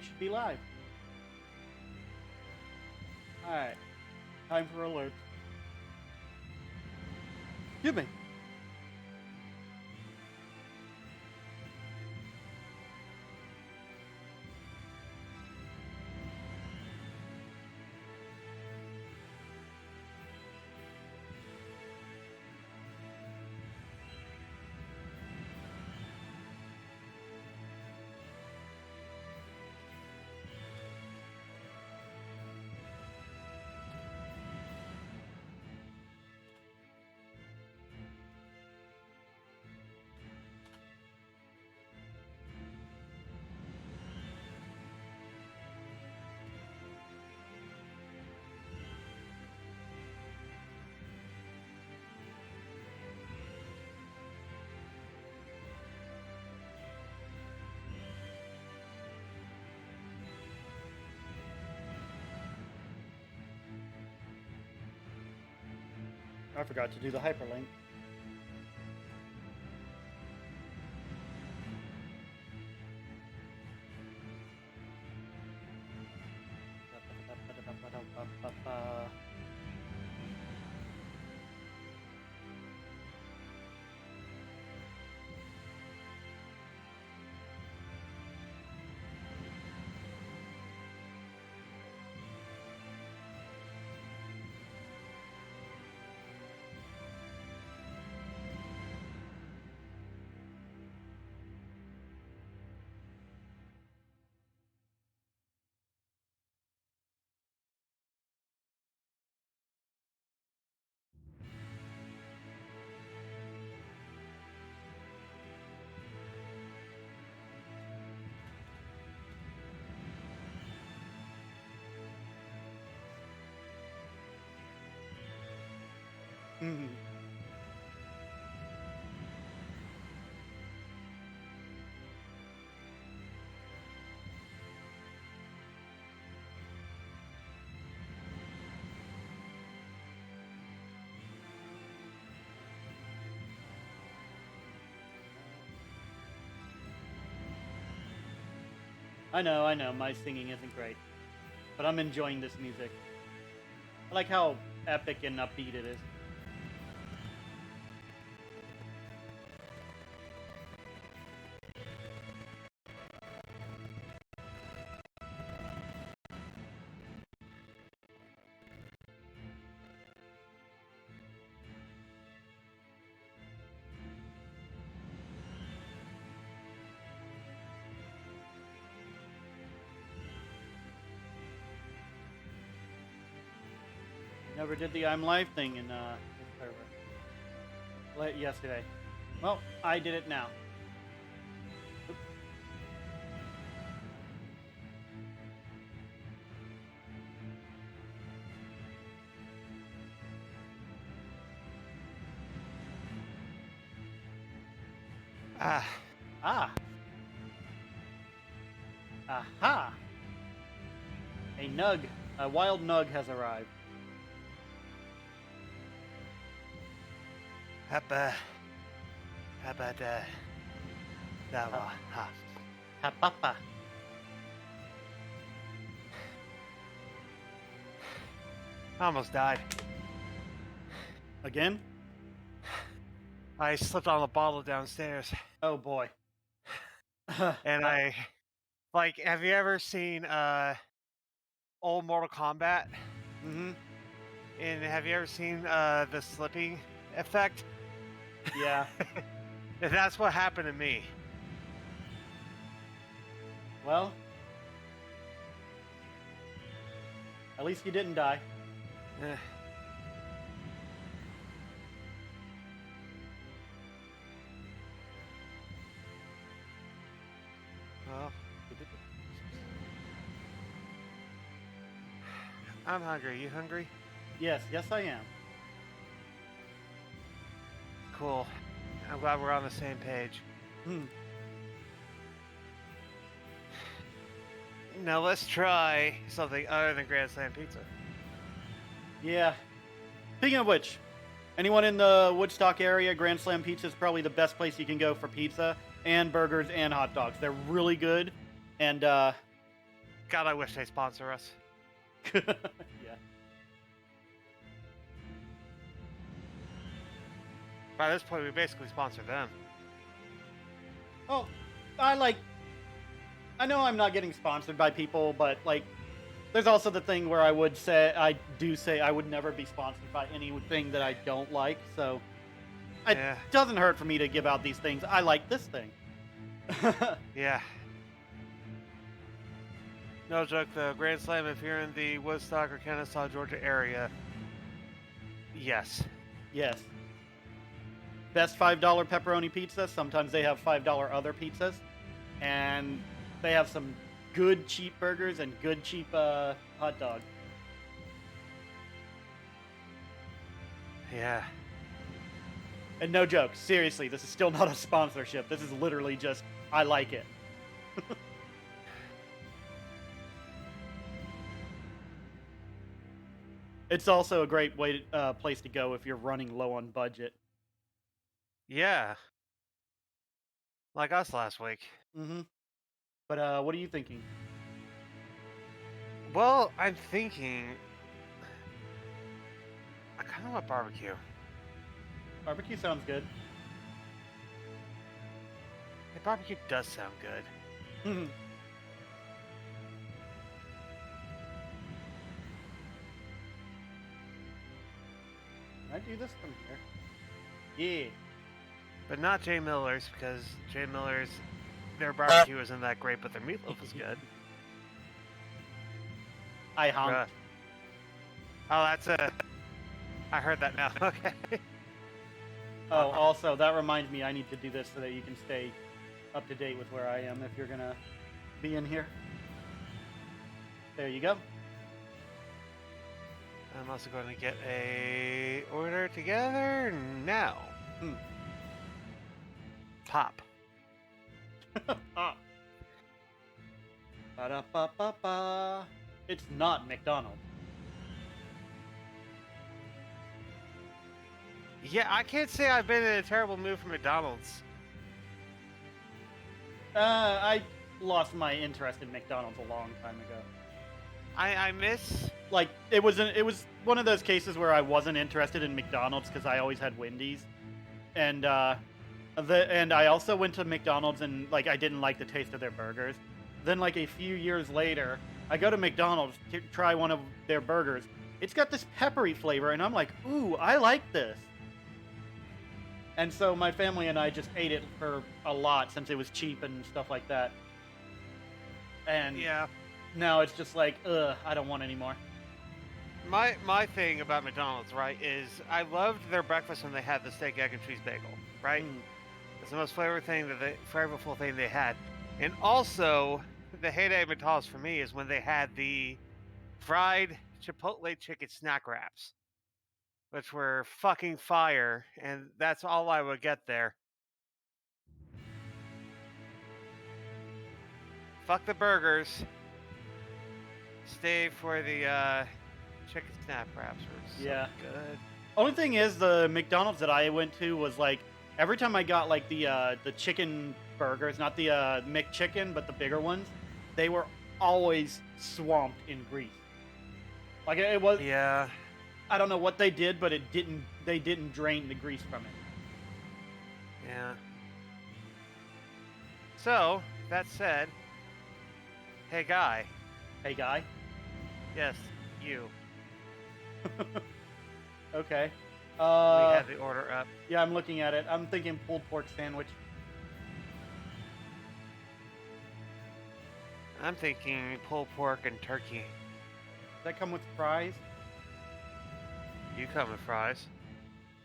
we should be live. Alright. Time for alerts. Excuse me. I forgot to do the hyperlink. I know, my singing isn't great. But I'm enjoying this music. I like how epic and upbeat it is. Never did the I'm live thing in this server yesterday. Well, I did it now. Oops. Aha! A wild nug has arrived. Hapa dawa ha. Hapapa. I almost died. Again? I slipped on a bottle downstairs. Oh boy. And have you ever seen old Mortal Kombat? Mm-hmm. And have you ever seen the slipping effect? Yeah. That's what happened to me. Well, at least you didn't die. Well, I'm hungry. You hungry? Yes, I am. Cool. I'm glad we're on the same page. Now let's try something other than Grand Slam pizza. Yeah. Speaking of which, anyone in the Woodstock area, Grand Slam Pizza is probably the best place you can go for pizza and burgers and hot dogs. They're really good, and God, I wish they sponsor us. Yeah. By this point, we basically sponsor them. Oh, I know I'm not getting sponsored by people, but like, there's also the thing where I do say I would never be sponsored by anything that I don't like. So it Yeah. doesn't hurt for me to give out these things. I like this thing. Yeah. No joke, though. Grand Slam, if you're in the Woodstock or Kennesaw, Georgia area, yes. Yes. Best $5 pepperoni pizza. Sometimes they have $5 other pizzas. And they have some good cheap burgers and good cheap hot dogs. Yeah. And no joke, seriously, this is still not a sponsorship. This is literally just, I like it. It's also a great place to go if you're running low on budget. Yeah. Like us last week. Mm-hmm. But what are you thinking? Well, I'm thinking... I kind of want barbecue. Barbecue sounds good. Hey, barbecue does sound good. Mm-hmm. Can I do this from here? Yeah. But not Jay Miller's, because Jay Miller's, their barbecue isn't that great, but their meatloaf is good. I honked. Oh, that's a... I heard that now. Okay. Oh, also, that reminds me, I need to do this so that you can stay up to date with where I am if you're gonna be in here. There you go. I'm also going to get a order together now. Pop. Ah. Ba-da-ba-ba-ba. It's not McDonald's. Yeah, I can't say I've been in a terrible mood for McDonald's. I lost my interest in McDonald's a long time ago. I miss... Like, it was one of those cases where I wasn't interested in McDonald's because I always had Wendy's. And and I also went to McDonald's and like I didn't like the taste of their burgers. Then like a few years later, I go to McDonald's to try one of their burgers. It's got this peppery flavor and I'm like, "Ooh, I like this." And so my family and I just ate it for a lot since it was cheap and stuff like that. And Yeah. now it's just like, ugh, I don't want any more. My thing about McDonald's, right, is I loved their breakfast when they had the steak, egg, and cheese bagel, right? It's the most flavorful thing they had. And also, the heyday of McDonald's for me is when they had the fried Chipotle chicken snack wraps, which were fucking fire, and that's all I would get there. Fuck the burgers. Stay for the chicken snap wraps. Were so good. Only thing is, the McDonald's that I went to was like every time I got like the chicken burgers, not the McChicken, but the bigger ones, they were always swamped in grease. Like it was. Yeah. I don't know what they did, but they didn't drain the grease from it. Yeah. So that said, hey guy. Hey guy. Yes, you. Okay. We have the order up. Yeah, I'm looking at it. I'm thinking pulled pork sandwich. I'm thinking pulled pork and turkey. Does that come with fries? You come with fries.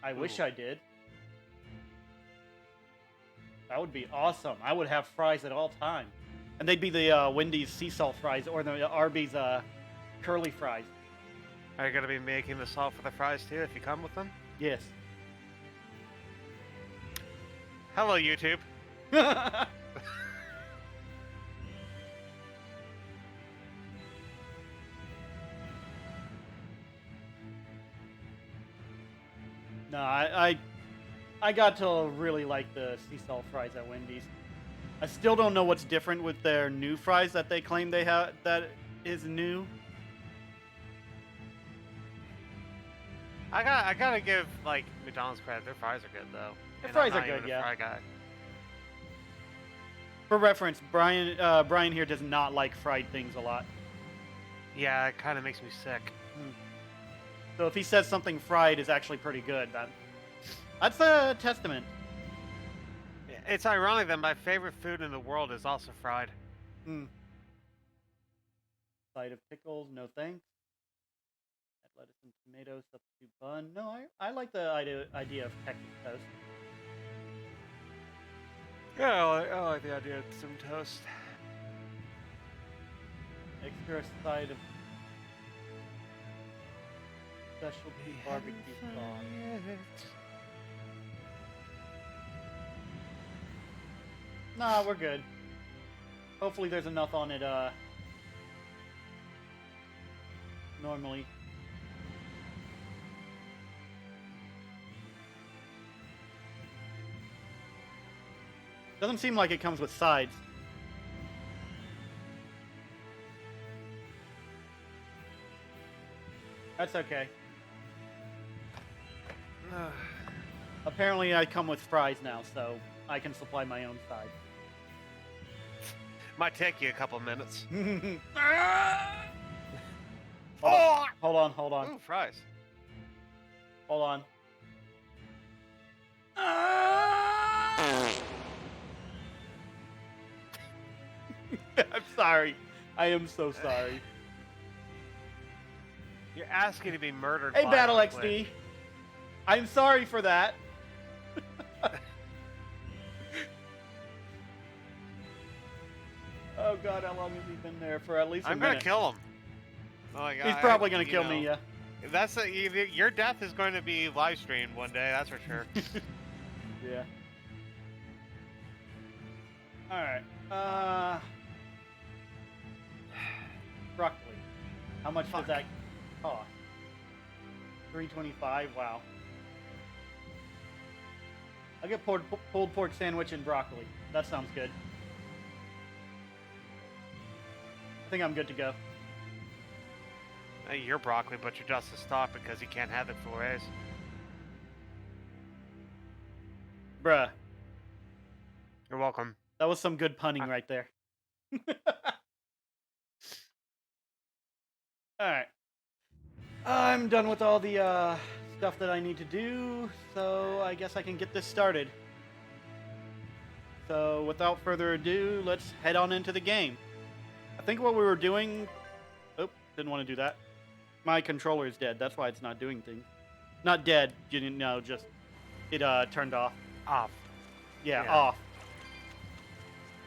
I wish I did. That would be awesome. I would have fries at all times. And they'd be the Wendy's sea salt fries or the Arby's curly fries. Are you going to be making the salt for the fries too if you come with them? Yes. Hello, YouTube. No, I got to really like the sea salt fries at Wendy's. I still don't know what's different with their new fries that they claim they have that is new. I gotta give like McDonald's credit. Their fries are good though. Their And fries I'm are not even good, a yeah. fry guy. For reference, Brian here does not like fried things a lot. Yeah, it kind of makes me sick. So if he says something fried is actually pretty good, that's a testament. It's ironic that my favorite food in the world is also fried. Side of pickles, no thanks. Add lettuce and tomato, substitute bun. No, I like the idea of Texas toast. Yeah, I like the idea of some toast. Extra side of specialty barbecue sauce. Nah, we're good. Hopefully there's enough on it, normally. Doesn't seem like it comes with sides. That's okay. Apparently I come with fries now, so I can supply my own side. Might take you a couple minutes. Hold on. Ooh, fries. Hold on. I'm sorry. I am so sorry. You're asking to be murdered. Hey, Battle violently. XD. I'm sorry for that. Oh God, how long has he been there? For at least a I'm minute. gonna kill him. Like, He's probably gonna kill me, yeah. That's your death is going to be live streamed one day. That's for sure. Yeah. All right. Broccoli. How much does that cost? $3.25. Wow. I'll get pulled pork sandwich and broccoli. That sounds good. I think I'm good to go. Hey, you're broccoli, but your dust is stopped because you can't have the fillets. Bruh. You're welcome. That was some good punning right there. Alright. I'm done with all the stuff that I need to do, so I guess I can get this started. So without further ado, let's head on into the game. I think what we were doing... Oh, didn't want to do that. My controller is dead. That's why it's not doing things. Not dead, you know, just... It turned off. Off. Yeah, off.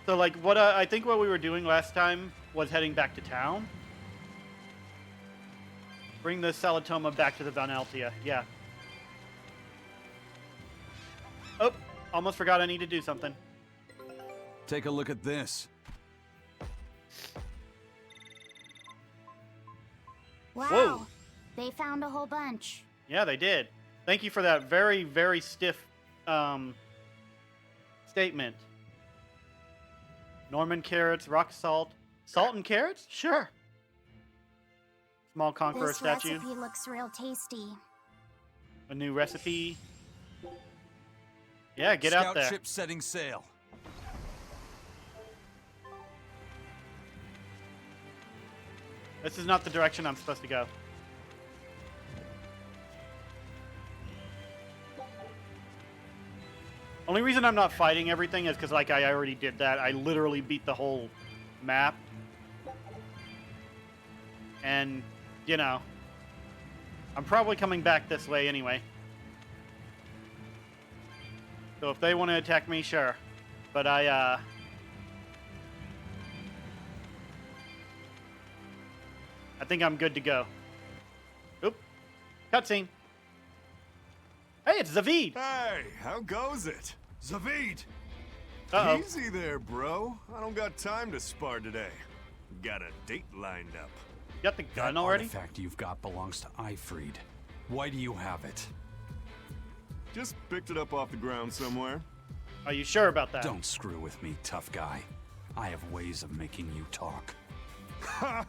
So, like, what I think what we were doing last time was heading back to town. Bring the Salatoma back to the Vanaltia. Yeah. Oh, almost forgot I need to do something. Take a look at this. Wow. Whoa. They found a whole bunch. Yeah, they did. Thank you for that very, very stiff statement. Norman carrots, rock salt. Salt and carrots? Sure. Small conqueror This statue. recipe looks real tasty. A new recipe. Yeah, get Scout out there. ship setting sail. This is not the direction I'm supposed to go. Only reason I'm not fighting everything is because, like, I already did that. I literally beat the whole map. And, you know, I'm probably coming back this way anyway. So if they want to attack me, sure. But I think I'm good to go. Oop. Cutscene. Hey, it's Zaveid. Hey, how goes it? Zaveid! Uh-oh. Easy there, bro. I don't got time to spar today. Got a date lined up. You got the gun That already? artifact you've got belongs to Aifreid. Why do you have it? Just picked it up off the ground somewhere. Are you sure about that? Don't screw with me, tough guy. I have ways of making you talk. Ha!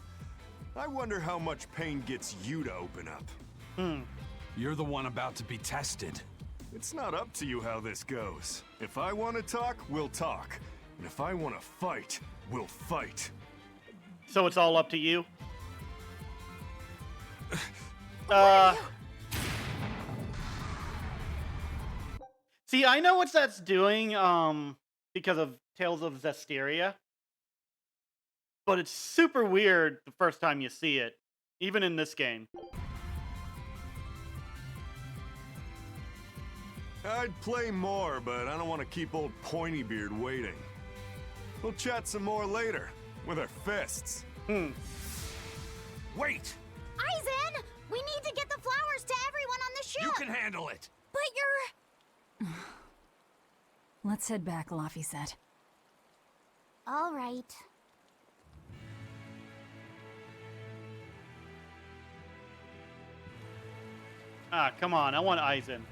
I wonder how much pain gets you to open up. You're the one about to be tested. It's not up to you how this goes. If I want to talk, we'll talk. And if I want to fight, we'll fight. So it's all up to you? See, I know what that's doing, because of Tales of Zestiria. But it's super weird the first time you see it, even in this game. I'd play more, but I don't want to keep old Pointybeard waiting. We'll chat some more later, with our fists. Wait! Eizen! We need to get the flowers to everyone on the ship! You can handle it! But you're... Let's head back, Laffy said. All right. Ah, come on, I want Eizen.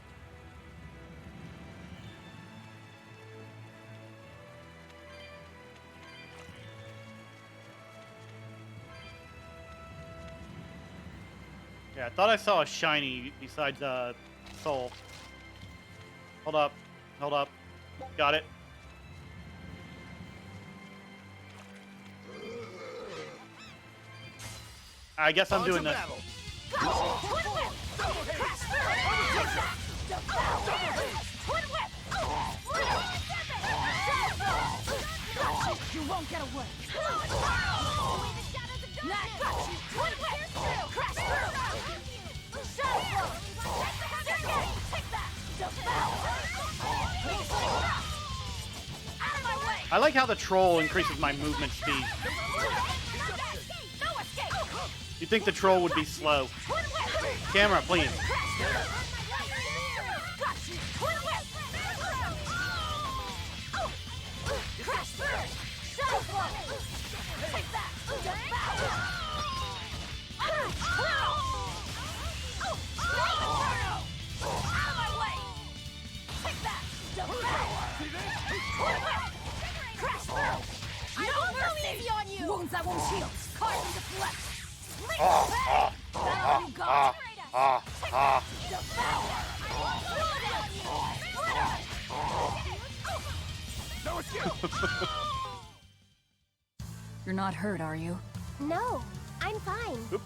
Yeah, I thought I saw a shiny besides soul. Hold up. Hold up. Got it. I guess I'm doing this. You won't get away! I like how the troll increases my movement speed. You'd think the troll would be slow. Camera, please. Wounds that won't heal. Carve into flesh. That all you got? You're not hurt, are you? No, I'm fine. Oop.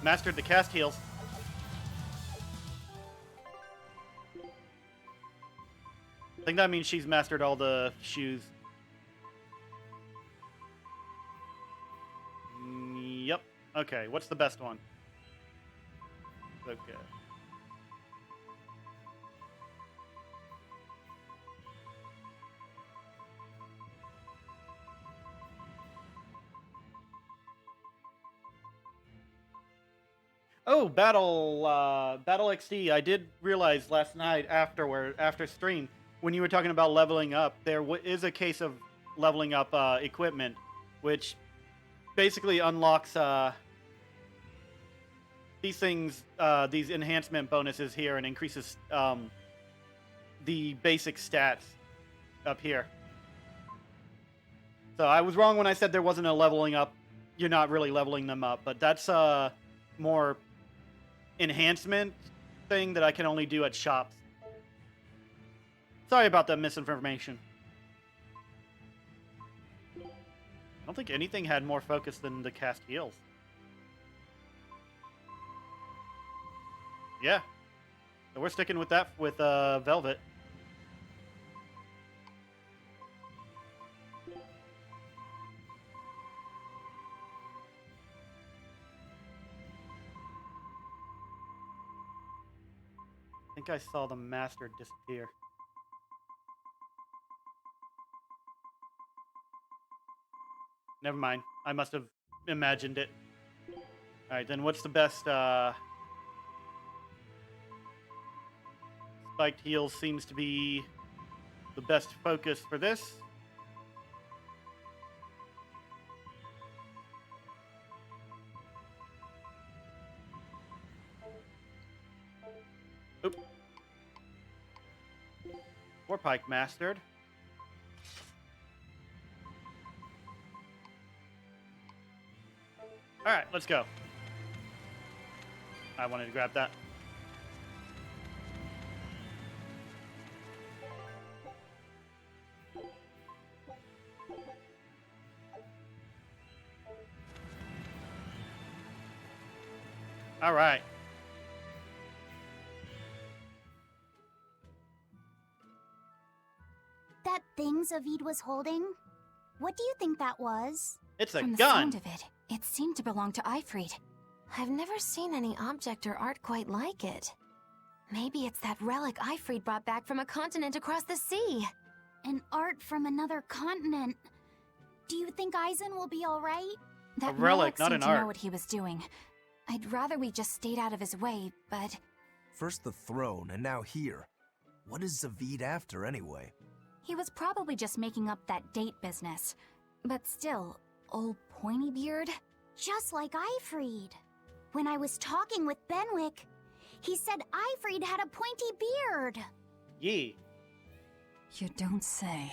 Mastered the cast heals. I think that means she's mastered all the shoes. Yep. Okay, what's the best one? Okay. Oh, Battle XD. I did realize last night after stream, when you were talking about leveling up, there is a case of leveling up equipment, which basically unlocks these things, these enhancement bonuses here, and increases the basic stats up here. So I was wrong when I said there wasn't a leveling up. You're not really leveling them up, but that's more enhancement thing that I can only do at shops. Sorry about that misinformation. I don't think anything had more focus than the cast heals. Yeah. So we're sticking with that with Velvet. I think I saw the master disappear. Never mind. I must have imagined it. Alright, then what's the best, Spiked heals seems to be the best focus for this. Oop. Warpike mastered. All right, let's go. I wanted to grab that. All right. That thing Zaveid was holding? What do you think that was? It's a From the gun. sound of it, it seemed to belong to Aifreid. I've never seen any object or art quite like it. Maybe it's that relic Aifreid brought back from a continent across the sea. An art from another continent. Do you think Eizen will be alright? That relic, Moloch not seemed an to know art. what he was doing. I'd rather we just stayed out of his way, but First the throne, and now here. What is Zaveid after, anyway? he was probably just making up that date business. But still, old pointy beard? Just like Aifreid. When I was talking with Benwick, he said Aifreid had a pointy beard. Yee. You don't say.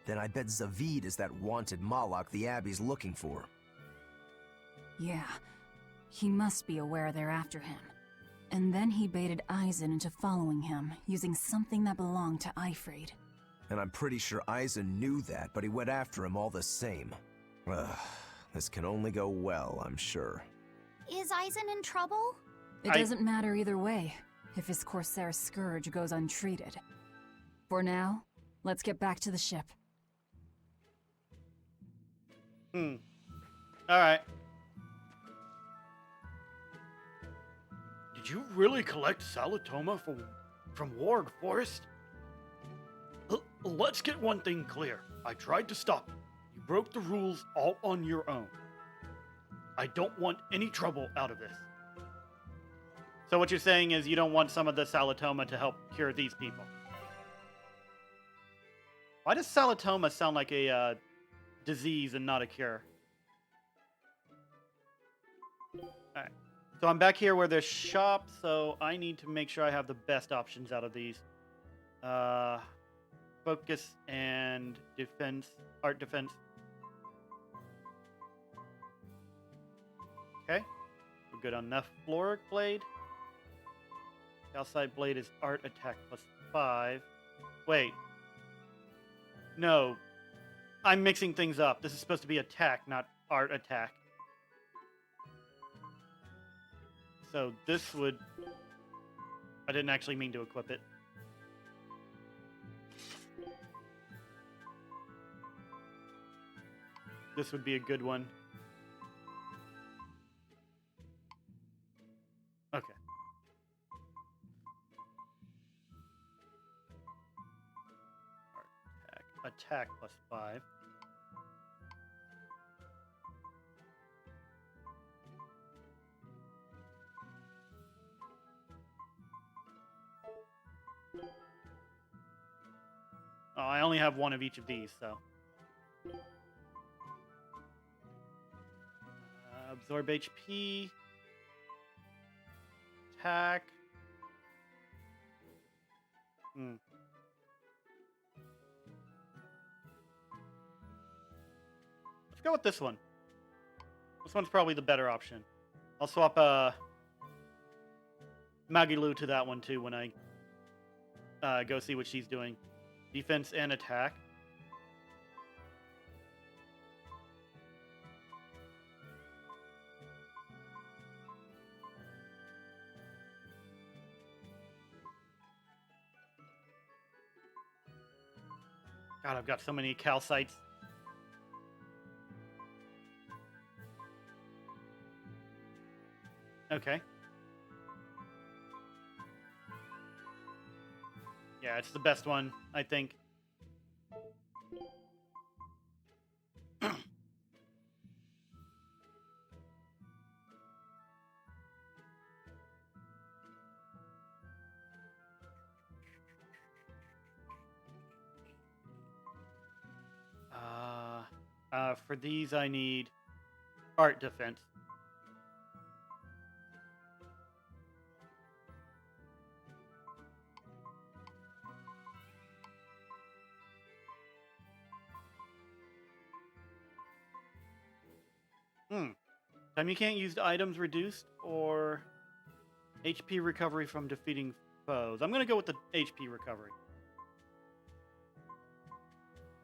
Then I bet Zaveid is that wanted Moloch the Abbey's looking for. Yeah, he must be aware they're after him. And then he baited Eizen into following him, using something that belonged to Aifreid. And I'm pretty sure Eizen knew that, but he went after him all the same. Ugh, this can only go well, I'm sure. Is Eizen in trouble? It doesn't matter either way, if his Corsair scourge goes untreated. For now, let's get back to the ship. All right. Did you really collect Salatoma from Ward Forest? Let's get one thing clear. I tried to stop you. You broke the rules all on your own. I don't want any trouble out of this. So what you're saying is you don't want some of the Salatoma to help cure these people. Why does Salatoma sound like a disease and not a cure? Alright. So I'm back here where there's shop, so I need to make sure I have the best options out of these. Focus and defense, art defense. Okay. We're good on Nephloric Blade. Calcite Blade is art attack plus 5. Wait. No. I'm mixing things up. This is supposed to be attack, not art attack. So this would... I didn't actually mean to equip it. This would be a good one. Okay. Attack plus 5. Oh, I only have one of each of these, so. Absorb HP. Attack. Let's go with this one. This one's probably the better option. I'll swap MacLeod to that one too when I go see what she's doing. Defense and attack. God, I've got so many calcites. Okay. Yeah, it's the best one, I think. For these, I need art defense. Time you can't use items reduced or HP recovery from defeating foes. I'm going to go with the HP recovery.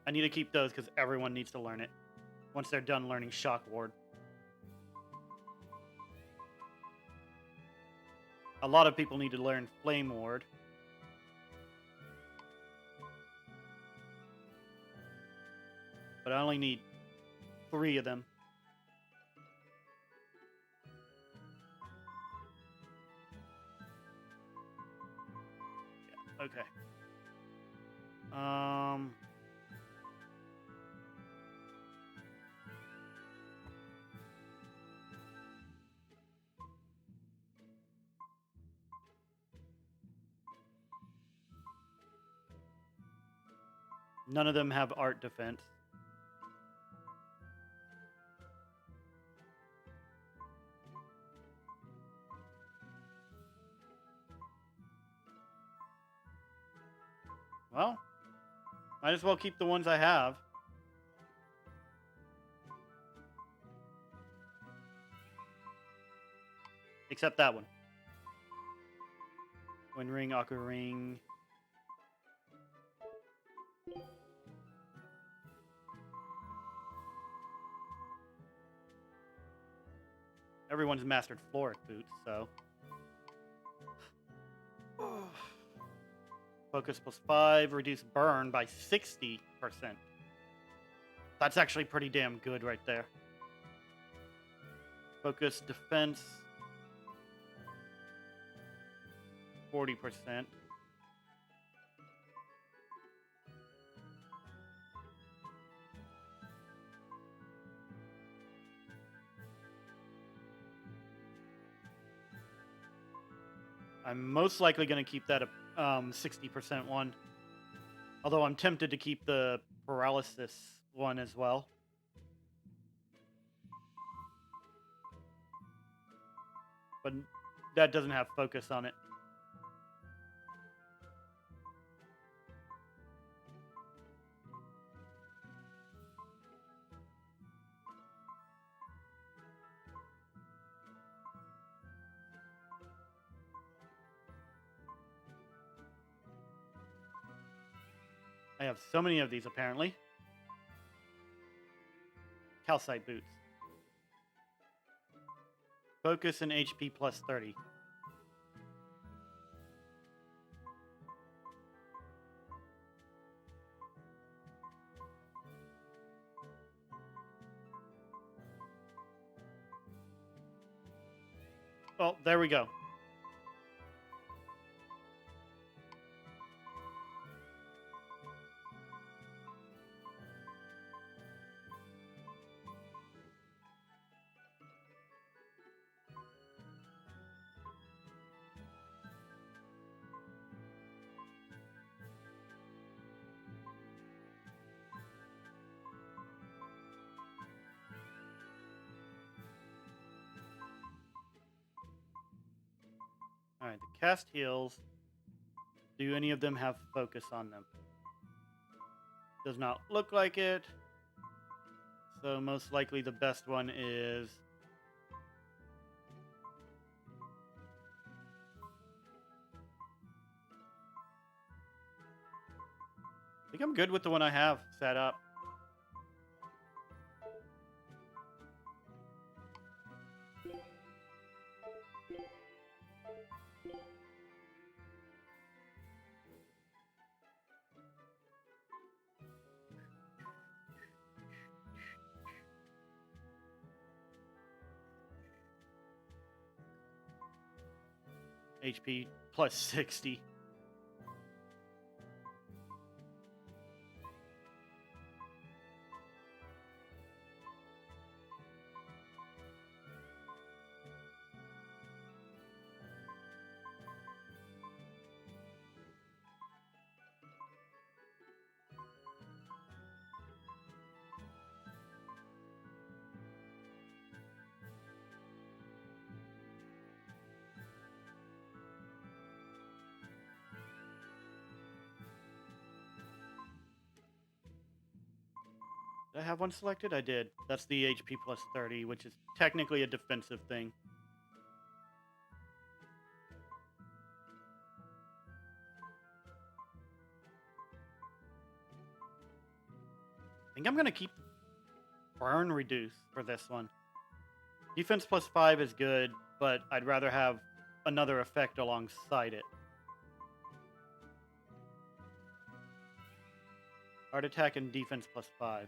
I need to keep those because everyone needs to learn it once they're done learning Shock Ward. A lot of people need to learn Flame Ward. But I only need 3 of them. Yeah, okay. None of them have art defense. Well, might as well keep the ones I have. Except that one. Wind Ring, Aqua Ring. Everyone's mastered Floric Boots, so. Focus +5, reduce burn by 60%. That's actually pretty damn good right there. Focus defense 40%. I'm most likely going to keep that 60% one. Although I'm tempted to keep the paralysis one as well. But that doesn't have focus on it. I have so many of these, apparently. Calcite Boots. Focus and HP +30. Well, there we go. Alright, the cast heals. Do any of them have focus on them? Does not look like it. So most likely the best one is... I think I'm good with the one I have set up. HP +60. Did I have one selected? I did. That's the HP plus 30, which is technically a defensive thing. I think I'm going to keep burn reduce for this one. Defense plus 5 is good, but I'd rather have another effect alongside it. Art attack and defense plus 5.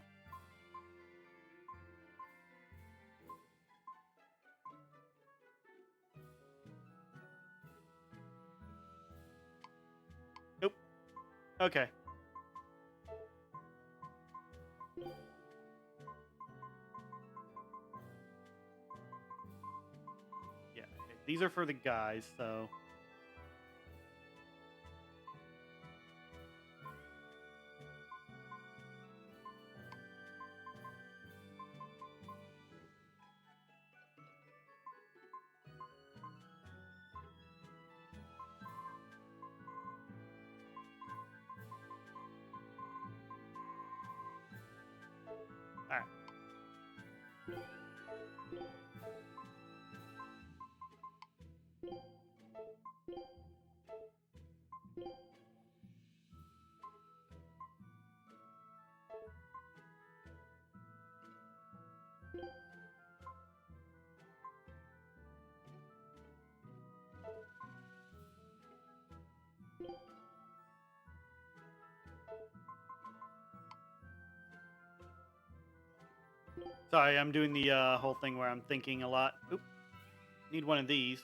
Nope. Okay. Yeah, okay. These are for the guys, so... Alright. Sorry, I'm doing the whole thing where I'm thinking a lot. Oop. Need one of these.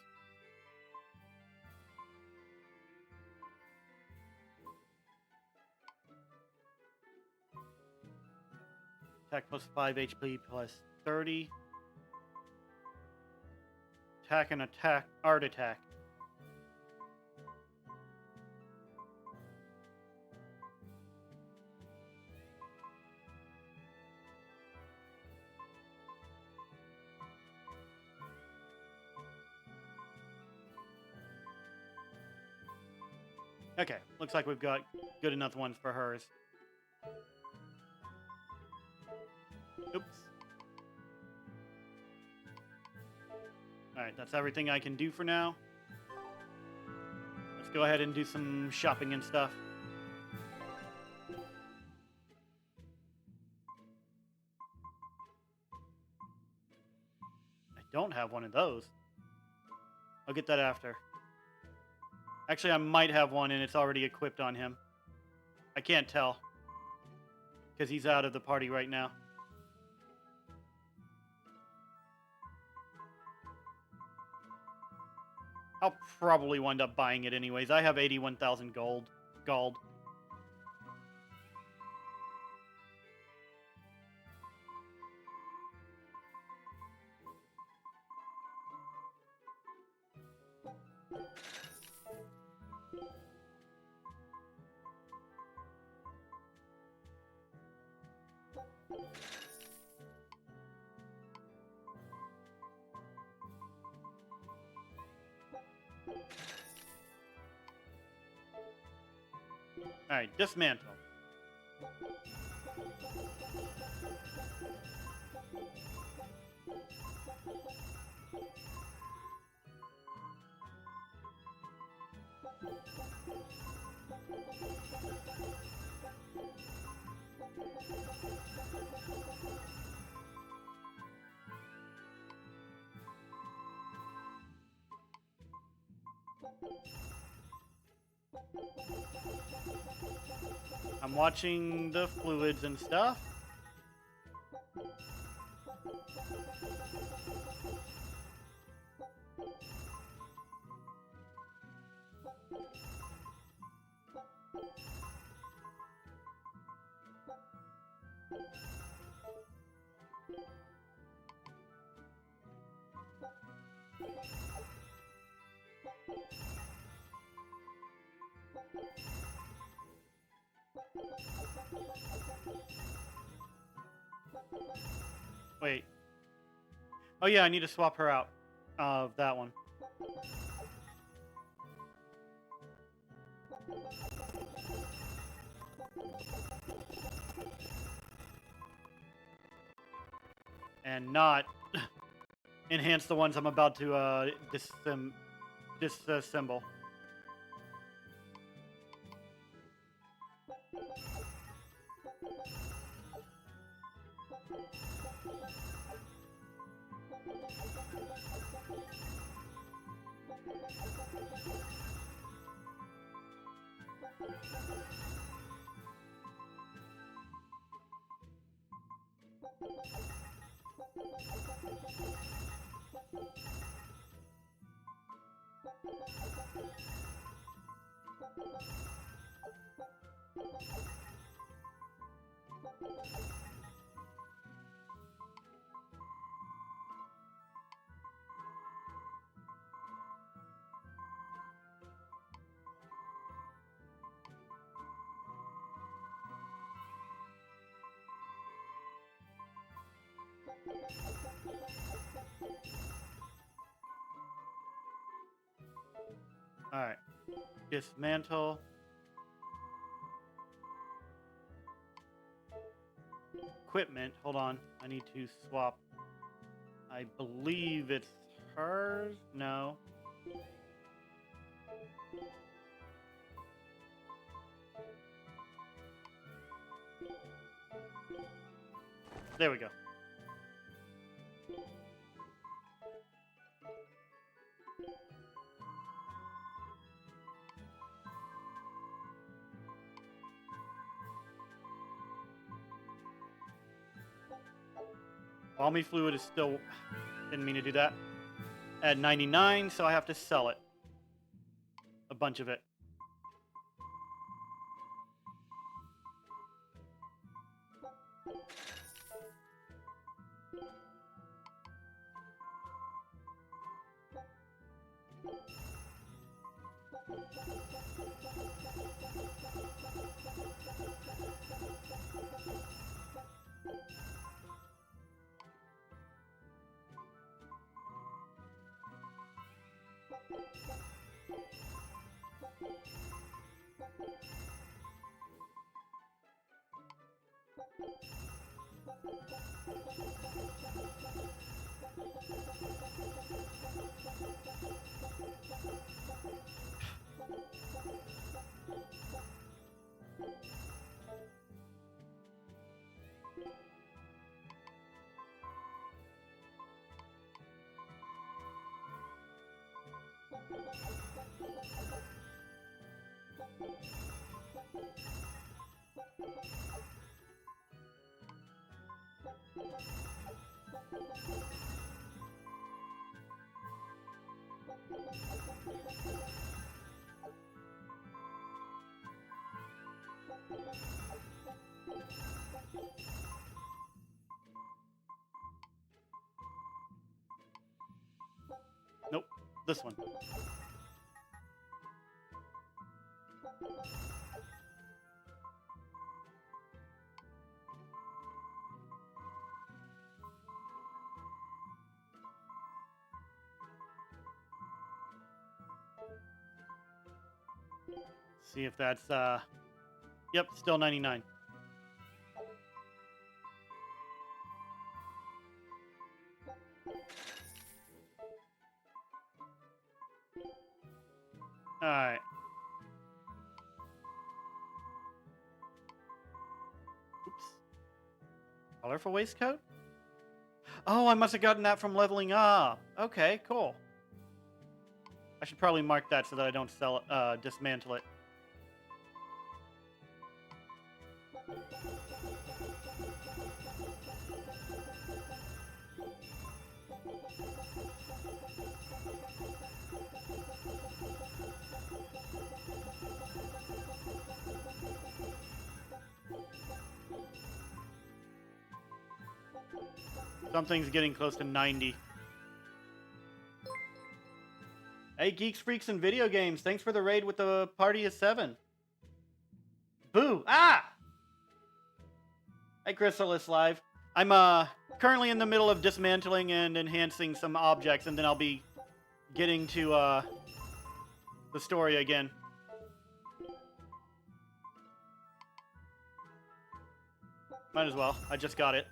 Attack plus 5 HP plus 30. Attack and attack. Art attack. Okay, looks like we've got good enough ones for hers. Oops. Alright, that's everything I can do for now. Let's go ahead and do some shopping and stuff. I don't have one of those. I'll get that after. Actually, I might have one and it's already equipped on him. I can't tell. Because he's out of the party right now. I'll probably wind up buying it anyways. I have 81,000 gold. Alright, dismantle. I'm watching the fluids and stuff. Wait. Oh yeah, I need to swap her out of that one. and not enhance the ones I'm about to disassemble. Alright. Dismantle. Equipment. Hold on. I need to swap. I believe it's hers? No. There we go. Balmy fluid is still... Didn't mean to do that. At 99, so I have to sell it. A bunch of it. Nope, this one. See if that's, yep, still 99. Alright. Oops. Colorful waistcoat? Oh, I must have gotten that from leveling up. Okay, cool. I should probably mark that so that I don't sell it, dismantle it. Something's getting close to 90. Hey, Geeks, Freaks, and Video Games. Thanks for the raid with the party of 7. Boo! Ah! Hey, Chrysalis Live. I'm currently in the middle of dismantling and enhancing some objects, and then I'll be getting to the story again. Might as well. I just got it.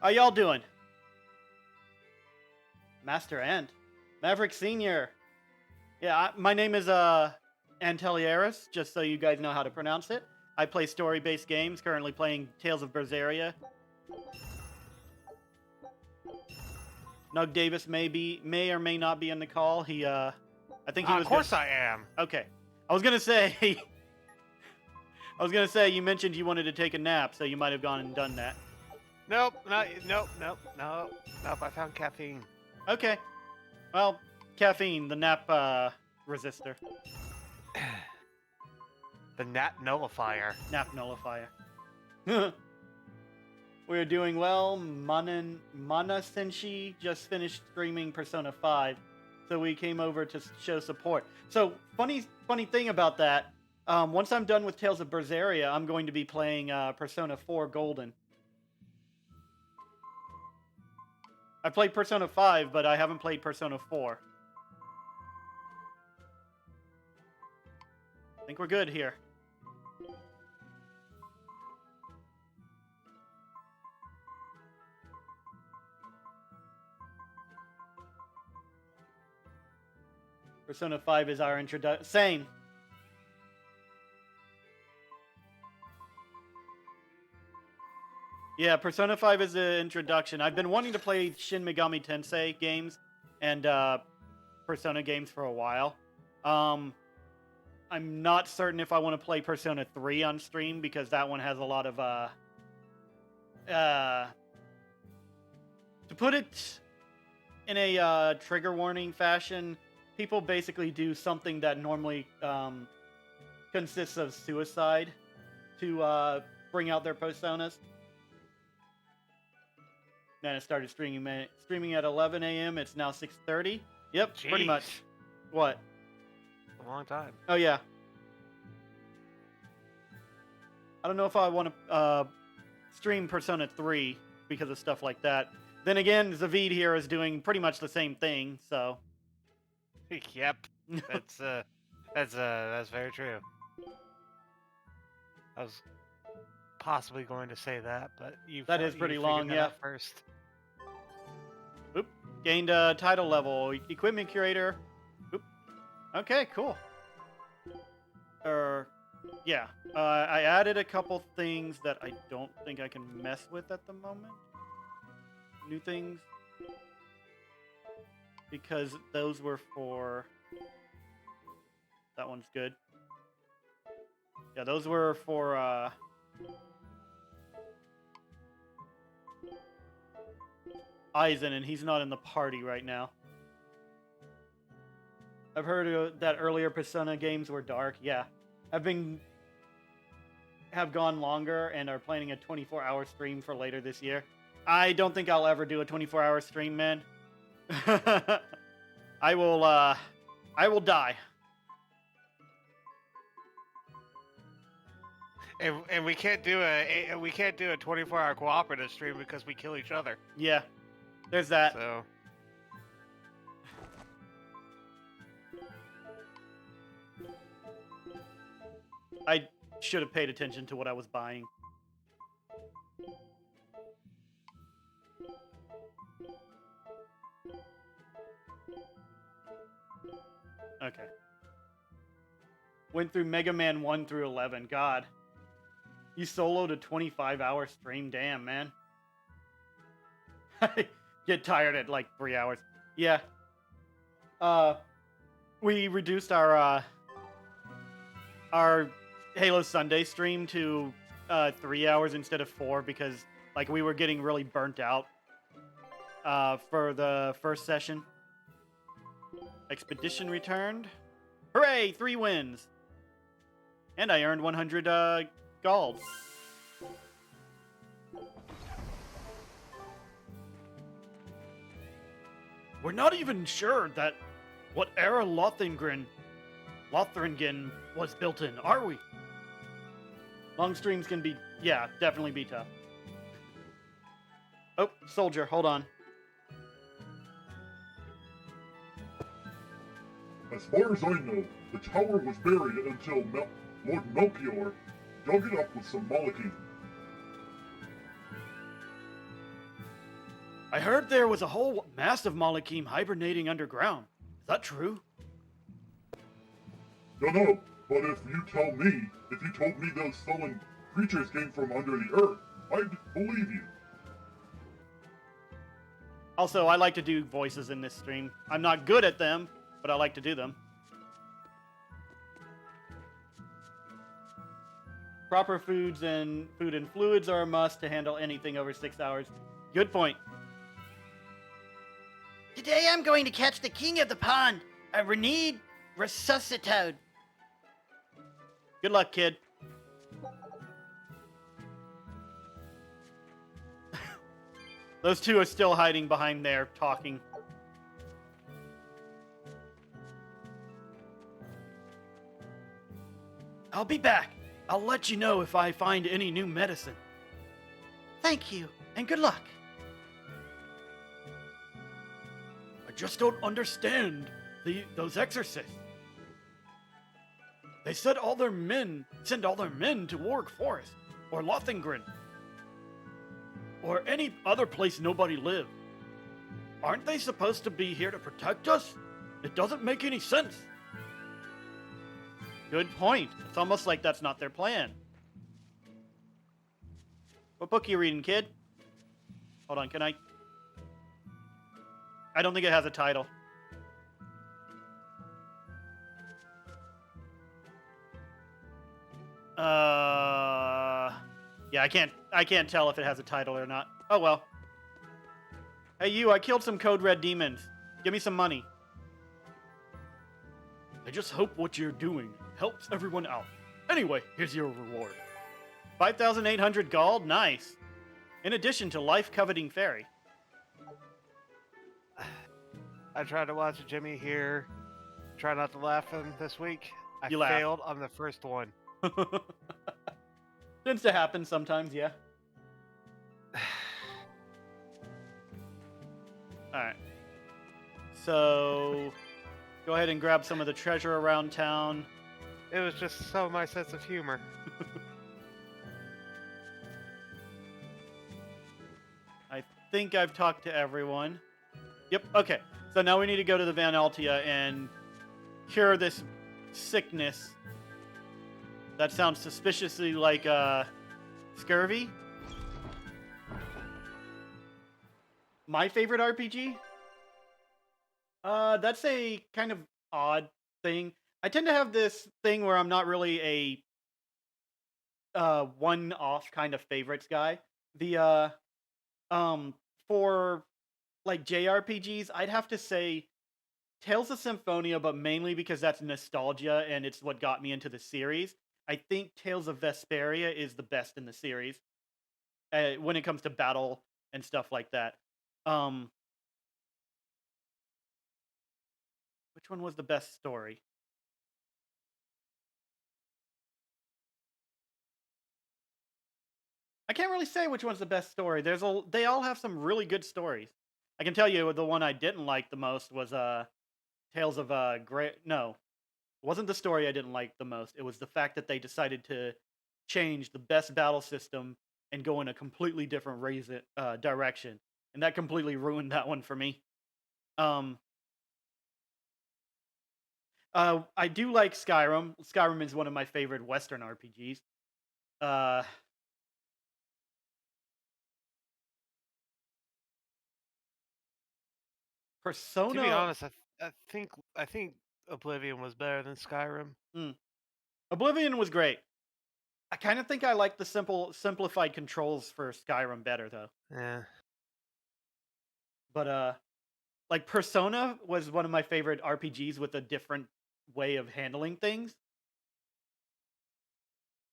How y'all doing? Master Ant. Maverick Senior. Yeah, my name is Antelieris, just so you guys know how to pronounce it. I play story-based games, currently playing Tales of Berseria. Nug Davis may or may not be in the call. I think he was. Of course I am. Okay. I was gonna say you mentioned you wanted to take a nap, so you might have gone and done that. Nope. I found caffeine. Okay. Well, caffeine, the nap resistor. The nap nullifier. Nap nullifier. We're doing well. Mana Senshi just finished streaming Persona 5, so we came over to show support. So, funny thing about that, once I'm done with Tales of Berseria, I'm going to be playing Persona 4 Golden. I played Persona 5, but I haven't played Persona 4. I think we're good here. Persona 5 is our introduction. Same. Yeah, Persona 5 is the introduction. I've been wanting to play Shin Megami Tensei games and Persona games for a while. I'm not certain if I want to play Persona 3 on stream because that one has a lot of to put it in a trigger warning fashion, people basically do something that normally consists of suicide to bring out their personas. Then it started streaming at 11 a.m. It's now 6:30. Yep, Jeez. Pretty much. What? A long time. Oh, yeah. I don't know if I want to stream Persona 3 because of stuff like that. Then again, Zaveid here is doing pretty much the same thing, so... Yep. That's very true. I was possibly going to say that, but That is pretty long, that yeah. out first. Oop. Gained a title level. Equipment curator. Oop. Okay, cool. Yeah. I added a couple things that I don't think I can mess with at the moment. New things. Because those were for... That one's good. Yeah, those were for, Eizen, and he's not in the party right now. I've heard that earlier Persona games were dark. Yeah. Have gone longer and are planning a 24-hour stream for later this year. I don't think I'll ever do a 24-hour stream, man. I will die. And we can't do a 24-hour cooperative stream because we kill each other. Yeah. There's that. So I should have paid attention to what I was buying. Okay. Went through Mega Man 1 through 11. God. You soloed a 25-hour stream. Damn, man. I get tired at like 3 hours. Yeah. We reduced our Halo Sunday stream to 3 hours instead of 4 because like we were getting really burnt out for the first session. Expedition returned. Hooray! 3 wins. And I earned 100 gold. We're not even sure that what era Lothringen was built in, are we? Long streams can be, yeah, definitely be tough. Oh, soldier, hold on. As far as I know, the tower was buried until Lord Melchior dug it up with some molecule. I heard there was a whole mass of Malakim hibernating underground. Is that true? No, but if you told me those sullen creatures came from under the earth, I'd believe you. Also, I like to do voices in this stream. I'm not good at them, but I like to do them. Proper food and fluids are a must to handle anything over 6 hours. Good point. Today I'm going to catch the king of the pond, a Rened Resuscitoad. Good luck, kid. Those two are still hiding behind there, talking. I'll be back. I'll let you know if I find any new medicine. Thank you, and good luck. I just don't understand those exorcists. They said send all their men to Warg Forest, or Lothengrin, or any other place nobody lived. Aren't they supposed to be here to protect us? It doesn't make any sense. Good point. It's almost like that's not their plan. What book are you reading, kid? Hold on, can I don't think it has a title. Yeah, I can't tell if it has a title or not. Oh well. Hey you, I killed some Code Red demons. Give me some money. I just hope what you're doing helps everyone out. Anyway, here's your reward. 5,800 gold? Nice. In addition to life-coveting fairy. I tried to watch Jimmy here. Try not to laugh at him this week. I You laughed. failed on the first one. Tends to happen sometimes, yeah. Alright. So, go ahead and grab some of the treasure around town. It was just so my sense of humor. I think I've talked to everyone. Yep, okay. So now we need to go to the Van Altia and cure this sickness. That sounds suspiciously like, scurvy. My favorite RPG? That's a kind of odd thing. I tend to have this thing where I'm not really a one-off kind of favorites guy. For like JRPGs, I'd have to say Tales of Symphonia, but mainly because that's nostalgia and it's what got me into the series. I think Tales of Vesperia is the best in the series when it comes to battle and stuff like that. Which one was the best story? I can't really say which one's the best story. They all have some really good stories. I can tell you the one I didn't like the most was Tales of No, it wasn't the story I didn't like the most. It was the fact that they decided to change the best battle system and go in a completely different direction, and that completely ruined that one for me. I do like Skyrim. Skyrim is one of my favorite Western RPGs. Persona. To be honest, I think Oblivion was better than Skyrim. Oblivion was great. I kind of think I like the simplified controls for Skyrim better though. Yeah. But like Persona was one of my favorite RPGs with a different way of handling things.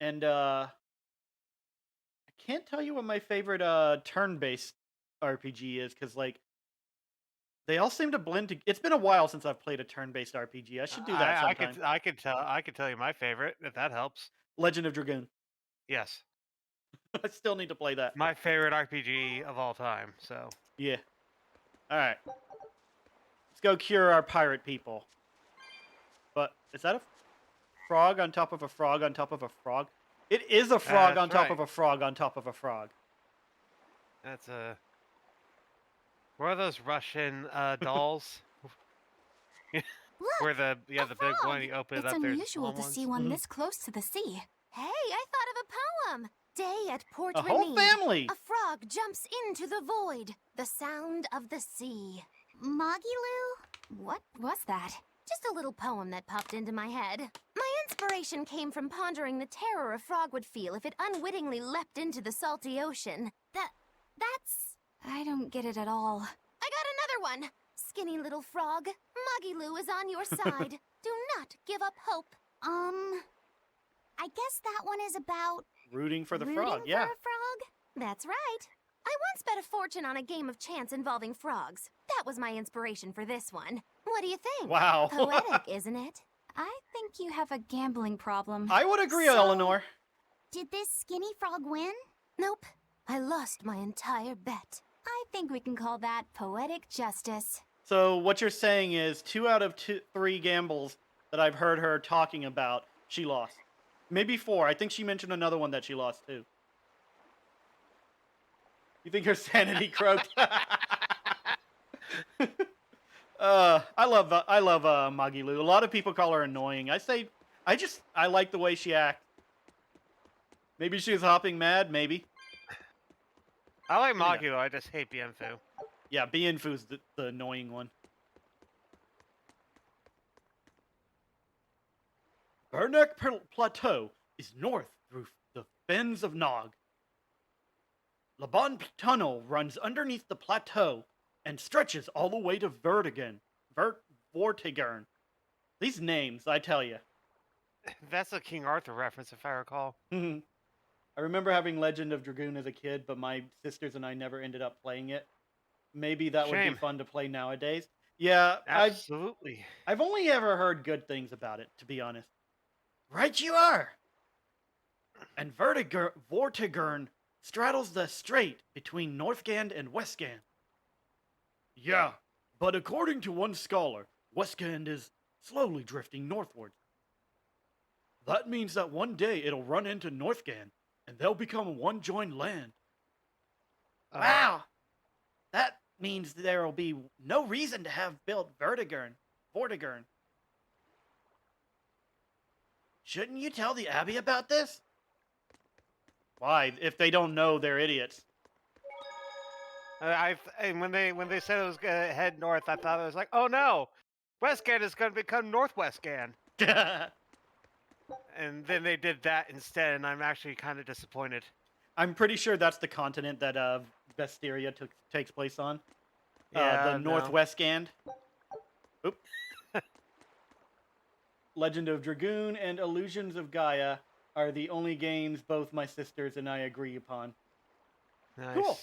And I can't tell you what my favorite turn-based RPG is cuz like they all seem to blend together. It's been a while since I've played a turn-based RPG. I should do that sometime. I could tell you my favorite if that helps. Legend of Dragoon. Yes. I still need to play that. My favorite RPG of all time. So. Yeah. All right. Let's go cure our pirate people. But is that a frog on top of a frog on top of a frog? It is a frog on top of a frog on top of a frog. That's a. What are those Russian dolls? Look, Where the a big frog. one, you open it It's up, there's unusual small to see ones. one this close to the sea. Hey, I thought of a poem. Day at Port A whole Renede, family. a frog jumps into the void. The sound of the sea. Magilu? What was that? Just a little poem that popped into my head. My inspiration came from pondering the terror a frog would feel if it unwittingly leapt into the salty ocean. That's... I don't get it at all. I got another one! Skinny little frog, Magilu is on your side. Do not give up hope. I guess that one is about Rooting for the rooting frog, for yeah. a frog? That's right. I once bet a fortune on a game of chance involving frogs. That was my inspiration for this one. What do you think? Wow. Poetic, isn't it? I think you have a gambling problem. I would agree, So- Eleanor. Did this skinny frog win? Nope. I lost my entire bet. I think we can call that poetic justice. So what you're saying is 2 out of 3 gambles that I've heard her talking about, she lost. Maybe 4. I think she mentioned another one that she lost too. You think her sanity croaked? I love Magilu. A lot of people call her annoying. I like the way she acts. Maybe she was hopping mad. Maybe. I like Yeah. Magilo, I just hate Bienfu. Yeah, Bienfu's the annoying one. Bernek Plateau is north through the fens of Nog. Laban Tunnel runs underneath the plateau and stretches all the way to Vortigern. These names, I tell you. That's a King Arthur reference, if I recall. I remember having Legend of Dragoon as a kid, but my sisters and I never ended up playing it. Maybe that would Shame. be fun to play nowadays. Yeah, Absolutely. I've only ever heard good things about it, to be honest. Right you are! And Vortigern straddles the strait between Northgand and Westgand. Yeah, but according to one scholar, Westgand is slowly drifting northward. That means that one day it'll run into Northgand, and they'll become one joined land. Wow! That means there'll be no reason to have built Vortigern. Shouldn't you tell the Abbey about this? Why? If they don't know, they're idiots. And when they said it was gonna head north, I thought it was like, oh no, Westgand is gonna become Northwestgand. And then they did that instead, and I'm actually kind of disappointed. I'm pretty sure that's the continent that Berseria takes place on. Yeah, the no. Northwestgand. Oop. Legend of Dragoon and Illusions of Gaia are the only games both my sisters and I agree upon. Nice. Cool.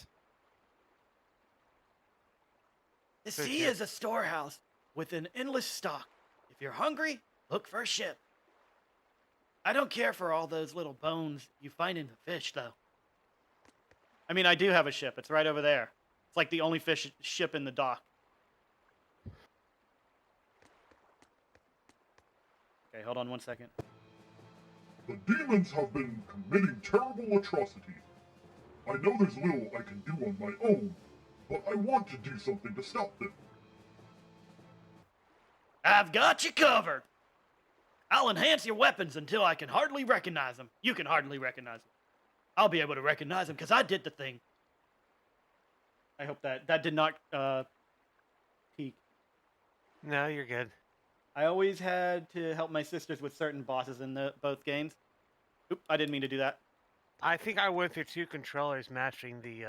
The Good sea ship. is a storehouse with an endless stock. If you're hungry, look for a ship. I don't care for all those little bones you find in the fish, though. I mean, I do have a ship. It's right over there. It's like the only ship in the dock. Okay, hold on one second. The demons have been committing terrible atrocities. I know there's little I can do on my own, but I want to do something to stop them. I've got you covered. I'll enhance your weapons until I can hardly recognize them. You can hardly recognize them. I'll be able to recognize them because I did the thing. I hope that did not peak. No, you're good. I always had to help my sisters with certain bosses in both games. Oop, I didn't mean to do that. I think I went through 2 controllers matching the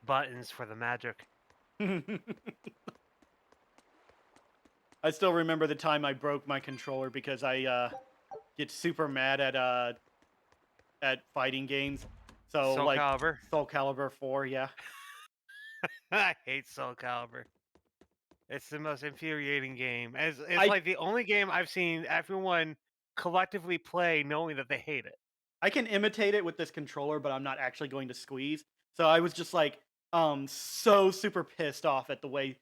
buttons for the magic. I still remember the time I broke my controller because I get super mad at fighting games. So Soul like Calibur. Soul Calibur 4, yeah. I hate Soul Calibur. It's the most infuriating game. It's I- like the only game I've seen everyone collectively play knowing that they hate it. I can imitate it with this controller, but I'm not actually going to squeeze. So I was just like, so super pissed off at the way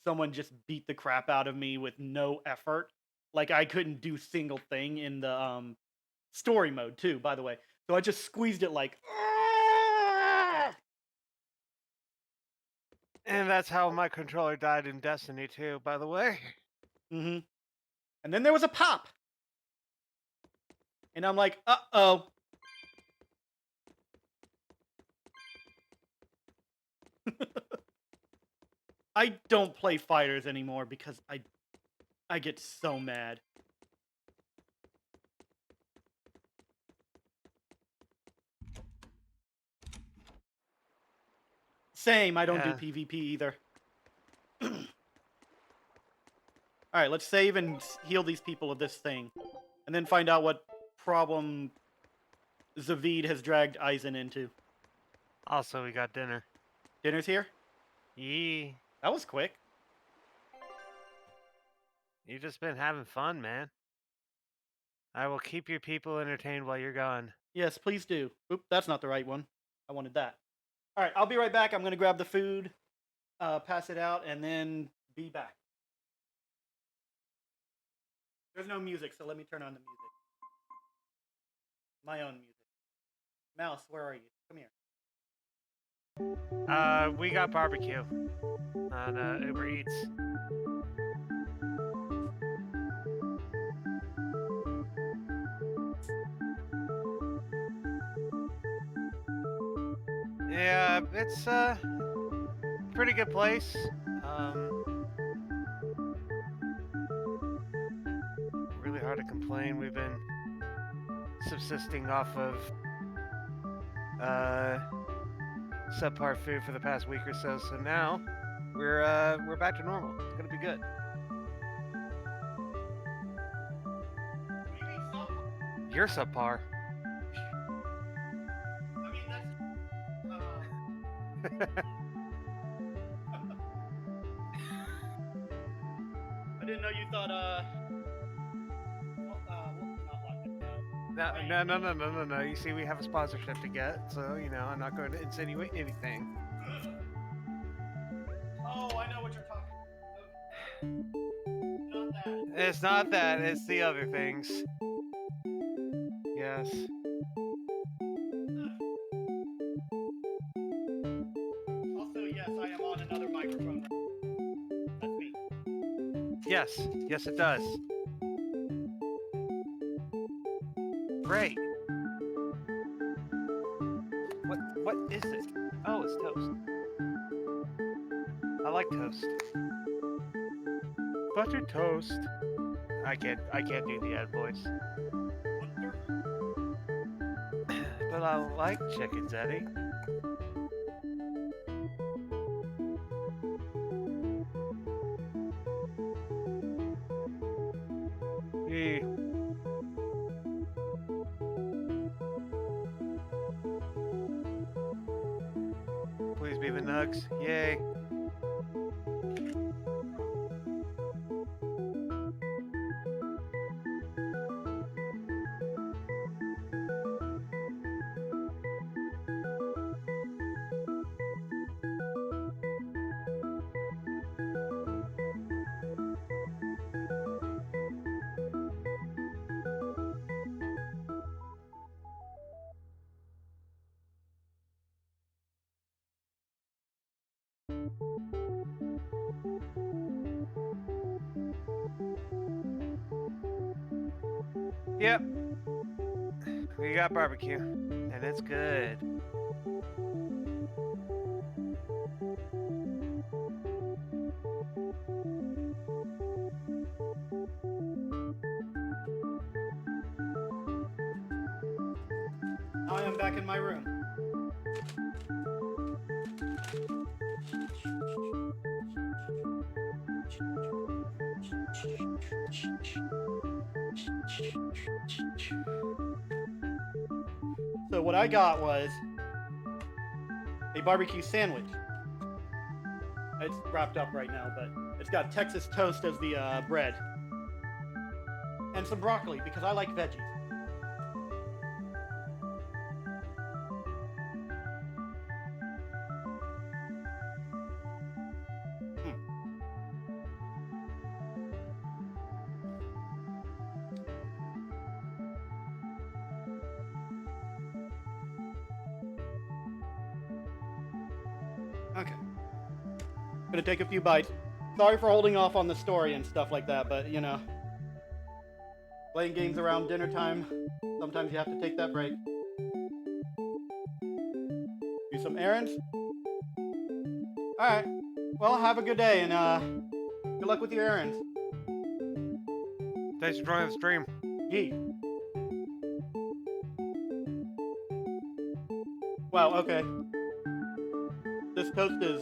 someone just beat the crap out of me with no effort. Like I couldn't do single thing in the story mode too, by the way. So I just squeezed it like. And that's how my controller died in Destiny 2, by the way. Mm-hmm. And then there was a pop. And I'm like, uh-oh. I don't play fighters anymore because I get so mad. Same, I don't do PvP either. Alright, let's save and heal these people of this thing. And then find out what problem Zaveid has dragged Eizen into. Also, we got dinner. Dinner's here? Yee. That was quick. You've just been having fun, man. I will keep your people entertained while you're gone. Yes, please do. Oop, that's not the right one. I wanted that. Alright, I'll be right back. I'm going to grab the food, pass it out, and then be back. There's no music, so let me turn on the music. My own music. Mouse, where are you? Come here. We got barbecue on Uber Eats. Yeah, it's a pretty good place. Really hard to complain. We've been subsisting off of subpar food for the past week or so. So now we're back to normal. It's gonna be good. You're subpar. I mean, that's... I didn't know you thought, No. You see, we have a sponsorship to get, so, you know, I'm not going to insinuate anything. Oh, I know what you're talking about. Not that. It's not that, it's the other things. Yes. Also, yes, I am on another microphone. That's me. Yes, it does. Great. What is it? Oh, it's toast. I like toast. Buttered toast. I can't do the ad voice. But I like chickens, Eddie. Hey. Please be the nugs. Yay. Yep. We got barbecue, and it's good. Now I am back in my room. So what I got was a barbecue sandwich. It's wrapped up right now, but it's got Texas toast as the bread. And some broccoli, because I like veggies. Okay. Gonna take a few bites. Sorry for holding off on the story and stuff like that, but you know, playing games around dinner time, sometimes you have to take that break. Do some errands. Alright. Well, have a good day, and good luck with your errands. Thanks for joining the stream. Yee. Wow, okay. This toast is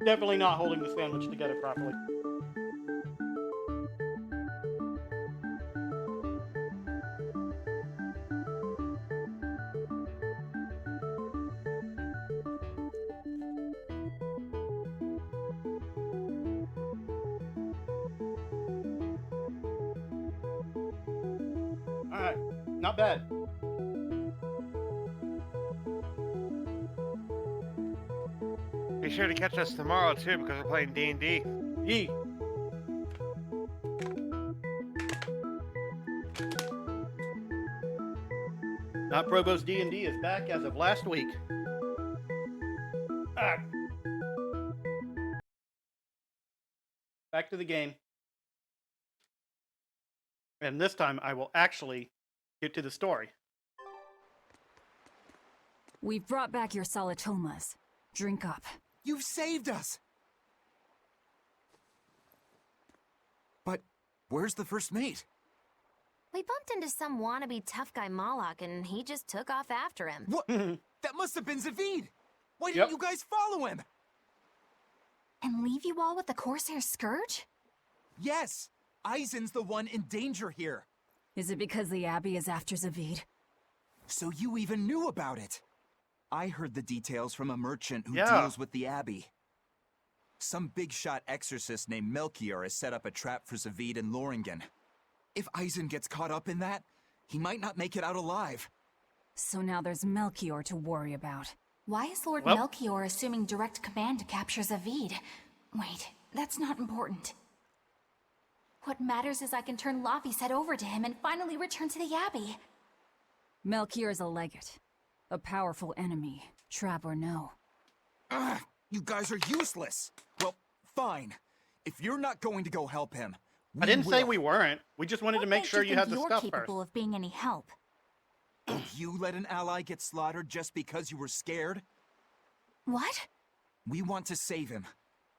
definitely not holding the sandwich together properly. Alright, not bad. Be sure to catch us tomorrow too, because we're playing D&D. Yee. Not Provo's D&D is back as of last week. Alright. Back to the game. And this time I will actually get to the story. We've brought back your solitomas. Drink up. You've saved us! But where's the first mate? We bumped into some wannabe tough guy Moloch, and he just took off after him. What? That must have been Zaveid! Why didn't you guys follow him? And leave you all with the Corsair Scourge? Yes! Eizen's the one in danger here. Is it because the Abbey is after Zaveid? So you even knew about it? I heard the details from a merchant who deals with the Abbey. Some big-shot exorcist named Melchior has set up a trap for Zaveid and Loringen. If Eizen gets caught up in that, he might not make it out alive. So now there's Melchior to worry about. Why is Lord Melchior assuming direct command to capture Zaveid? Wait, that's not important. What matters is I can turn Laffy's head over to him and finally return to the Abbey. Melchior's a legate. A powerful enemy, trap or no. Ugh, you guys are useless! Well, fine. If you're not going to go help him, I didn't say we weren't. We just wanted to make sure you had the stuff you're capable of being any help? Would you let an ally get slaughtered just because you were scared? What? We want to save him.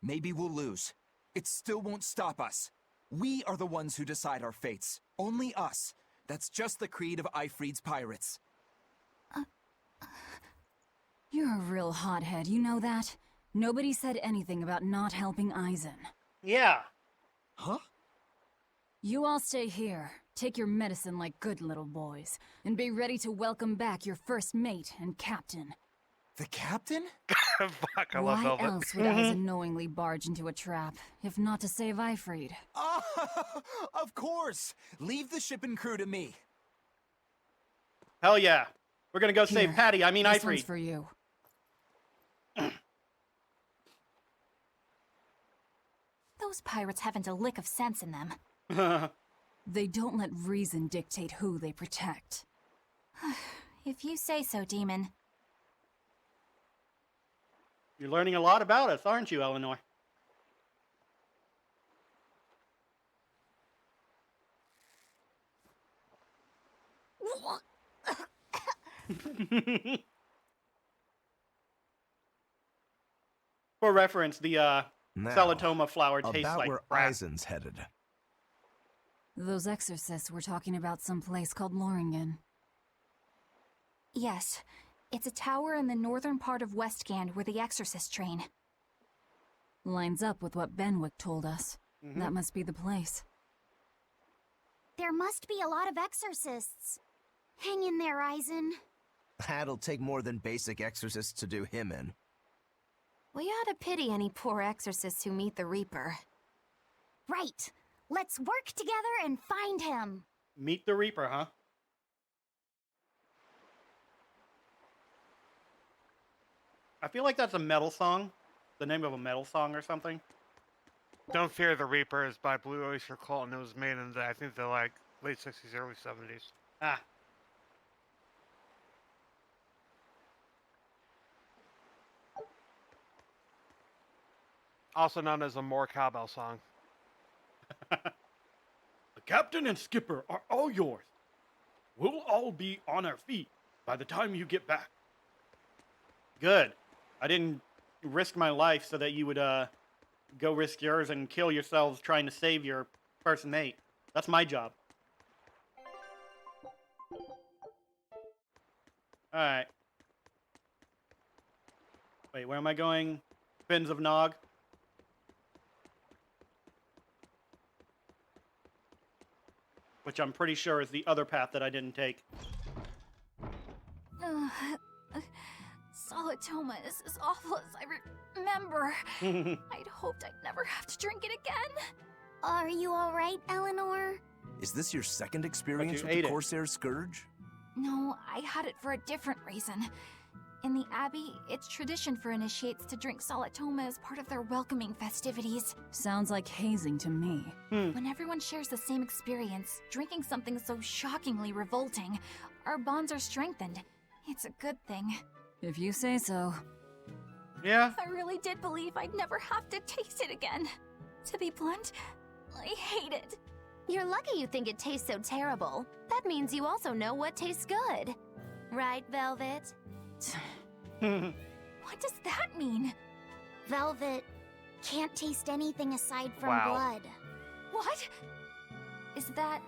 Maybe we'll lose. It still won't stop us. We are the ones who decide our fates. Only us. That's just the creed of Aifreid's pirates. You're a real hothead, you know that? Nobody said anything about not helping Eizen. Yeah. Huh? You all stay here, take your medicine like good little boys, and be ready to welcome back your first mate and captain. The captain? Fuck, I love Why Velvet. else would Eizen knowingly barge into a trap, if not to save Aifreid? Of course! Leave the ship and crew to me. Hell yeah. We're gonna go save Here, Patty, I mean this one's Aifreid. for you. Those pirates haven't a lick of sense in them. They don't let reason dictate who they protect. If you say so, Demon. You're learning a lot about us, aren't you, Eleanor? For reference, the Now, Solitoma flower tastes about like where crap. Eizen's headed. Those exorcists were talking about some place called Loringen. Yes, it's a tower in the northern part of Westgand where the exorcists train. Lines up with what Benwick told us. That must be the place. There must be a lot of exorcists. Hang in there, Eizen. That'll take more than basic exorcists to do him in. We ought to pity any poor exorcists who meet the Reaper. Right. Let's work together and find him. Meet the Reaper, huh? I feel like that's a metal song. The name of a metal song or something. Don't Fear the Reaper is by Blue Oyster Cult, and it was made in the, I think, the like late 60s, early 70s. Ah. Also known as a more cowbell song. The captain and skipper are all yours. We'll all be on our feet by the time you get back. Good. I didn't risk my life so that you would go risk yours and kill yourselves trying to save your first mate. That's my job. Alright. Wait, where am I going? Fins of Nog. Which I'm pretty sure is the other path that I didn't take. Solitoma is as awful as I remember. I'd hoped I'd never have to drink it again. Are you alright, Eleanor? Is this your second experience with ate the it. Corsair Scourge? No, I had it for a different reason. In the Abbey, it's tradition for initiates to drink Solitoma as part of their welcoming festivities. Sounds like hazing to me. When everyone shares the same experience, drinking something so shockingly revolting, our bonds are strengthened. It's a good thing. If you say so. Yeah? I really did believe I'd never have to taste it again. To be blunt, I hate it. You're lucky you think it tastes so terrible. That means you also know what tastes good. Right, Velvet? What does that mean? Velvet can't taste anything aside from Wow. blood. What? Is that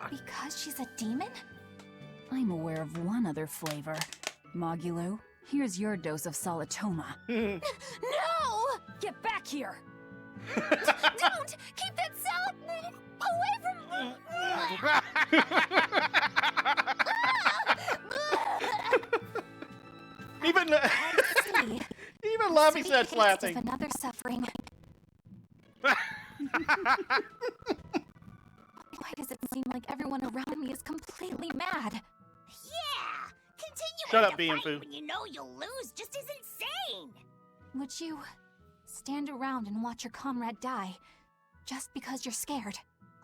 because she's a demon? I'm aware of one other flavor. Mogulu, here's your dose of Solitoma. No! Get back here! Don't! Keep that salad away from Even See, even Laffy city said tastes laughing. of another suffering. Why does it seem like everyone around me is completely mad? Yeah! Continuing Shut up, to Bean fight Foo. when you know you'll lose just is insane! Would you stand around and watch your comrade die just because you're scared?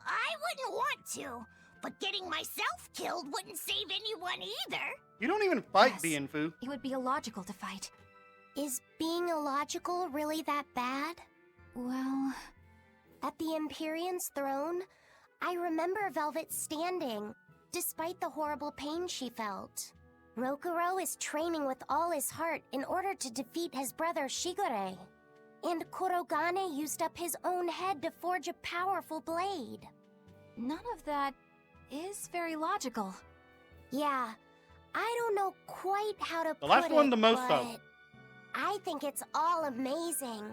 I wouldn't want to, but getting myself killed wouldn't save anyone either. You don't even fight Yes. Bean Foo. It would be illogical to fight. Is being illogical really that bad? Well, At the Empyrean's throne, I remember Velvet standing, despite the horrible pain she felt. Rokuro is training with all his heart in order to defeat his brother Shigure. And Kurogane used up his own head to forge a powerful blade. none of that is very logical. Yeah, I don't know quite how to The last put one it, the most, though. but I think it's all amazing.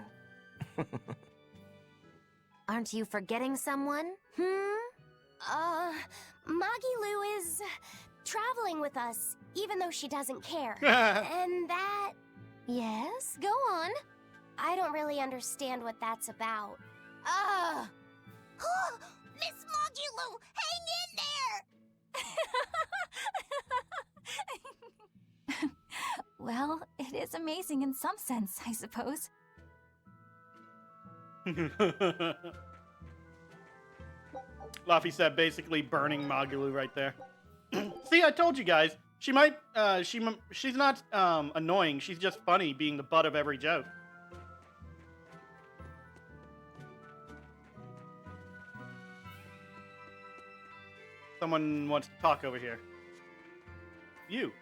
Aren't you forgetting someone? Magilu is traveling with us, even though she doesn't care. And that... Yes, go on. I don't really understand what that's about. Miss Magilu, hang in there! Well, it is amazing in some sense, I suppose. Laffy said basically burning Magalu right there. See, I told you guys. She might, she's not, annoying. She's just funny, being the butt of every joke. Someone wants to talk over here. You.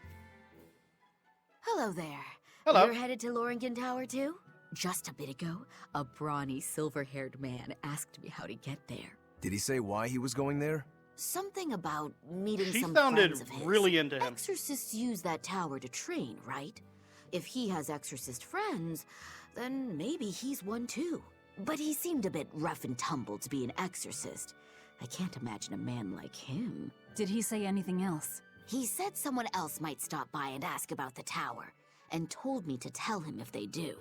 Hello there. Hello. You're headed to Loringen Tower too? Just a bit ago, a brawny, silver-haired man asked me how to get there. Did he say why he was going there? Something about meeting She some sounded friends of his. really into him. Exorcists use that tower to train, right? If he has exorcist friends, then maybe he's one too. But he seemed a bit rough and tumble to be an exorcist. I can't imagine a man like him. Did he say anything else? He said someone else might stop by and ask about the tower, and told me to tell him if they do.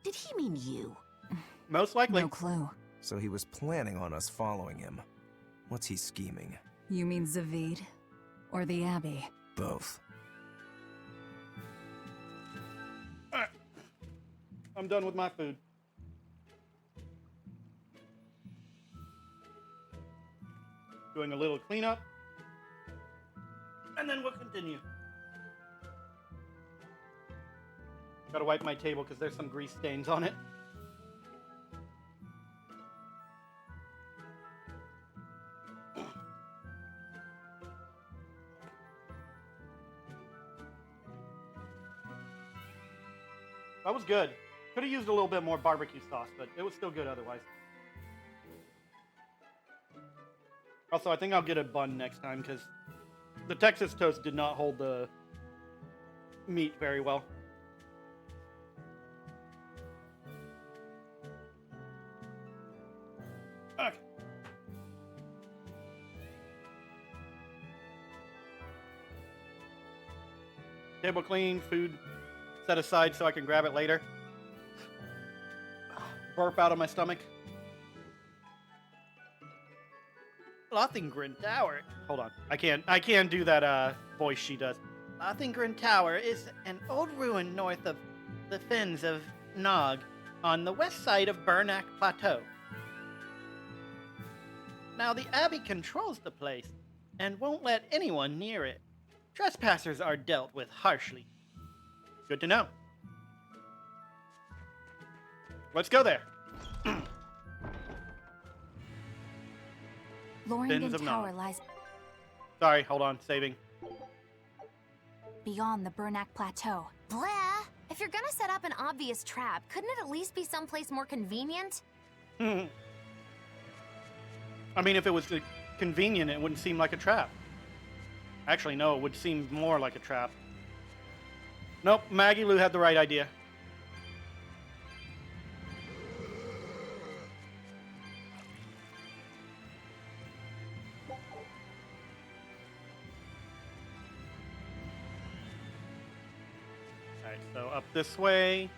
Did he mean you? Most likely. No clue. So he was planning on us following him. What's he scheming? You mean Zaveid? Or the Abbey? Both. Alright. I'm done with my food. Doing a little cleanup. And then we'll continue. Gotta wipe my table because there's some grease stains on it. That was good. Could have used a little bit more barbecue sauce, but it was still good otherwise. Also, I think I'll get a bun next time because the Texas toast did not hold the meat very well. Okay. Table clean, food set aside so I can grab it later. Burp out of my stomach. Lothingren Tower. Hold on. I can't do that voice she does. Lothingren Tower is an old ruin north of the fens of Nog on the west side of Bernac Plateau. Now the Abbey controls the place and won't let anyone near it. Trespassers are dealt with harshly. Good to know. Let's go there. Loringen Tower lies Sorry, hold on, saving. beyond the Bernac Plateau. Blah! If you're gonna set up an obvious trap, couldn't it at least be someplace more convenient? I mean, if it was convenient, it wouldn't seem like a trap. Actually, no, it would seem more like a trap. Nope, Maggie Lou had the right idea. Alright, so up this way.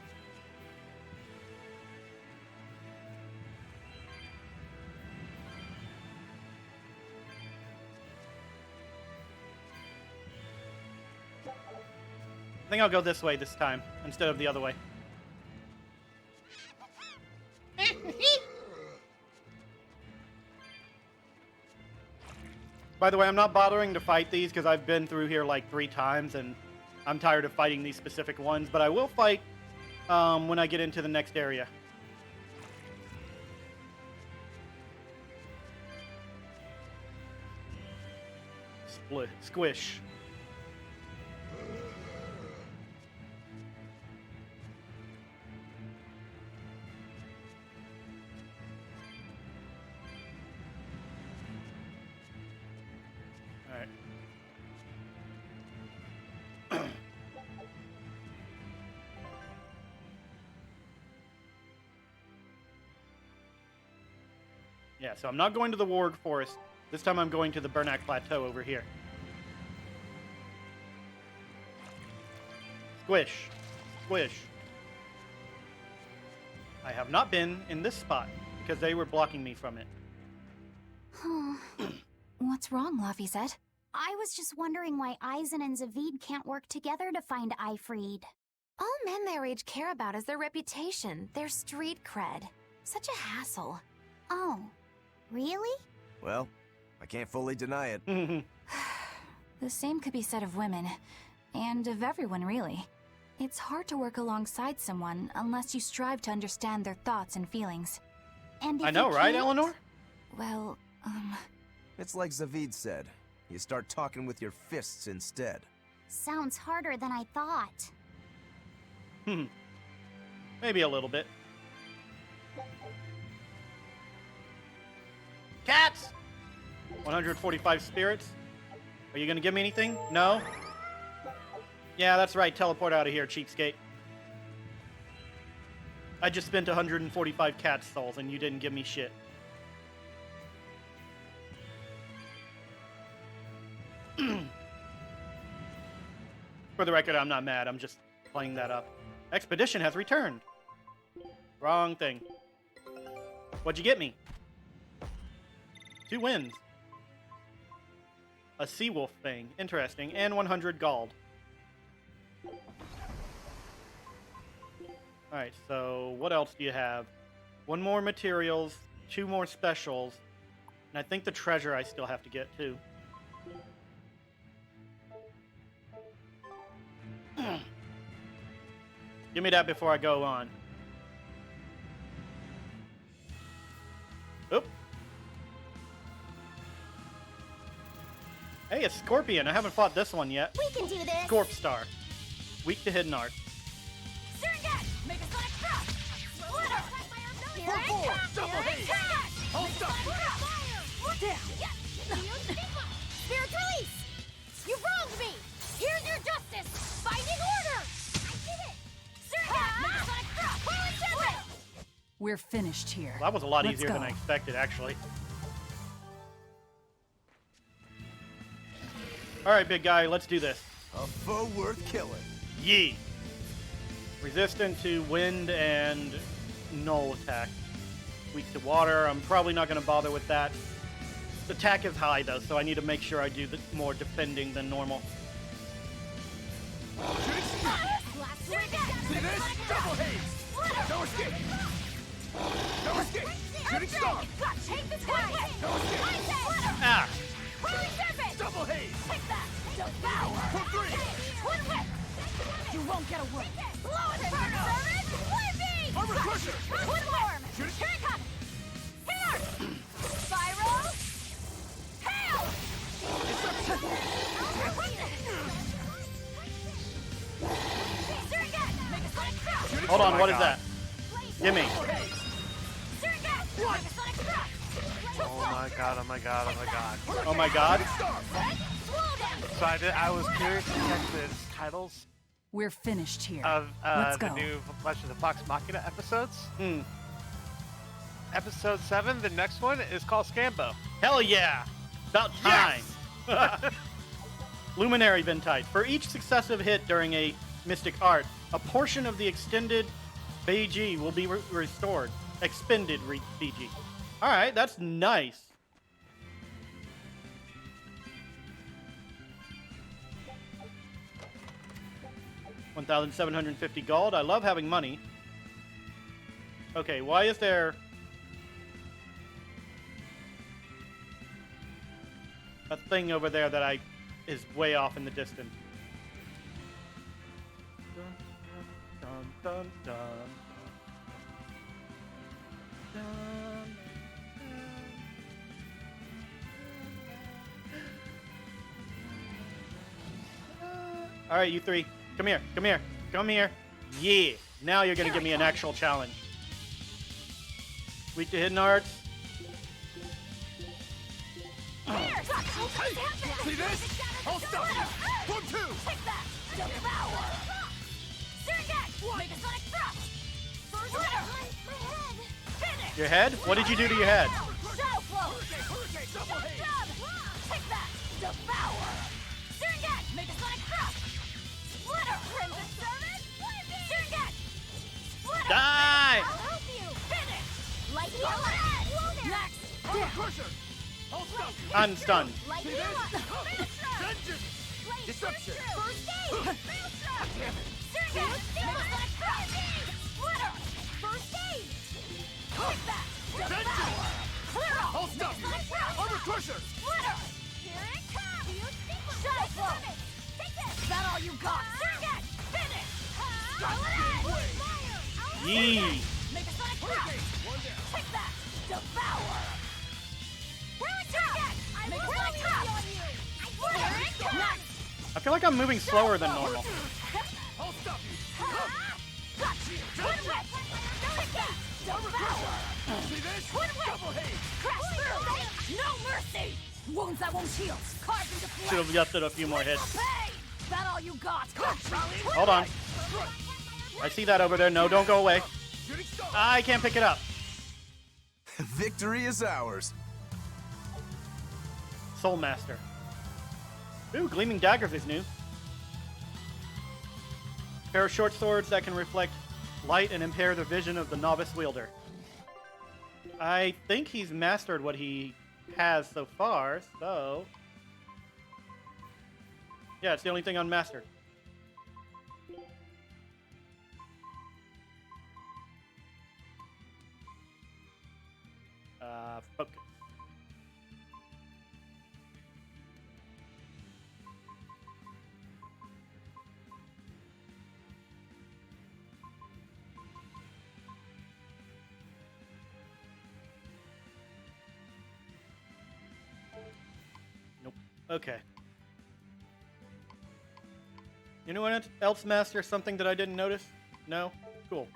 I think I'll go this way this time, instead of the other way. By the way, I'm not bothering to fight these because I've been through here like 3 times and I'm tired of fighting these specific ones, but I will fight when I get into the next area. Squish. Yeah, so I'm not going to the Warg Forest. This time I'm going to the Bernac Plateau over here. Squish. Squish. I have not been in this spot because they were blocking me from it. What's wrong, Laphicet? I was just wondering why Eizen and Zaveid can't work together to find Aifreid. All men their age care about is their reputation, their street cred. Such a hassle. Oh, really? Well, I can't fully deny it. The same could be said of women, and of everyone, really. It's hard to work alongside someone unless you strive to understand their thoughts and feelings. And if I know, you right, can't- Eleanor? Well, It's like Zaveid said. You start talking with your fists instead. Sounds harder than I thought. Maybe a little bit. Cats! 145 spirits. Are you gonna give me anything? No? Yeah, that's right. Teleport out of here, cheapskate. I just spent 145 cat souls and you didn't give me shit. For the record, I'm not mad. I'm just playing that up. Expedition has returned. Wrong thing. What'd you get me? 2 wins. A Seawolf thing. Interesting. And 100 gold. Alright, so what else do you have? 1 more materials, 2 more specials, and I think the treasure I still have to get too. Give me that before I go on. Oop. Hey, it's Scorpion. I haven't fought this one yet. We can do this! Scorp Star. Weak to hidden art. Spirit release! You wronged me! Here's your justice! Binding order! I did it! Surrogate! We're finished here. Well, that was a lot Let's easier go. than I expected, actually. All right, big guy, let's do this. A foe worth killing. Yee. Resistant to wind and null attack. Weak to water. I'm probably not going to bother with that. The attack is high, though, so I need to make sure I do more defending than normal. See this? Double haze! No escape! No escape! Shooting star! Take this guy! No escape! Ah! Holy serpent! Double haze! Take that! Devour! For three! Twin whip! You won't get away. Blow it, serpent! Flame beam! Armor crusher! Twin worm! Here it comes! Here! Spiral! Hail! Surrogate! Make a sonic crush! Hold on, what is that? Gimme. Surrogate! Make a sonic crush! Oh my god, oh my god, oh my god. Oh my god. So I was curious to check the titles We're finished here. of Let's the go. new Flesh of the Fox Machina episodes. Hmm. Episode 7, the next one, is called Scambo. Hell yeah! About time. Luminary Ventite. For each successive hit during a Mystic Art, a portion of the extended BG will be restored. Expended BG. Alright, that's nice. $1,750 gold. I love having money. Okay, why is there a thing over there that is way off in the distance? Dun, dun, dun, dun. Dun, all right, you three. Come here. Come here. Come here. Yeah. Now you're going to give me an actual challenge. Weak to hidden arts. See this? I'll stop you! 1, 2! Take that! Devour! Surrogate! Make a sonic thrust! First my head! Finish! Your head? What did you do to your head? Shadow flow! Shock jab! Take that! Devour! Surrogate! Make a sonic thrust! Splitter! Crimson Servant! Surrogate! Splitter! Die! I'll help you! Finish! Light heal ahead! Next! Crusher! I'll stop you! I'm stunned. Light heal up! Vengeance! Deception! First aid! Surrogate! Make a sonic thrust! Splitter! First aid! Take that! Devour! Clear out! I'll stop you! Armor crusher! Splitter! Here it comes! Shadow flow! Take this! Is that all you got? Surrogate! Finish! Scarlet Edge! Yee. Make a sonic thrust! Take that! Devour! Surrogate! Make a sonic thrust! Here it comes! I feel like I'm moving slower than normal. I'll stop you! Twin whip! Take that! Devour! See this? Twin whip! Double haze! Crash through! No mercy! Wounds that won't heal. Carved into flesh. Should have left a few more hits. Hey! Is that all you got? Hold on. I see that over there. No, don't go away. I can't pick it up. Victory is ours. Soul Master. Ooh, Gleaming Daggers is new. Pair of short swords that can reflect light and impair the vision of the novice wielder. I think he's mastered what he has so far, so... Yeah, it's the only thing unmastered. Focus. Nope. Okay. Anyone else master something that I didn't notice? No? Cool.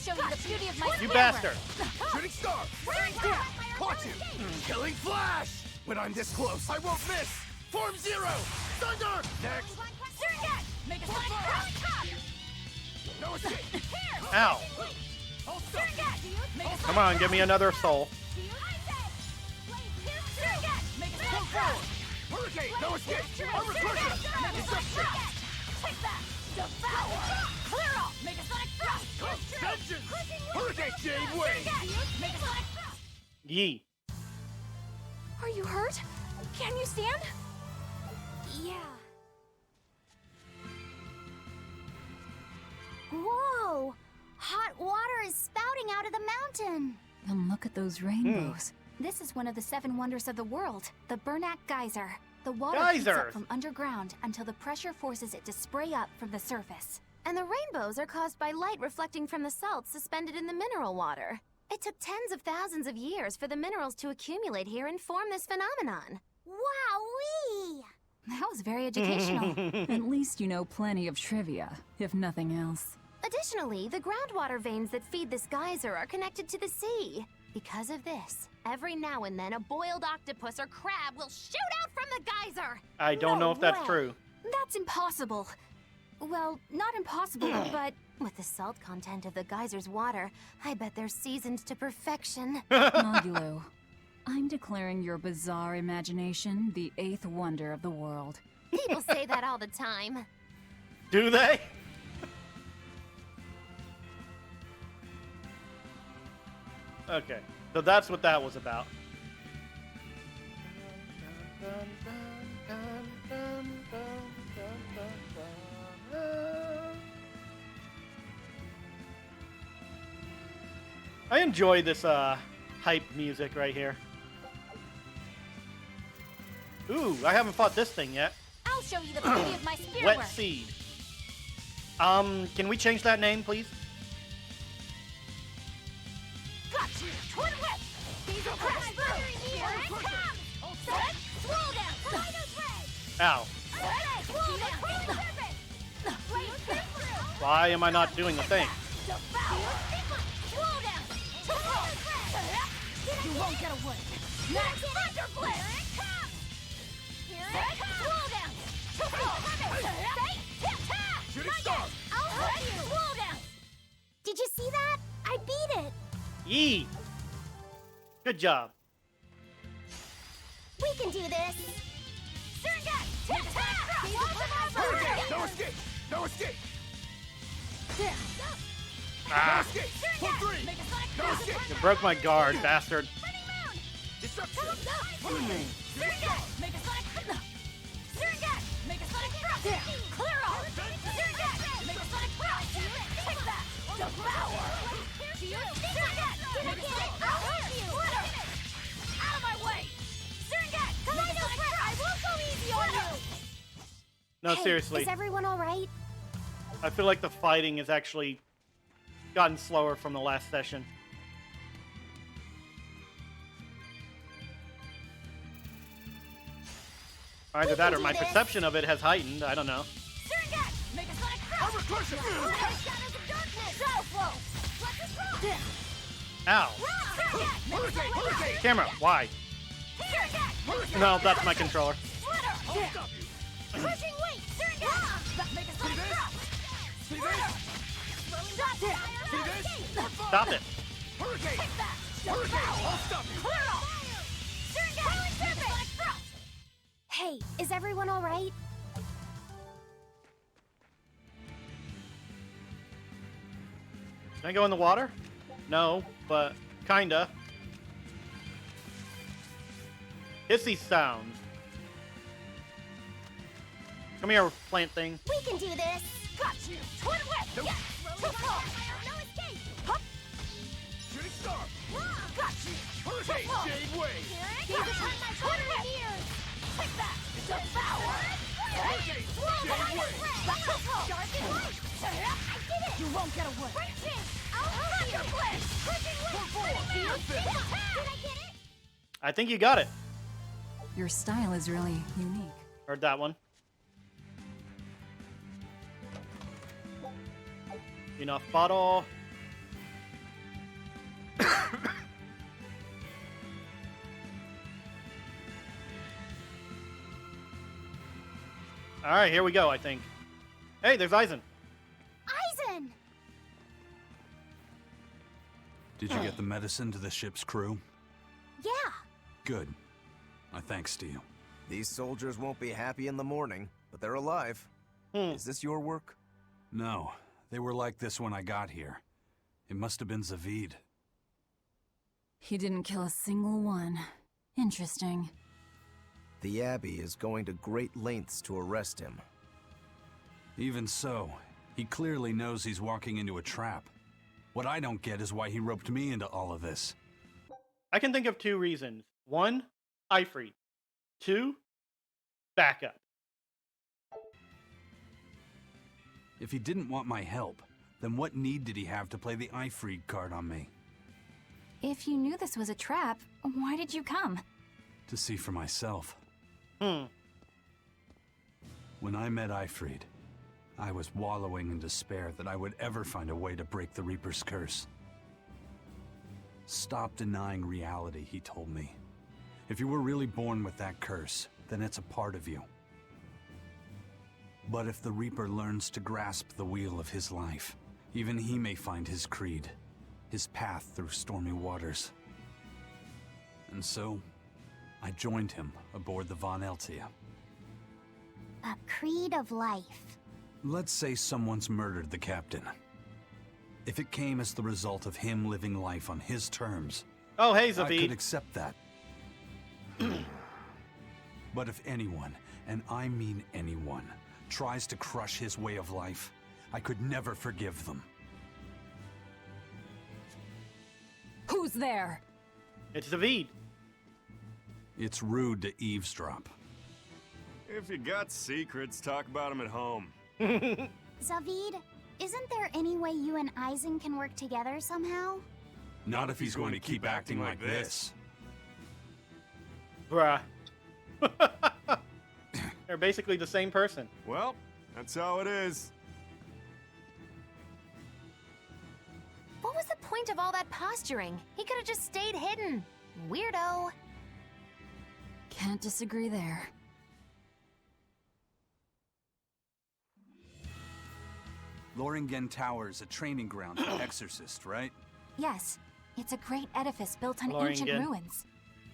show you the beauty of my You spear bastard! Shooting star! Caught you! Killing flash! When I'm this close, I won't miss! Form zero! Thunder! Next! Make a sonic top! No escape! Ow! Come on, give me another soul. Hurricane! No escape! Armor crush! Destruction! Take that! Devour! Clear off! Make a sonic thrust! Vengeance! Hurricane Jade Wave! Make a sonic thrust! Yee. Are you hurt? Can you stand? Yeah. Whoa! Hot water is spouting out of the mountain. And look at those rainbows. This is one of the 7 wonders of the world, the Bernac Geyser. The water heats up from underground until the pressure forces it to spray up from the surface. And the rainbows are caused by light reflecting from the salts suspended in the mineral water. It took tens of thousands of years for the minerals to accumulate here and form this phenomenon. Wowee! That was very educational. At least you know plenty of trivia, if nothing else. Additionally, the groundwater veins that feed this geyser are connected to the sea. Because of this, every now and then a boiled octopus or crab will shoot out from the geyser! I don't know if that's true. That's impossible. Well, not impossible, but with the salt content of the geyser's water, I bet they're seasoned to perfection. Maglu, I'm declaring your bizarre imagination the 8th wonder of the world. People say that all the time. Do they? Okay, so that's what that was about. I enjoy this hype music right here. Ooh, I haven't fought this thing yet. I'll show you the beauty of my spear Wet work. Seed. Can we change that name, please? Got you! Twin whip! These are crash through! Here it comes! Set! Swirl down! Tornado's red! Ow. Set! Swirl down! Why am I not doing the thing? Swirl down! Tornado's red! You won't get away! Next! Thunder blitz! Here it comes! Here it comes! Swirl down! Shooting star! I'll help you! Swirl down! Did you see that? I beat it. Yee! Good job. We can do this. Hurricane! No escape! No escape! Ah. No escape! Pull three! No escape! You broke my guard, bastard. Destruction! Clear off! Make a sonic thrust! Take that! Devour! Out of my way! I won't go easy on you! No, Hey, seriously. Is everyone all right? I feel like the fighting has actually gotten slower from the last session. Either that or my perception of it has heightened. I don't know. Armor crusher! Ow. Hurricane! Hurricane! Camera, why? No, that's my controller. I'll stop you! See this? See this? Stop it. Hurricane! Hurricane! I'll stop you! Hey, is everyone all right? Can I go in the water? No, but kinda. Hissy sounds. Come here, plant thing. We can do this. Got you! Twin whip! Nope. Yes! No escape! Hup! Shooting star! Got you! Hurricane! Jade Wave! These are my twin whip! Take that! Devour! Hurricane! Jade Wave! I did it! You won't get away! I'll help you! Did I get it? I think you got it. Your style is really unique. Heard that one. Enough bottle. All right, here we go, I think. Hey, there's Eizen. Eizen! Did you get the medicine to the ship's crew? Yeah. Good. My thanks to you. These soldiers won't be happy in the morning, but they're alive. Is this your work? No, they were like this when I got here. It must have been Zaveid. He didn't kill a single one. Interesting. The Abbey is going to great lengths to arrest him. Even so, he clearly knows he's walking into a trap. What I don't get is why he roped me into all of this. I can think of 2 reasons. 1, Aifreid. 2, backup. If he didn't want my help, then what need did he have to play the Aifreid card on me? If you knew this was a trap, why did you come? To see for myself. When I met Aifreid, I was wallowing in despair that I would ever find a way to break the Reaper's curse. Stop denying reality, he told me. If you were really born with that curse, then it's a part of you. But if the Reaper learns to grasp the wheel of his life, even he may find his creed, his path through stormy waters. And so, I joined him aboard the Von Eltia. A creed of life. Let's say someone's murdered the captain. If it came as the result of him living life on his terms, oh, hey, I Zaveid. could accept that. But if anyone, and I mean anyone, tries to crush his way of life, I could never forgive them. Who's there? It's Zaveid. It's rude to eavesdrop. If you got secrets, talk about them at home. Zaveid, isn't there any way you and Eizen can work together somehow? Not if he's going to keep acting like this. Bruh. They're basically the same person. Well, that's how it is. What was the point of all that posturing? He could have just stayed hidden. Weirdo. Can't disagree there. Loringen Tower's a training ground for exorcists, right? Yes, it's a great edifice built on ancient Loringen. ruins.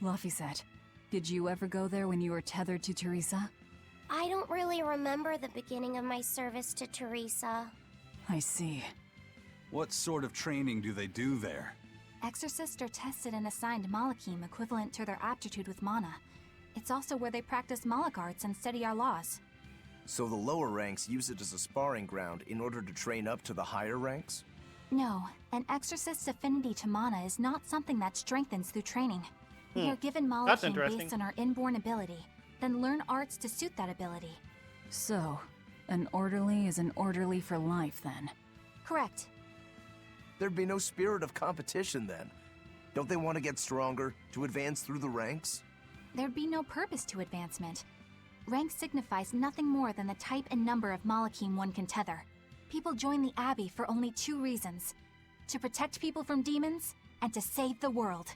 Laphicet, did you ever go there when you were tethered to Teresa? I don't really remember the beginning of my service to Teresa. I see. What sort of training do they do there? Exorcists are tested and assigned Malachim equivalent to their aptitude with mana. It's also where they practice Malach arts and study our laws. So the lower ranks use it as a sparring ground in order to train up to the higher ranks? No, an exorcist's affinity to mana is not something that strengthens through training. We are given That's Malachim interesting. based on our inborn ability, then learn arts to suit that ability. So, an orderly is an orderly for life then? Correct. There'd be no spirit of competition then. Don't they want to get stronger, to advance through the ranks? There'd be no purpose to advancement. Rank signifies nothing more than the type and number of Malachim one can tether. People join the Abbey for only 2 reasons: to protect people from demons, and to save the world.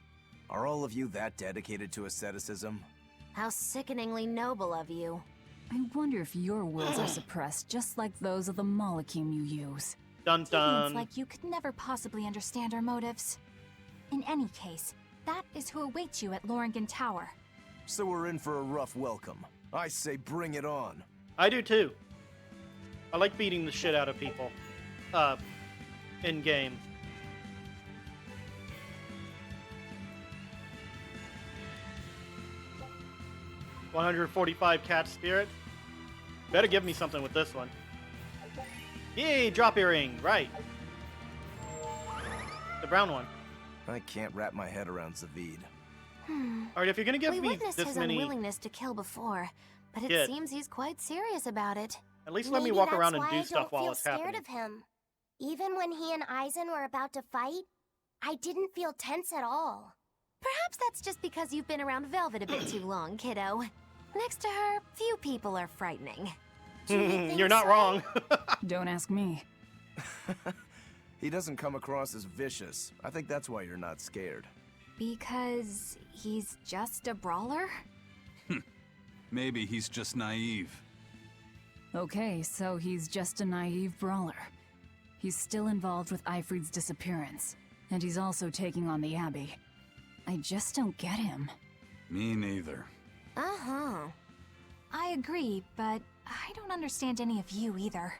Are all of you that dedicated to asceticism? How sickeningly noble of you. I wonder if your wills are suppressed just like those of the Malachim you use. Dun dun. Seems like you could never possibly understand our motives. In any case, that is who awaits you at Loringen Tower. So we're in for a rough welcome. I say bring it on. I do too. I like beating the shit out of people. In games. $145 cat spirit. Better give me something with this one. Yay, drop earring, right. The brown one. I can't wrap my head around Zaveid. Alright, if you're gonna give We me witnessed this his many... unwillingness to kill before, but it Shit. seems he's quite serious about it. At least let me Maybe walk that's around and why do I stuff don't while feel it's scared happening. of him. Even when he and Eizen were about to fight, I didn't feel tense at all. Perhaps that's just because you've been around Velvet a bit too long, kiddo. Next to her, few people are frightening. You're not wrong. Don't ask me. He doesn't come across as vicious. I think that's why you're not scared. Because he's just a brawler? Maybe he's just naive. Okay, so he's just a naive brawler. He's still involved with Aifreid's disappearance, and he's also taking on the Abbey. I just don't get him. Me neither. Uh-huh. I agree, but I don't understand any of you either.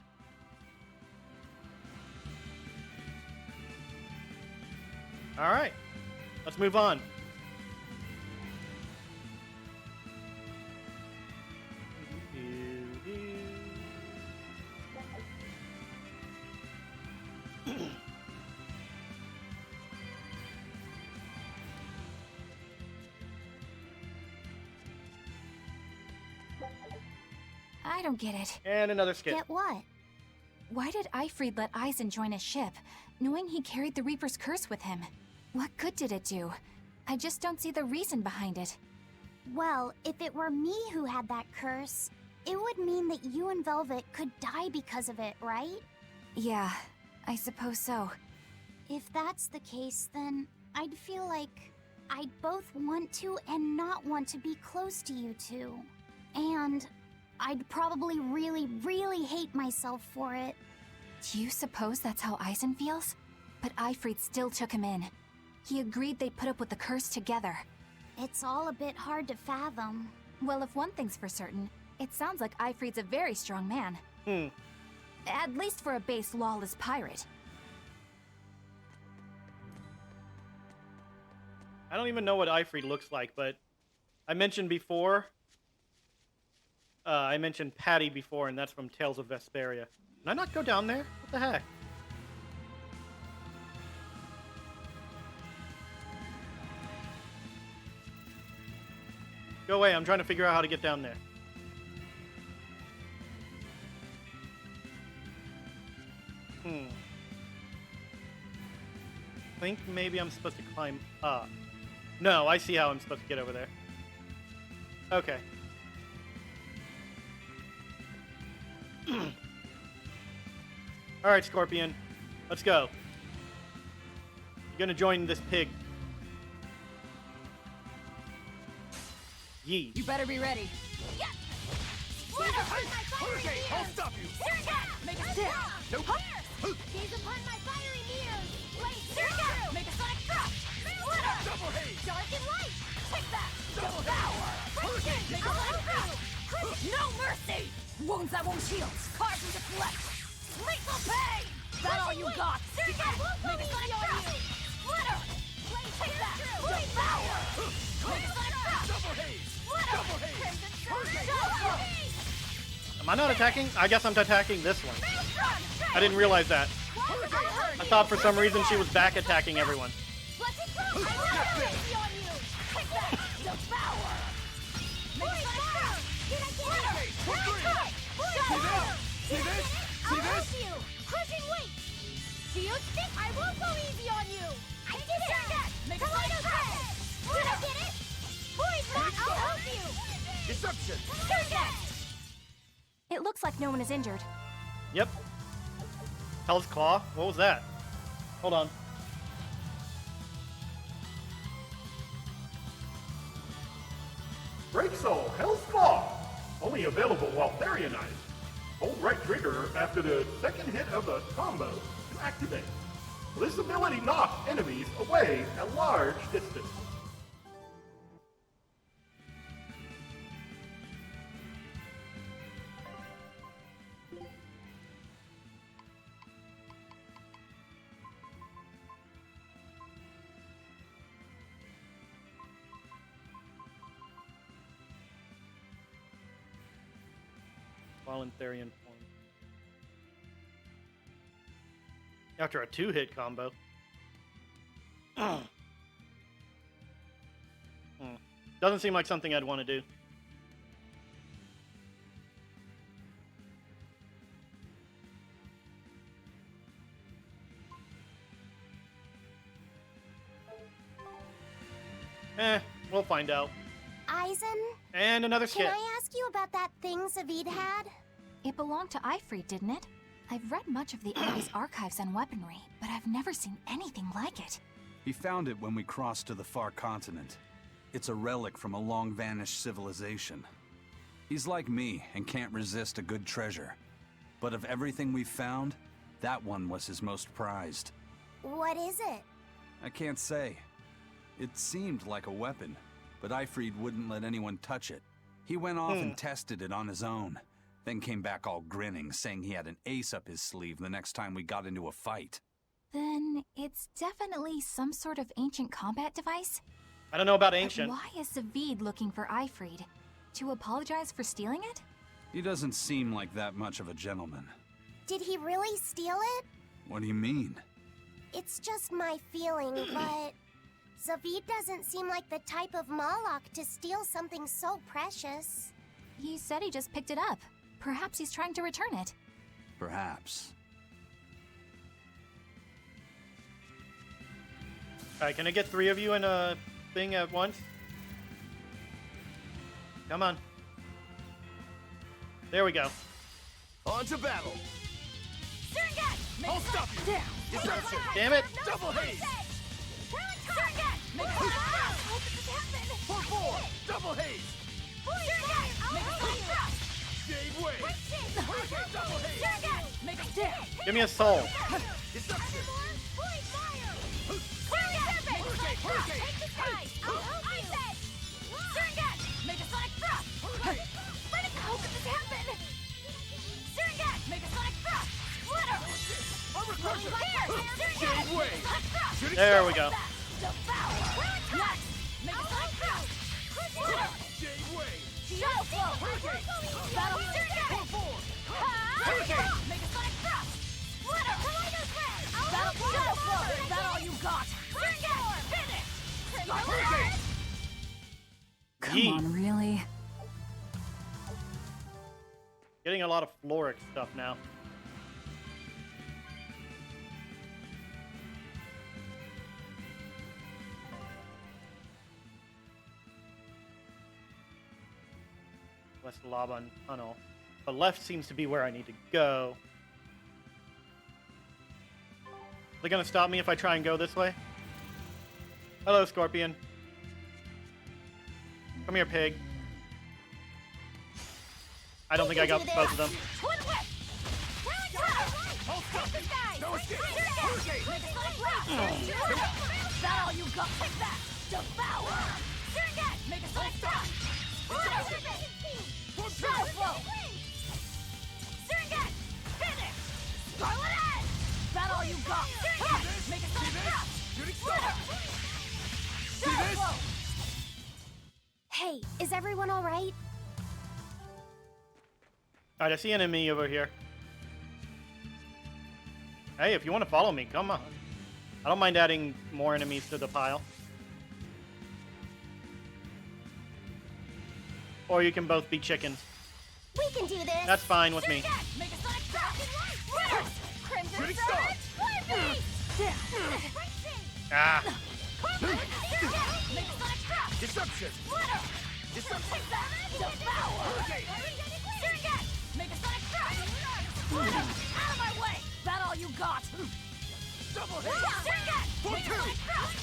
Alright, let's move on. I don't get it. And another skip. Get what? Why did Aifreid let Eizen join his ship, knowing he carried the Reaper's curse with him? What good did it do? I just don't see the reason behind it. Well, if it were me who had that curse, it would mean that you and Velvet could die because of it, right? Yeah, I suppose so. If that's the case, then I'd feel like I'd both want to and not want to be close to you two. And I'd probably really, really hate myself for it. Do you suppose that's how Eizen feels? But Aifreid still took him in. He agreed they'd put up with the curse together. It's all a bit hard to fathom. Well, if one thing's for certain, it sounds like Aifreid's a very strong man. At least for a base, lawless pirate. I don't even know what Aifreid looks like, but I mentioned before... I mentioned Patty before, and that's from Tales of Berseria. Can I not go down there? What the heck? Go away, I'm trying to figure out how to get down there. I think maybe I'm supposed to climb up. No, I see how I'm supposed to get over there. Okay. Alright, Scorpion. Let's go. You're gonna join this pig. Yee. You better be ready. Okay, I'll stop you. Make a stick. Nope. Gaze upon my fiery mirrors! Make a sonic thrust. Double haze. Dark and light! Take that. Double power. Make a sonic thrust. No mercy. Wounds that won't heal. Carve into flesh. Lethal pain. That all you got? Make a sonic thrust. Splitter. Take that. Double power. Make a sonic thrust. Double haze. Double haze. Double. Am I not attacking? I guess I'm attacking this one. I didn't realize that. I thought for some reason she was back attacking everyone. See this? See this? Crushing weight! Do you think I won't go easy on you? I did it! Make a Kaleidoscope! Did I get it? Boys, I'll help you! Deception! It looks like no one is injured. Yep. Hell's Claw? What was that? Hold on. Break Soul Hell's Claw! Only available while Therianized. Hold right trigger after the second hit of the combo to activate. This ability knocks enemies away a large distance. While in Therian form. After a 2-hit combo. Doesn't seem like something I'd want to do. We'll find out. Eizen? And another skip. Can I ask you about that thing Zaveid had? It belonged to Aifreid, didn't it? I've read much of the Abbey's archives on weaponry, but I've never seen anything like it. He found it when we crossed to the far continent. It's a relic from a long-vanished civilization. He's like me and can't resist a good treasure. But of everything we've found, that one was his most prized. What is it? I can't say. It seemed like a weapon, but Aifreid wouldn't let anyone touch it. He went off and tested it on his own, then came back all grinning, saying he had an ace up his sleeve the next time we got into a fight. Then it's definitely some sort of ancient combat device? I don't know about ancient. But why is Zaveid looking for Aifreid? To apologize for stealing it? He doesn't seem like that much of a gentleman. Did he really steal it? What do you mean? It's just my feeling, but Zaveid doesn't seem like the type of Malak to steal something so precious. He said he just picked it up. Perhaps he's trying to return it. Perhaps. Alright, can I get 3 of you in a thing at once? Come on. There we go. On to battle! I'll stop you! Down! Disruption! Damn it! Double haze! Make it happen! For 4! Double haze! Shade wave! Hurricane double haze! Make it down! Give me a soul. Disruption! Hurricane! Make a sonic thrust! How could this happen? Make a sonic thrust! Splitter! Armor crusher! Shade wave! Shooting There star! we go. Devour! Next! Make a sonic thrust! Splitter! Shade wave! Shadow flow! Hurricane! Battle! For 4! Hurricane! Make a sonic thrust! Splitter! Battle! Shadow flow! Is that all you got? Finish! Hurricane! Come on, really? Getting a lot of Floric stuff now. West Laban Tunnel. But left seems to be where I need to go. They're gonna stop me if I try and go this way? Hello, Scorpion. Come here, pig. I don't think I got both of them. Twin whip! No escape! Hurricane! Is that all you got? Take that! Devour! Make a sonic thrust! Shadow flow! Finish! Scarlet Edge! Is that all you got? Make a sonic thrust! Shooting star! Shadow flow! Hey, is everyone alright? Alright, I see an enemy over here. Hey, if you want to follow me, come on. I don't mind adding more enemies to the pile. Or you can both be chickens. We can do this! That's fine with me. Make a sonic thrust! Crimson Shooting Surge! star! Ah! Make a sonic thrust! Disruption! Splitter! Disruption! Devour! Hurricane! Make a sonic thrust! Out of my way! That all you got? Double haze! For 2! Make a sonic thrust!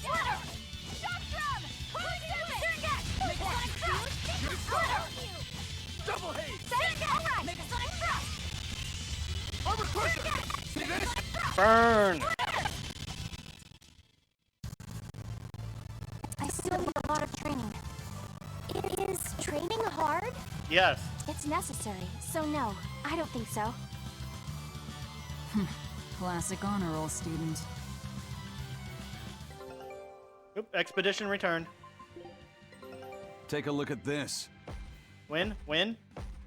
Splitter! Shock drum! Make a sonic thrust! Shooting star! Double haze! Make a sonic thrust! Armor crusher! See this? Burn! I still need a lot of training. Is training hard? Yes. It's necessary, so no, I don't think so. Classic honor roll student. Oop, expedition returned. Take a look at this. Win, win,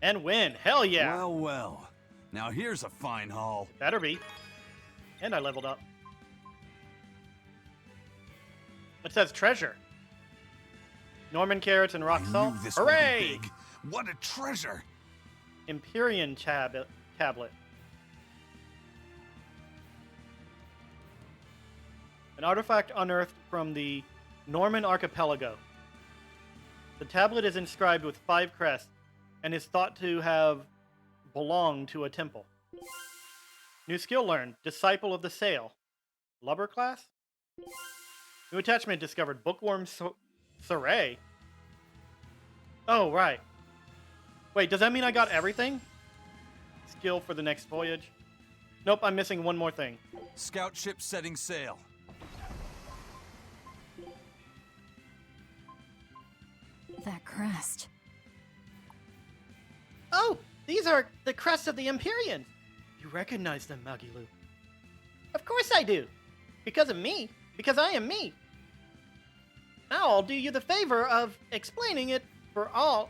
and win. Hell yeah. Well, well. Now here's a fine haul. Better be. And I leveled up. It says treasure. Norman carrots and rock I salt. knew this would be Hooray! big. What a treasure! Empyrean tablet. An artifact unearthed from the Norman archipelago. The tablet is inscribed with 5 crests and is thought to have belonged to a temple. New skill learned. Disciple of the Sail. Lubber class? New attachment discovered. Bookworm Saray. Oh, right. Wait, does that mean I got everything? Skill for the next voyage? Nope, I'm missing one more thing. Scout ship setting sail. That crest. Oh, these are the crests of the Empyreans. You recognize them, Magilu. Of course I do. Because of me. Because I am me. Now I'll do you the favor of explaining all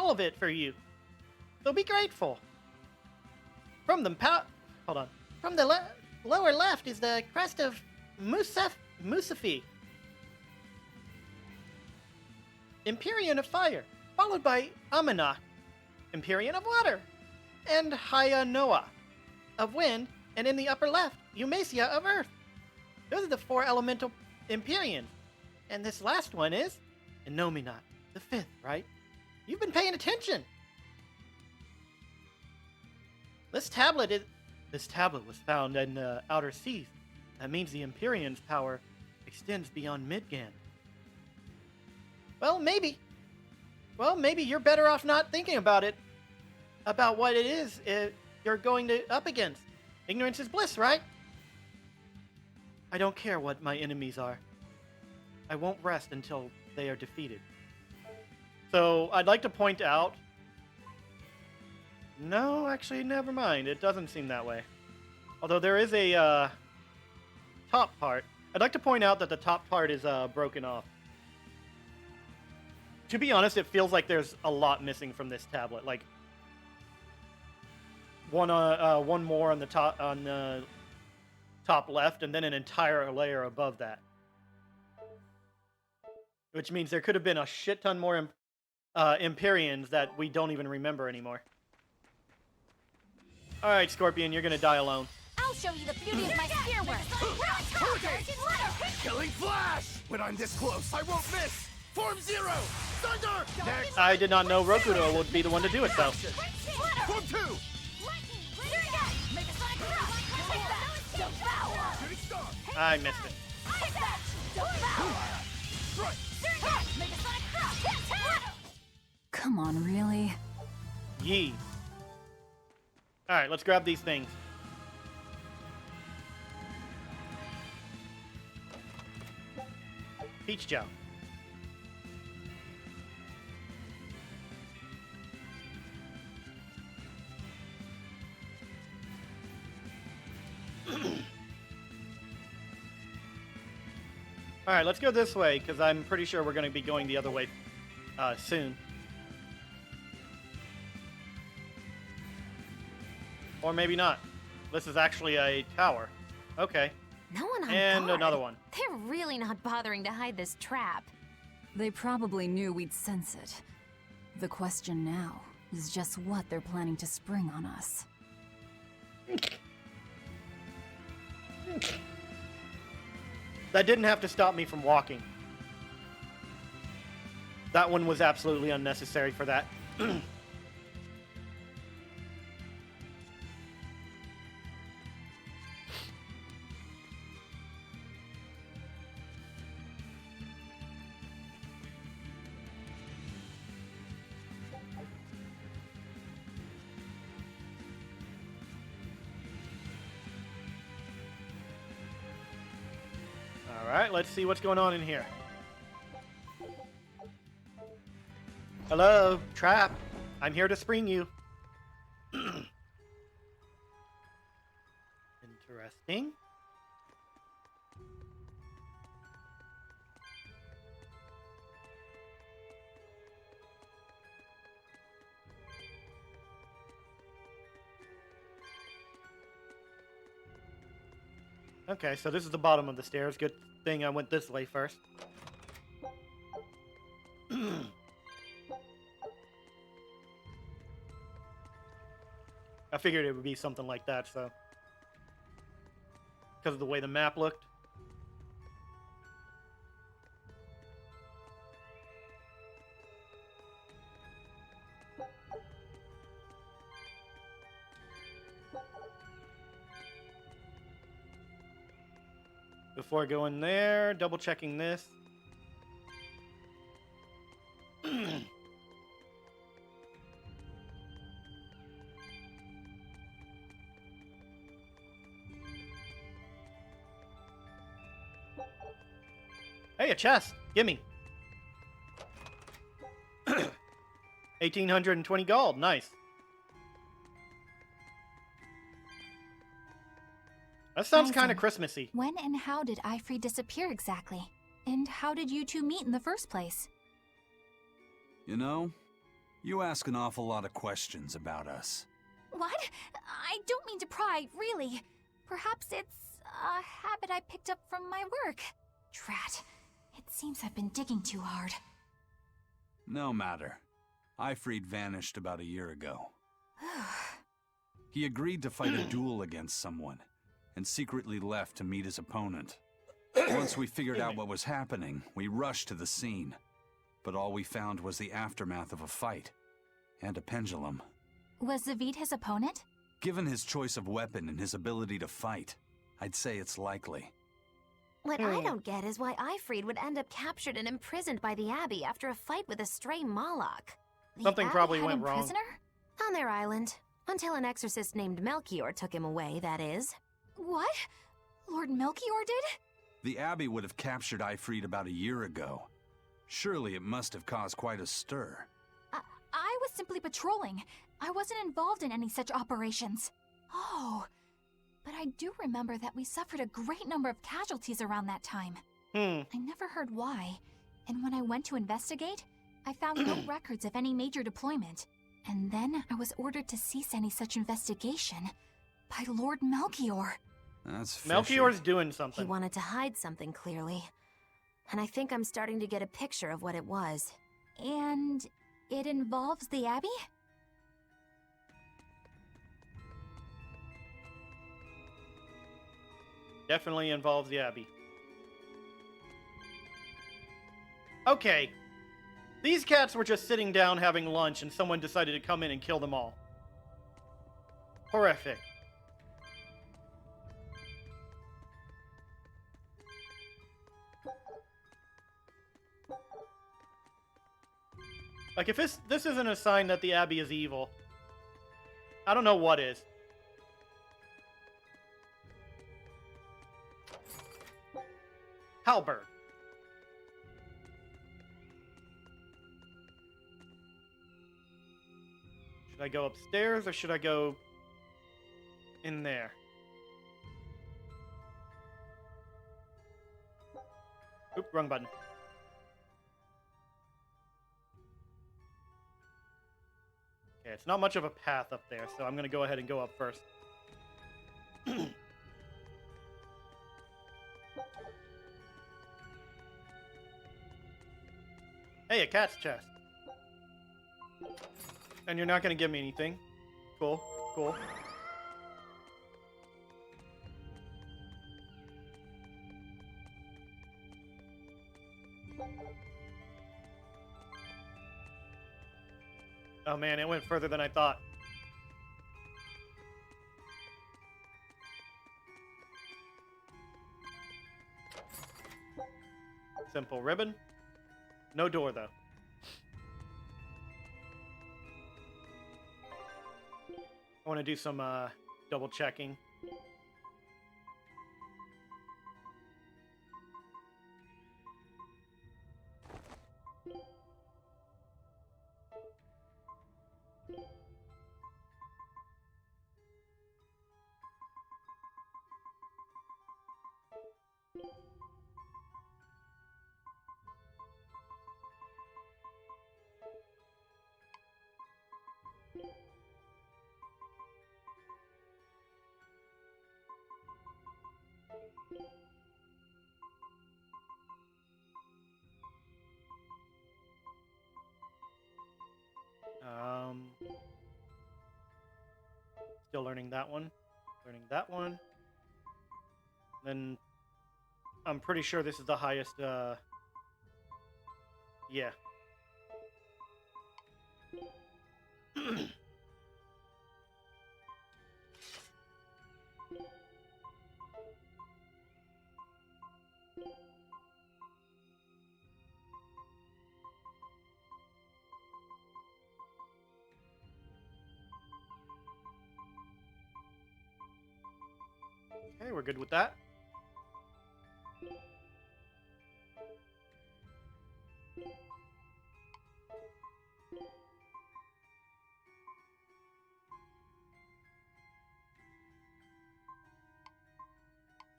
of it for you. So be grateful. From the lower left is the crest of Musafi, Empyrean of Fire, followed by Amana, Empyrean of Water, and Hayanoa of Wind, and in the upper left, Eumacia of Earth. Those are the 4 elemental Empyreans. And this last one is Inominat, the 5th, right? You've been paying attention. This tablet was found in the outer seas. That means the Empyrean's power extends beyond Midgand. Well, maybe you're better off not thinking about what it is you're going up against. Ignorance is bliss, right? I don't care what my enemies are. I won't rest until they are defeated. So, I'd like to point out... No, actually, never mind. It doesn't seem that way. Although there is a top part. I'd like to point out that the top part is broken off. To be honest, it feels like there's a lot missing from this tablet. Like one more on the top left, and then an entire layer above that. Which means there could have been a shit ton more Empyreans that we don't even remember anymore. All right, Scorpion, you're gonna die alone. I'll show you the beauty of my spear work. Killing flash! When I'm this close, I won't miss! Form 0! Thunder! Next! I did not know Rokuro would be the one to do it, though. Form 2! I missed it. Come on, really? Yee. Alright, let's grab these things. Peach Jow. Alright, let's go this way, because I'm pretty sure we're going to be going the other way soon. Or maybe not. This is actually a tower. Okay. No one on And guard. another one. They're really not bothering to hide this trap. They probably knew we'd sense it. The question now is just what they're planning to spring on us. That didn't have to stop me from walking. That one was absolutely unnecessary for that. Alright, let's see what's going on in here. Hello, trap. I'm here to spring you. Interesting. Okay, so this is the bottom of the stairs. Good thing I went this way first. I figured it would be something like that, so... Because of the way the map looked. Before going there, double checking this. Hey, a chest. Gimme. 1,820 gold. Nice. That sounds kind of Eizen, Christmassy. When and how did Aifreid disappear exactly? And how did you two meet in the first place? You know, you ask an awful lot of questions about us. What? I don't mean to pry, really. Perhaps it's a habit I picked up from my work. Drat. It seems I've been digging too hard. No matter. Aifreid vanished about a year ago. He agreed to fight a duel against someone, and secretly left to meet his opponent. Once we figured out what was happening, we rushed to the scene. But all we found was the aftermath of a fight, and a pendulum. Was Zaveid his opponent? Given his choice of weapon and his ability to fight, I'd say it's likely. What I don't get is why Aifreid would end up captured and imprisoned by the Abbey after a fight with a stray Moloch. Something probably went wrong. Prisoner? On their island. Until an exorcist named Melchior took him away, that is. What? Lord Melchior did? The Abbey would have captured Aifreid about a year ago. Surely it must have caused quite a stir. I was simply patrolling. I wasn't involved in any such operations. Oh, but I do remember that we suffered a great number of casualties around that time. I never heard why, and when I went to investigate, I found no records of any major deployment. And then I was ordered to cease any such investigation by Lord Melchior. That's fishy. Melchior's doing something. He wanted to hide something, clearly. And I think I'm starting to get a picture of what it was. And it involves the Abbey? Definitely involves the Abbey. Okay. These cats were just sitting down having lunch and someone decided to come in and kill them all. Horrific. Like, if this isn't a sign that the Abbey is evil, I don't know what is. Halberd. Should I go upstairs or should I go in there? Oop, wrong button. Okay, it's not much of a path up there, so I'm gonna go ahead and go up first. Hey, a cat's chest. And you're not gonna give me anything. Cool, cool. Oh man, it went further than I thought. Simple ribbon. No door, though. I want to do some double checking. Still learning that one. Learning that one. Then I'm pretty sure this is the highest, yeah. Okay, we're good with that.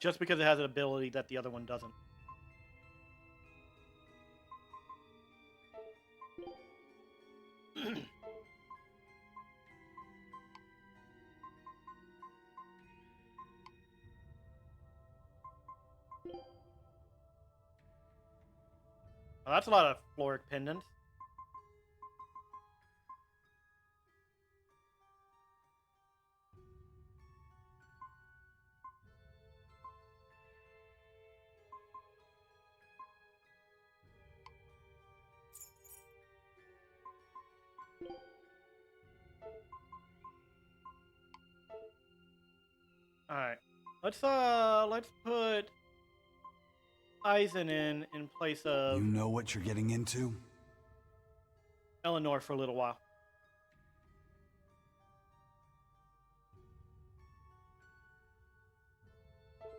Just because it has an ability that the other one doesn't. Oh, that's a lot of Floric pendants. Alright. Let's put Eizen in place of You know what you're getting into? Eleanor for a little while.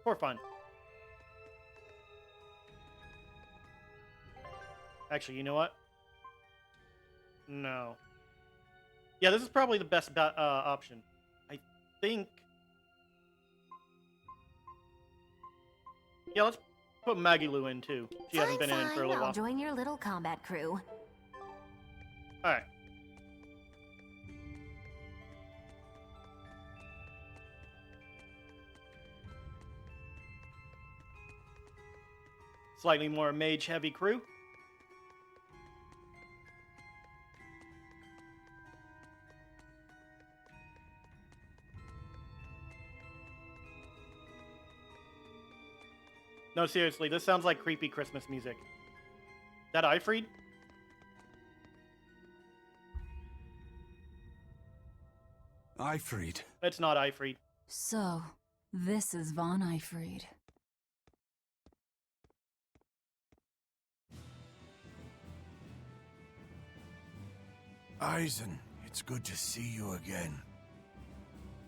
For fun. Actually, you know what? No. Yeah, this is probably the best option. I think... Yeah, let's put Maggie-Lou in, too. She hasn't been in for a little while. I'll join your little combat crew. Alright. Slightly more mage-heavy crew. No, seriously, this sounds like creepy Christmas music. Is that Aifreid? Aifreid. It's not Aifreid. So, this is Von Aifreid. Eizen, it's good to see you again.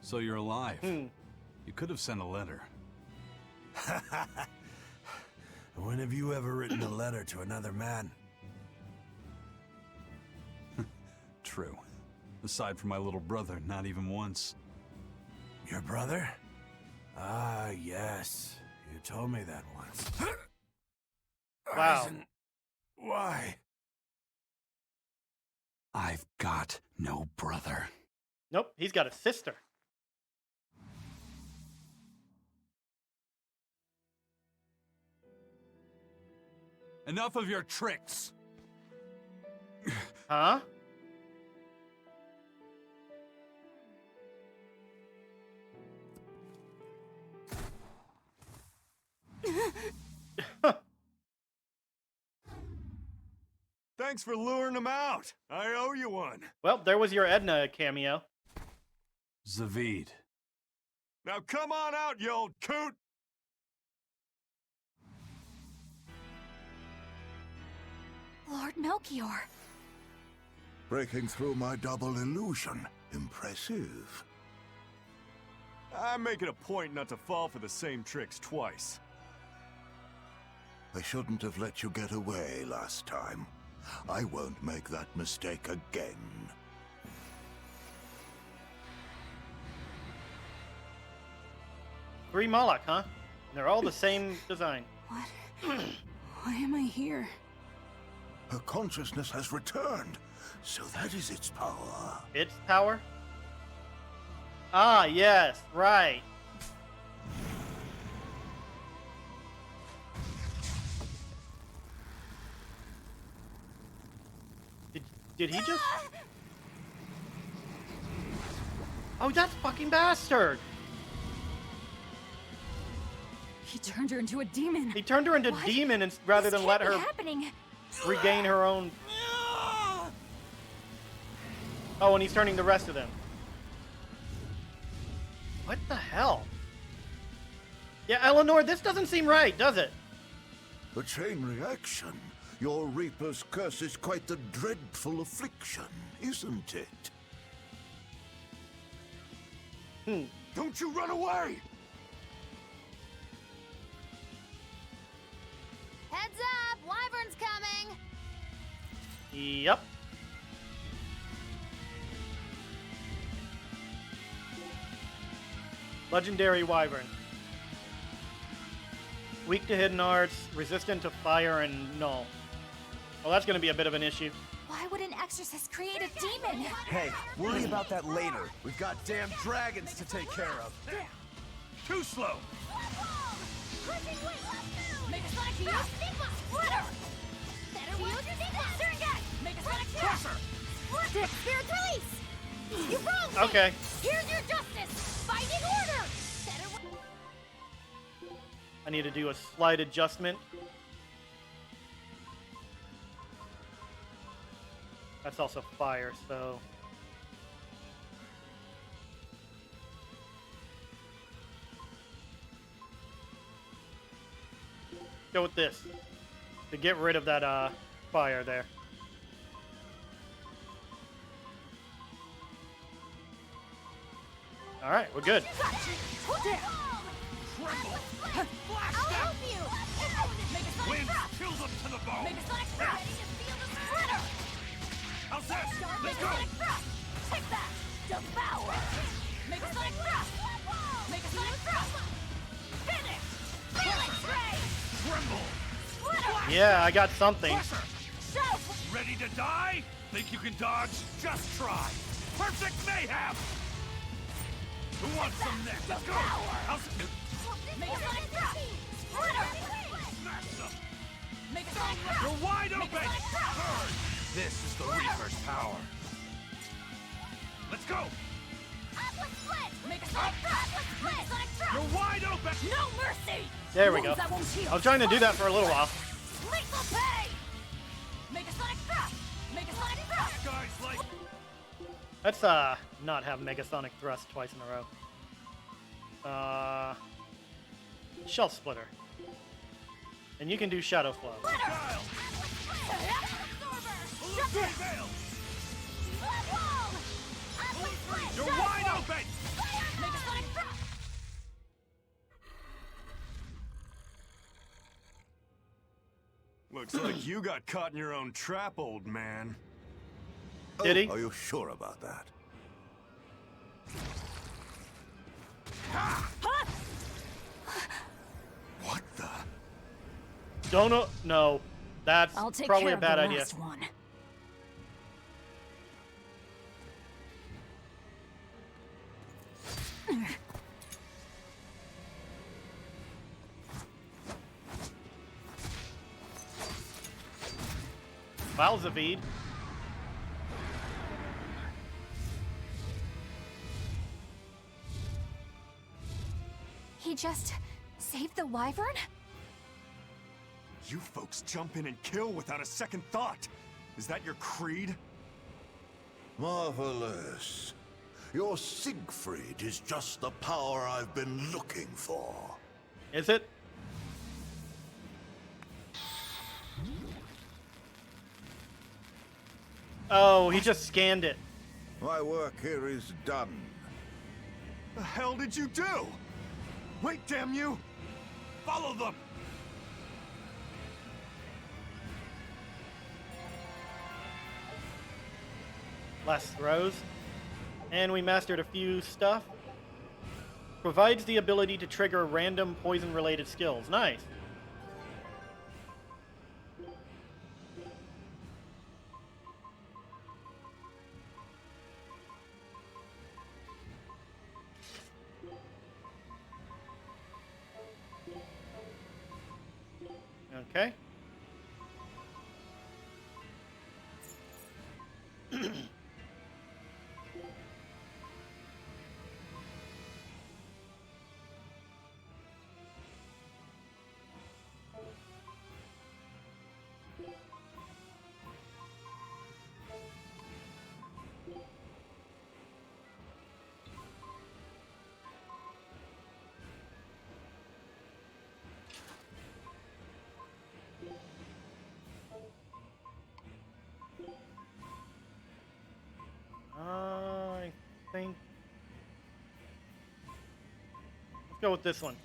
So you're alive. You could have sent a letter. When have you ever written a letter to another man? True. Aside from my little brother, not even once. Your brother? Ah, yes. You told me that once. Wow. Eizen, why? I've got no brother. Nope, he's got a sister. Enough of your tricks! Huh? Thanks for luring him out. I owe you one. Well, there was your Edna cameo. Zaveid. Now come on out, you old coot! Lord Melchior. Breaking through my double illusion. Impressive. I make it a point not to fall for the same tricks twice. I shouldn't have let you get away last time. I won't make that mistake again. Three Moloch, huh? They're all the same design. What? Why am I here? Her consciousness has returned, so that is its power. Its power? Ah, yes, right. Did he just... Oh, that's fucking bastard! He turned her into a demon. He turned her into What? demon rather than let her happening. regain her own... Oh, and he's turning the rest of them. What the hell? Yeah, Eleanor, this doesn't seem right, does it? A chain reaction. Your Reaper's curse is quite the dreadful affliction, isn't it? Don't you run away! Yep. Legendary Wyvern. Weak to hidden arts, resistant to fire and null. Well, that's going to be a bit of an issue. Why would an exorcist create a demon? Hey, worry about that later. We've got damn dragons to take care of. Too slow. Make a sonic shield. Splitter. Make a sonic shield. Crusher. Split. Spirit release. You wrong me. Okay. Here's your justice. Fighting order. I need to do a slight adjustment. That's also fire, so... Go with this. To get rid of that, fire there. Alright, we're good. I'll help you. Make a sonic Wind drop. kills them to the bone. Make a sonic drop. Splitter. How's this? Make Let's a go. sonic drop. Take that. Devour. Make a sonic drop. Make a sonic drop. Finish. Feeling ray. Tremble. Splitter. Yeah, I got something. Crusher. Show. Ready to die? Think you can dodge? Just try. Perfect mayhem. Who wants some next? Let's go. How's it? Make a sonic drop. Splitter. Smash them. Make a sonic drop. You're wide Make a open. sonic drop. Burn. This is the Reaper's power. Let's go. Atlas split. Make a sonic drop. Make a sonic drop. You're wide open. No mercy. There we go. Wounds that won't heal. I was trying to do that for a little while. Lethal pain. Make a sonic drop. Make a sonic drop. Guys like. Let's, not have Megasonic Thrust twice in a row. Shelf Splitter. And you can do Shadow Flow. Guile. Illusory veil. You're wide open. Make a sonic drop. Looks like you got caught in your own trap, old man. Did he? Are you sure about that? What the? Don't know. No. That's I'll take probably care a of bad the idea. last one. Wow, Zaveid. He just saved the Wyvern? You folks jump in and kill without a second thought. Is that your creed? Marvelous. Your Siegfried is just the power I've been looking for. Is it? Oh, he just scanned it. My work here is done. The hell did you do? Wait, damn you! Follow them. Last throws. And we mastered a few stuff. Provides the ability to trigger random poison-related skills. Nice. Okay. I think... Let's go with this one.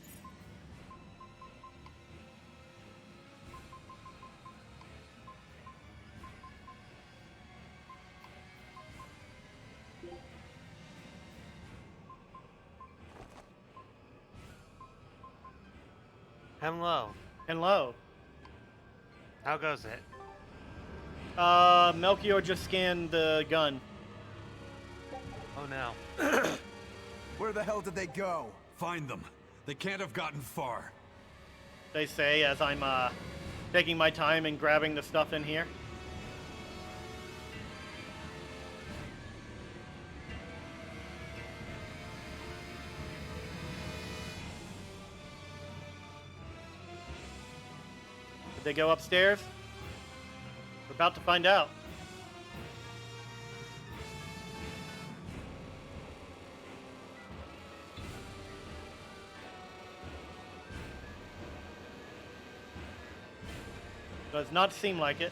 And low. And low. How goes it? Melchior just scanned the gun. Oh no. Where the hell did they go? Find them. They can't have gotten far. They say as I'm taking my time and grabbing the stuff in here. Did they go upstairs? We're about to find out. Does not seem like it.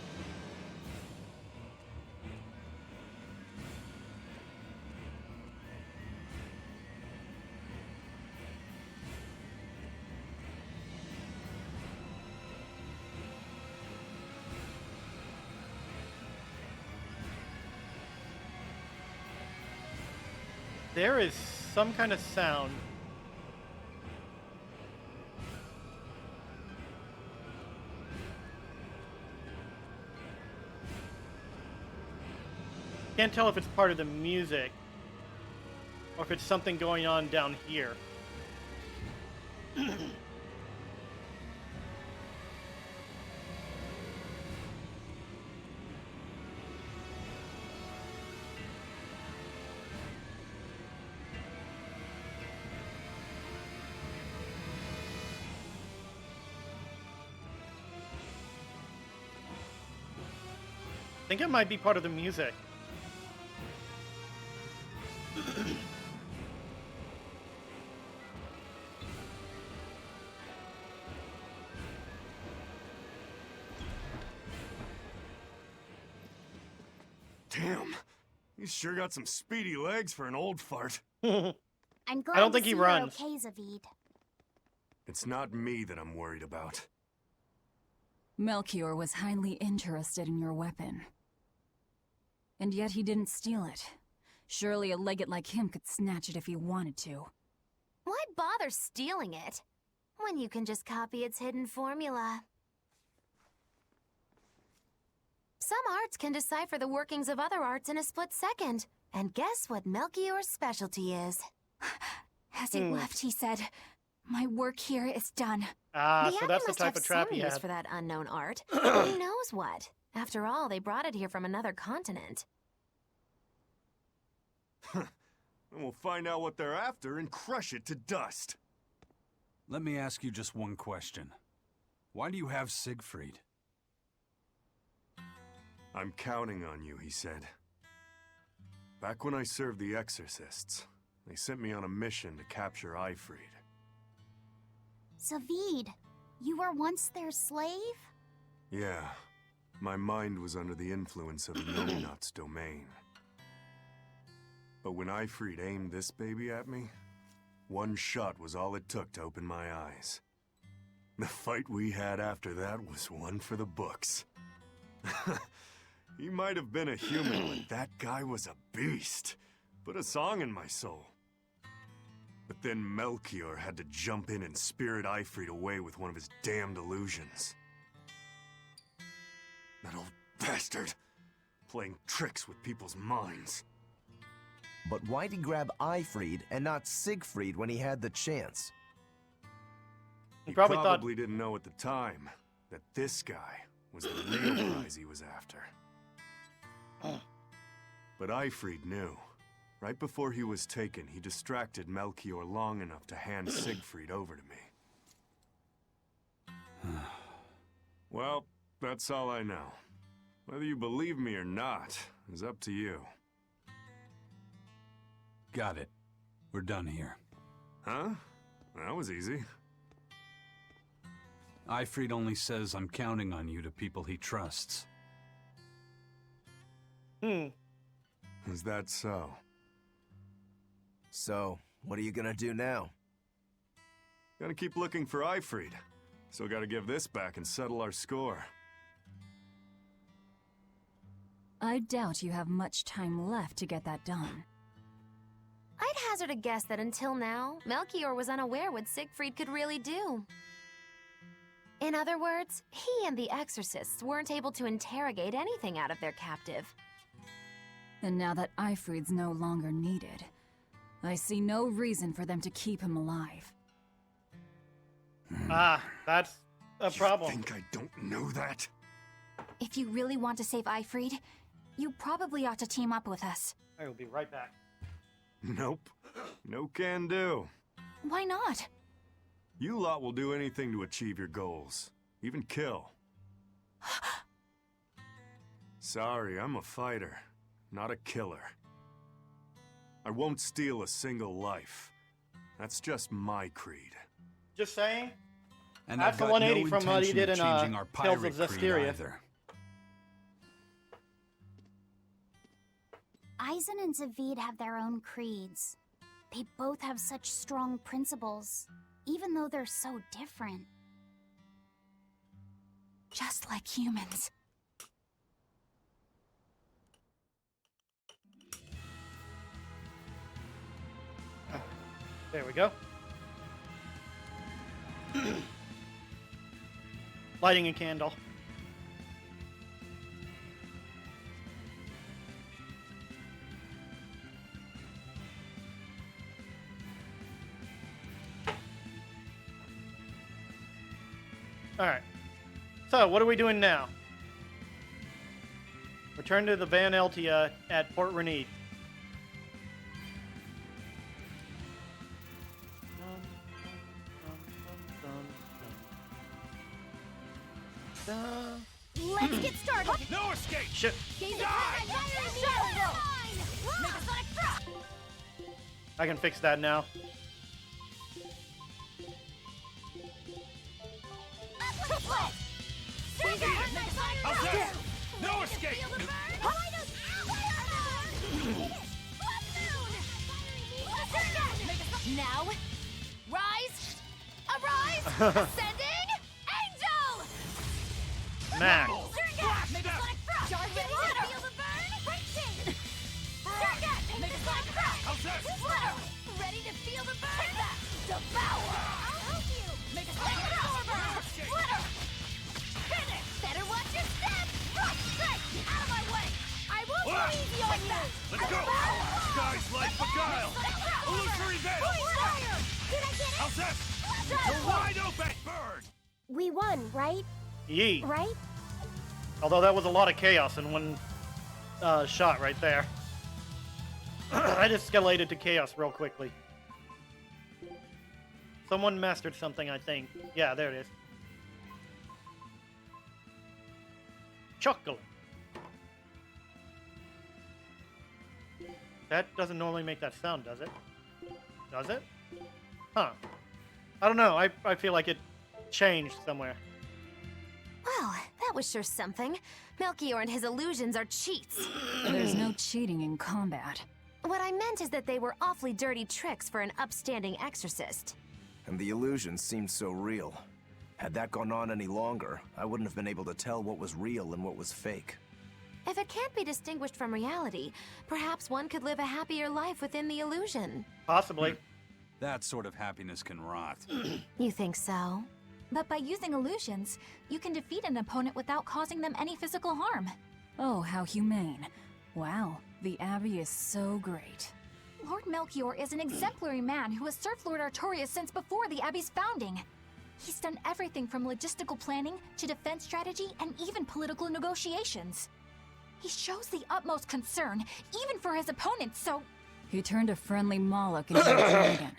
There is some kind of sound. Can't tell if it's part of the music or if it's something going on down here. I think it might be part of the music. Damn, he's sure got some speedy legs for an old fart. I'm glad I don't think he you're runs. okay, Zaveid. It's not me that I'm worried about. Melchior was highly interested in your weapon. And yet he didn't steal it. Surely a legate like him could snatch it if he wanted to. Why bother stealing it when you can just copy its hidden formula? Some arts can decipher the workings of other arts in a split second. And guess what Melchior's specialty is? As he left, he said, "My work here is done." Ah, the so Abbey that's the must type have of trap some he use had. for that unknown art. But who knows what? After all, they brought it here from another continent. And we'll find out what they're after and crush it to dust. Let me ask you just one question. Why do you have Siegfried? I'm counting on you, he said. Back when I served the Exorcists, they sent me on a mission to capture Aifreid. Zaveid, you were once their slave? Yeah, my mind was under the influence of the Nominat's domain. But when Aifreid aimed this baby at me, one shot was all it took to open my eyes. The fight we had after that was one for the books. He might have been a human, but that guy was a beast. Put a song in my soul. But then Melchior had to jump in and spirit Aifreid away with one of his damned illusions. That old bastard, playing tricks with people's minds. But why'd he grab Aifreid and not Siegfried when he had the chance? He probably probably didn't know at the time that this guy was the real prize he was after. But Aifreid knew. Right before he was taken, he distracted Melchior long enough to hand Siegfried over to me. Well, that's all I know. Whether you believe me or not is up to you. Got it. We're done here. Huh? That was easy. Aifreid only says I'm counting on you to people he trusts. Is that so? So, what are you gonna do now? Gotta keep looking for Aifreid. Still gotta give this back and settle our score. I doubt you have much time left to get that done. I'd hazard a guess that until now, Melchior was unaware what Siegfried could really do. In other words, he and the exorcists weren't able to interrogate anything out of their captive. And now that Aifreid's no longer needed, I see no reason for them to keep him alive. Ah, that's a problem. You think I don't know that? If you really want to save Aifreid, you probably ought to team up with us. I will be right back. Nope. No can do. Why not? You lot will do anything to achieve your goals. Even kill. Sorry, I'm a fighter, not a killer. I won't steal a single life. That's just my creed. Just saying. And that's I've a got 180 no from what he intention did of in changing our Tales of pirate creed Zestiria. either. Eizen and Zaveid have their own creeds. They both have such strong principles, even though they're so different. Just like humans. There we go. Lighting a candle. Alright. So, what are we doing now? Return to the Van Eltia at Port Renede. Let's get started. No escape. Shit. I can fix that now. No escape. Now, rise, arise, ascending, angel. Mac. Make a sonic thrust. Ready to feel the burn. Breaking. Circuit. Make a sonic thrust. Flutter. Ready to feel the burn. Devour. I'll help you. Make a sonic thrust. Flutter. Finish. Better watch your step. Thrust straight. Out of my way. I won't go easy on you. Let's go. Skies like beguile. Illusory veil. Did I get it? How's that? You're wide open. Bird. We won, right? Yee. Right? Although that was a lot of chaos in one shot right there. I just escalated to chaos real quickly. Someone mastered something, I think. Yeah, there it is. Chocolate. That doesn't normally make that sound, does it? Does it? Huh. I don't know. I feel like it changed somewhere. Well, that was sure something. Melchior and his illusions are cheats. There's no cheating in combat. What I meant is that they were awfully dirty tricks for an upstanding exorcist. And the illusions seemed so real. Had that gone on any longer, I wouldn't have been able to tell what was real and what was fake. If it can't be distinguished from reality, perhaps one could live a happier life within the illusion. Possibly. That sort of happiness can rot. You think so? But by using illusions, you can defeat an opponent without causing them any physical harm. Oh, how humane. Wow, the Abbey is so great. Lord Melchior is an exemplary man who has served Lord Artorias since before the Abbey's founding. He's done everything from logistical planning to defense strategy and even political negotiations. He shows the utmost concern, even for his opponents, so... He turned a friendly Moloch into a dragon.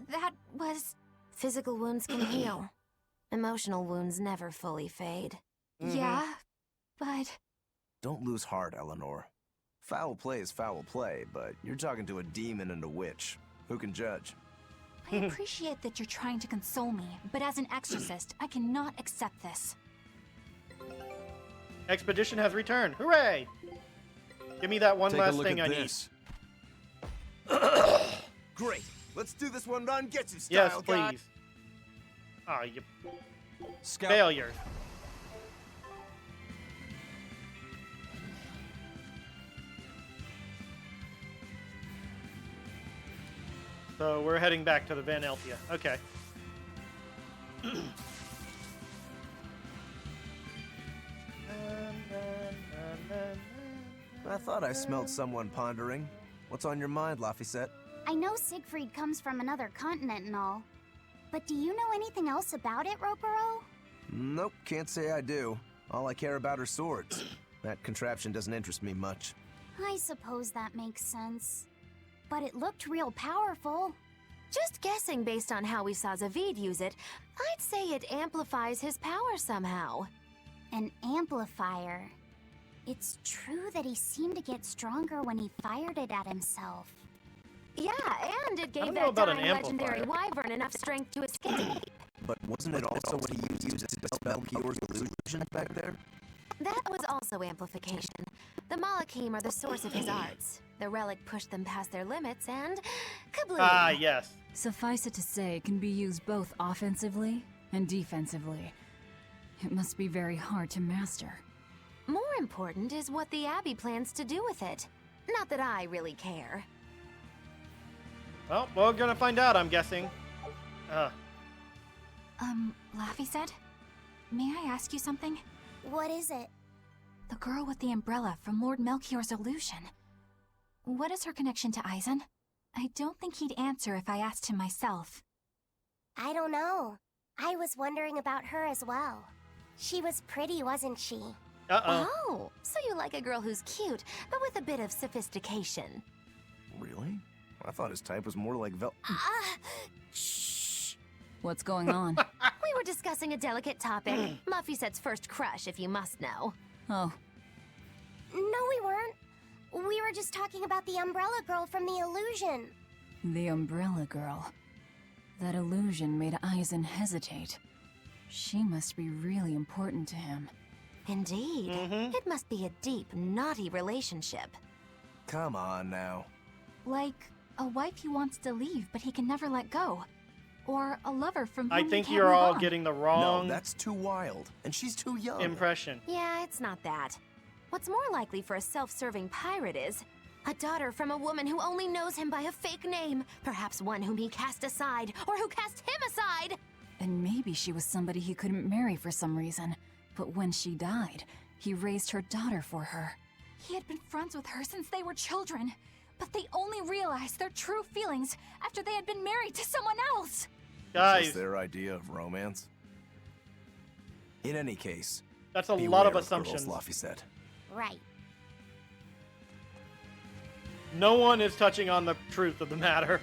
That was... Physical wounds can heal. Emotional wounds never fully fade. Yeah, but... Don't lose heart, Eleanor. Foul play is foul play, but you're talking to a demon and a witch. Who can judge? I appreciate that you're trying to console me, but as an exorcist, I cannot accept this. Expedition has returned. Hooray! Give me that one Take a last look thing at I need. this. Great. Let's do this one run. Get you Yes, style, guy. please. Ah, you Scout. failure. So we're heading back to the Van Eltia. Okay. I thought I smelled someone pondering. What's on your mind, Laphicet? I know Siegfried comes from another continent and all, but do you know anything else about it, Rokuro? Nope, can't say I do. All I care about are swords. That contraption doesn't interest me much. I suppose that makes sense. But it looked real powerful. Just guessing based on how we saw Zaveid use it, I'd say it amplifies his power somehow. An amplifier. It's true that he seemed to get stronger when he fired it at himself. Yeah, and it gave know that about an dying legendary amplifier. wyvern enough strength to escape. But wasn't it also what he used to dispel Kior's illusion back there? That was also amplification. The Malachim are the source of his arts. The relic pushed them past their limits and... kabloom! Ah, yes. Suffice it to say, it can be used both offensively and defensively. It must be very hard to master. More important is what the Abbey plans to do with it. Not that I really care. Well, we're gonna find out, I'm guessing. Laphicet? May I ask you something? What is it? The girl with the umbrella from Lord Melchior's illusion. What is her connection to Eizen? I don't think he'd answer if I asked him myself. I don't know. I was wondering about her as well. She was pretty, wasn't she? Oh, so you like a girl who's cute, but with a bit of sophistication. Really? I thought his type was more like Shh. What's going on? We were discussing a delicate topic. Laphicet's first crush, if you must know. Oh. No, we weren't. We were just talking about the umbrella girl from the illusion. The umbrella girl. That illusion made Eizen hesitate. She must be really important to him. Indeed. It must be a deep, naughty relationship. Come on now. Like a wife he wants to leave, but he can never let go. Or a lover from whom I he think can't you're move all on. getting the wrong No, that's too wild. And she's too young. impression. Yeah, it's not that. What's more likely for a self-serving pirate is a daughter from a woman who only knows him by a fake name, perhaps one whom he cast aside, or who cast him aside. And maybe she was somebody he couldn't marry for some reason. But when she died, he raised her daughter for her. He had been friends with her since they were children, but they only realized their true feelings after they had been married to someone else. Guys, Is this their idea of romance? In any case, that's a beware lot of girls, assumptions. Laphicet. Right. No one is touching on the truth of the matter.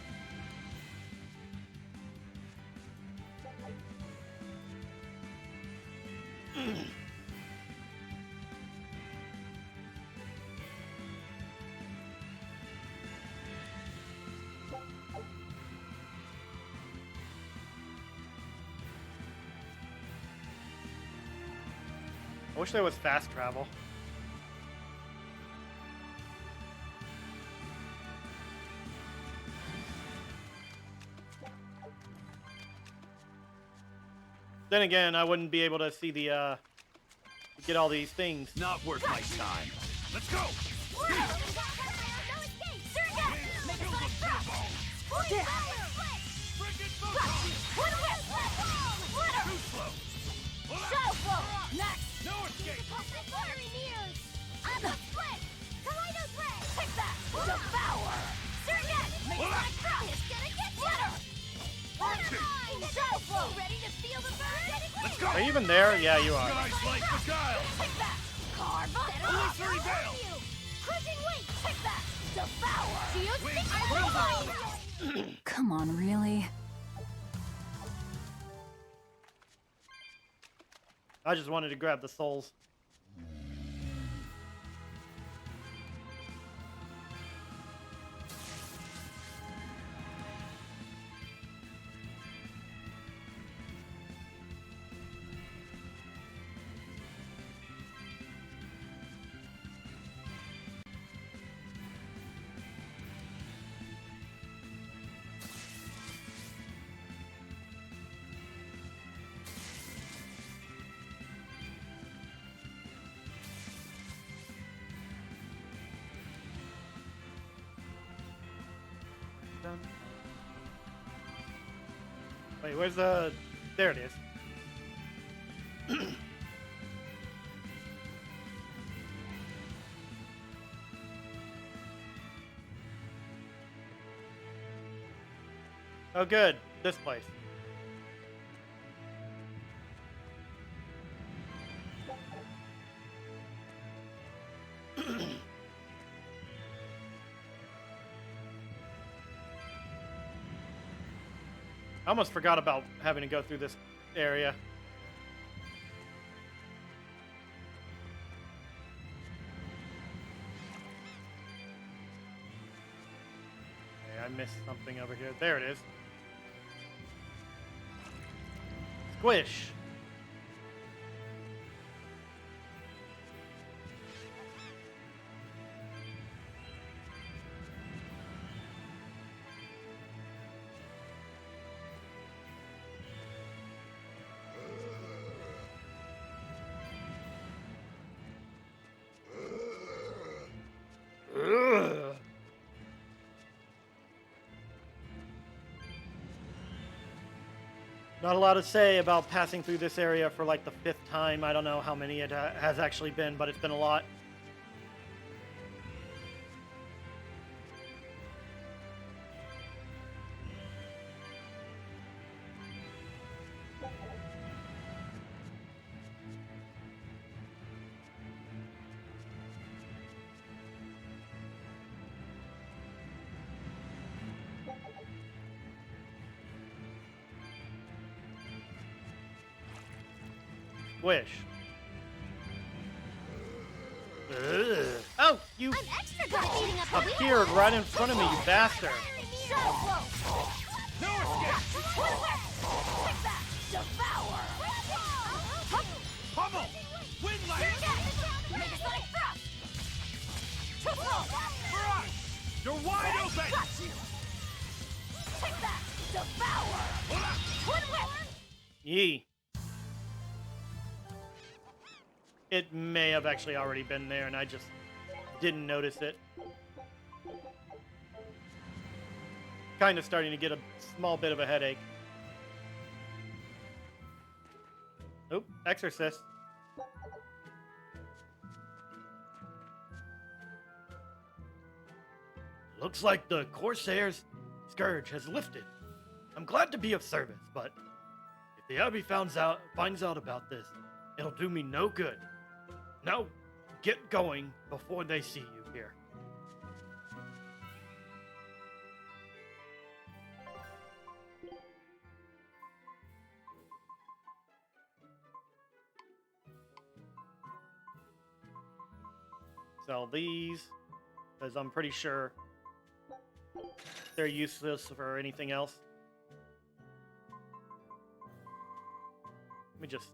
I wish there was fast travel. Then again, I wouldn't be able to see the, get all these things. Not worth my time. Let's go! Next! No escape! I'm a split! Kaleido split! Take that! Devour! Surget! It's gonna get better! Water! Ready to feel the burn? Let's go! Are you even there? Yeah, you are. Guys like beguile! Take that! Carve! Illusory veil! Crushing weight! Take that! Devour! Do you Wings, think bullseye! Come on, really? I just wanted to grab the souls. Wait, where's the... There it is. Oh, good. This place. I almost forgot about having to go through this area. Okay, I missed something over here. There it is. Squish. Ugh. Not a lot to say about passing through this area for like the 5th time. I don't know how many it has actually been, but it's been a lot. Squish. Ugh. Oh, you I'm extra good at beating up the weak appeared ones. right in front of me, you bastard. Shuttle blow. No escape. Take that. Devour. Pummel! Wind Make a sonic thrust. Triple. You're wide open! Got you. Take that. Devour. Twin whip. Yee. It may have actually already been there, and I just didn't notice it. Kind of starting to get a small bit of a headache. Oop, Exorcist. Looks like the Corsair's scourge has lifted. I'm glad to be of service, but if the Abbey finds out about this, it'll do me no good. Now, get going before they see you here. Sell these, because I'm pretty sure they're useless for anything else. Let me just...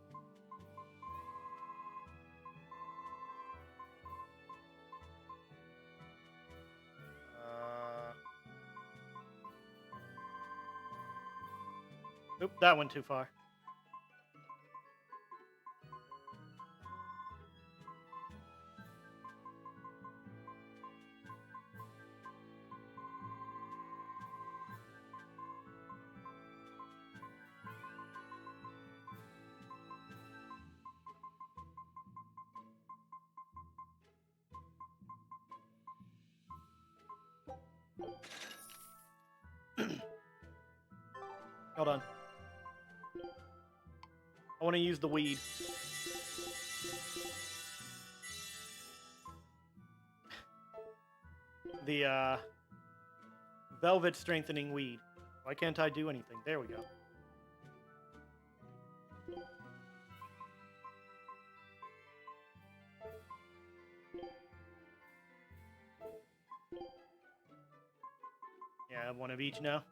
Oop, that went too far. Hold on. I want to use the weed. The velvet strengthening weed. Why can't I do anything? There we go. Yeah, I have one of each now.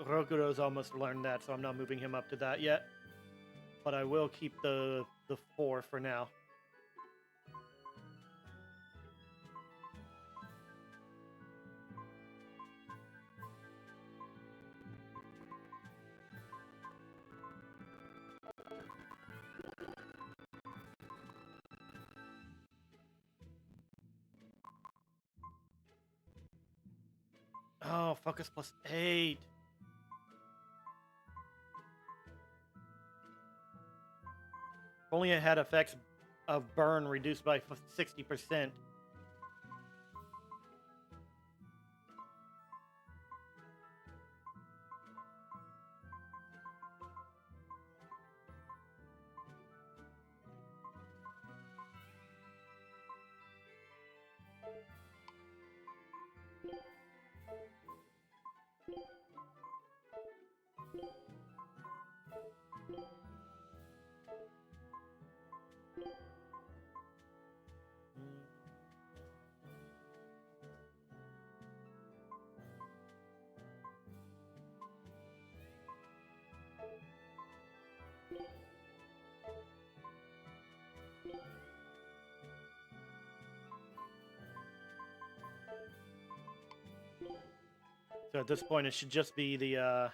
Rokuro's almost learned that, so I'm not moving him up to that yet. But I will keep the 4 for now. Oh, focus +8. If only it had effects of burn reduced by 60%. So at this point, it should just be the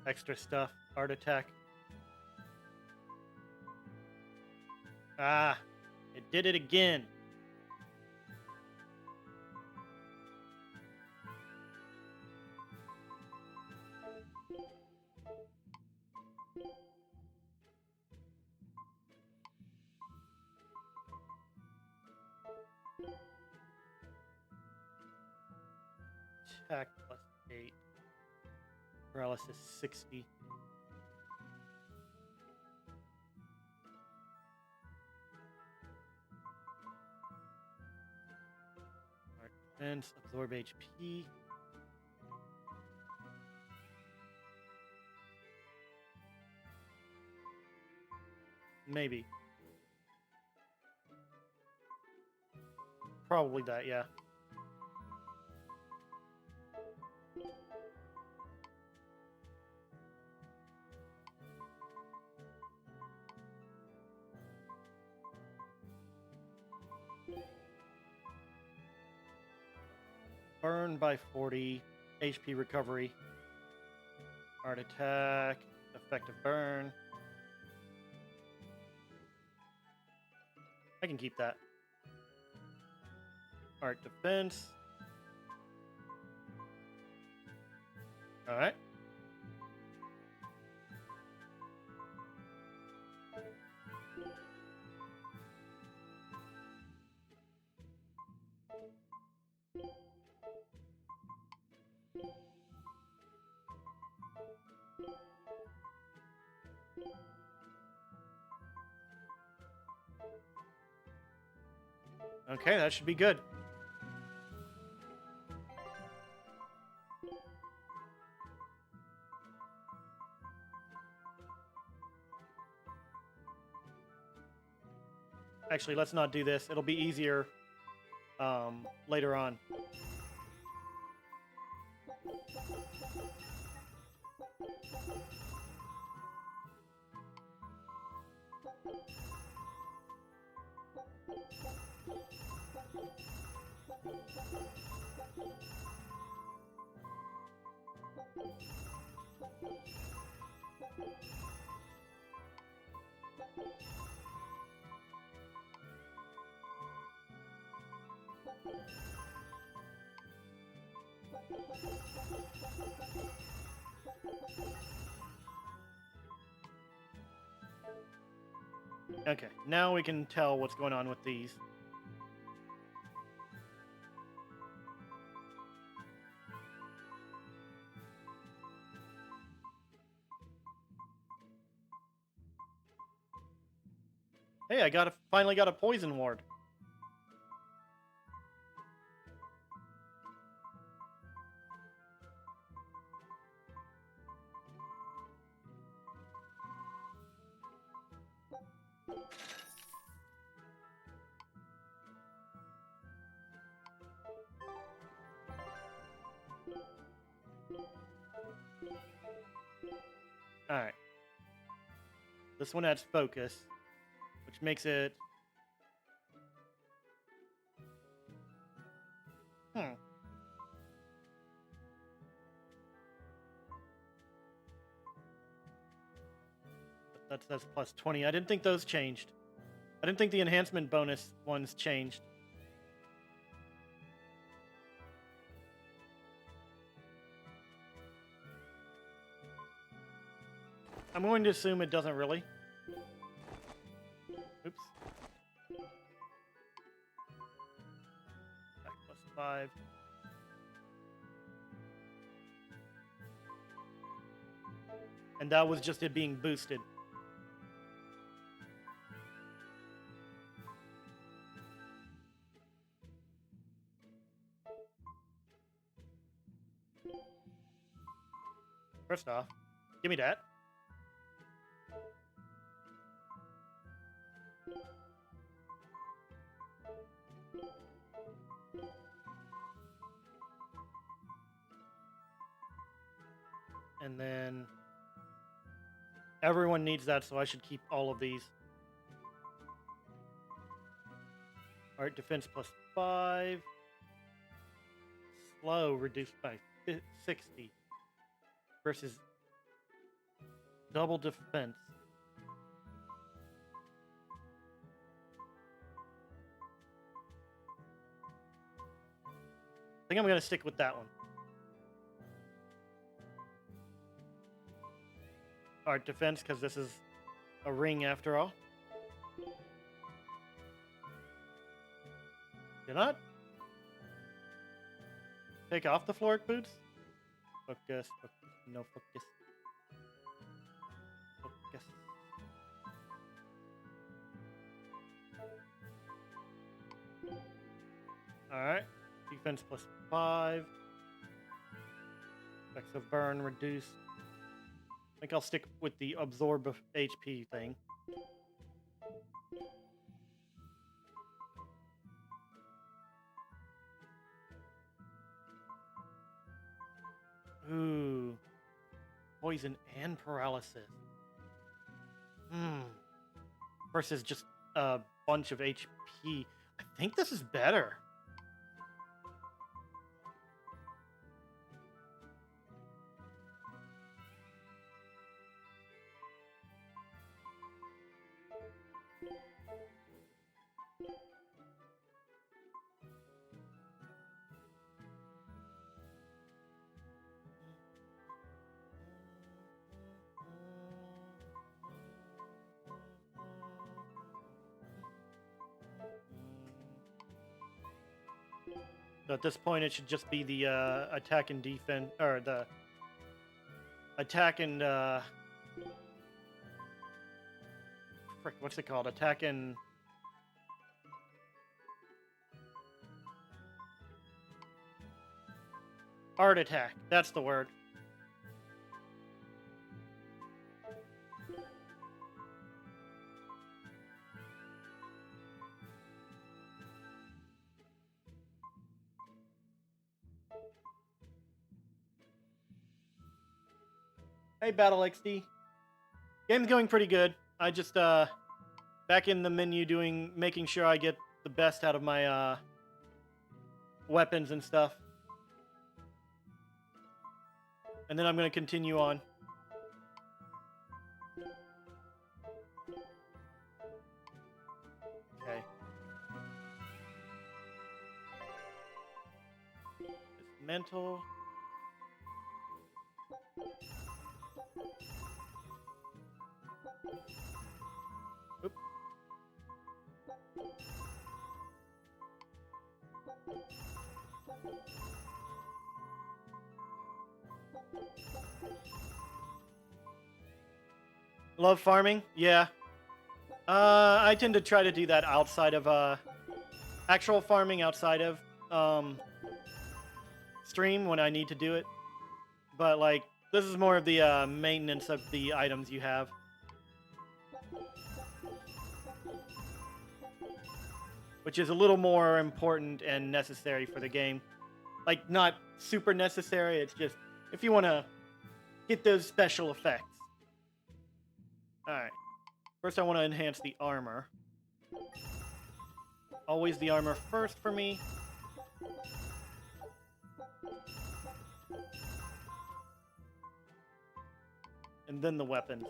extra stuff. Art attack. Ah, it did it again. Attack +8. Paralysis 60. Art defense, absorb HP. Maybe. Probably that, yeah. Burn by 40, HP recovery, art attack, effective burn. I can keep that. Art defense. All right. Okay, that should be good. Actually, let's not do this. It'll be easier later on. Okay, now we can tell what's going on with these. Hey, I finally got a poison ward. Alright. This one adds focus, which makes it... That's plus 20. I didn't think those changed. I didn't think the enhancement bonus ones changed. I'm going to assume it doesn't really. Oops. Back +5. And that was just it being boosted. First off, give me that. And then everyone needs that, so I should keep all of these. Alright, defense +5. Slow reduced by 60. Versus double defense. I think I'm going to stick with that one. Art defense, because this is a ring after all. Did not take off the Floric boots? Focus, no focus. Focus. Alright. Defense +5. Effects of burn reduced. I think I'll stick with the absorb of HP thing. Ooh. Poison and paralysis. Versus just a bunch of HP. I think this is better. So at this point, it should just be the attack and defense, or the attack and frick, what's it called? Attack and art attack. That's the word. Hey, Battle XD. Game's going pretty good. I just, back in the menu making sure I get the best out of my, weapons and stuff. And then I'm going to continue on. Okay. Dismantle. Oop. Love farming? Yeah. I tend to try to do that outside of actual farming outside of stream when I need to do it. But like this is more of the maintenance of the items you have. Which is a little more important and necessary for the game. Like, not super necessary, it's just if you want to get those special effects. Alright. First I want to enhance the armor. Always the armor first for me. And then the weapons.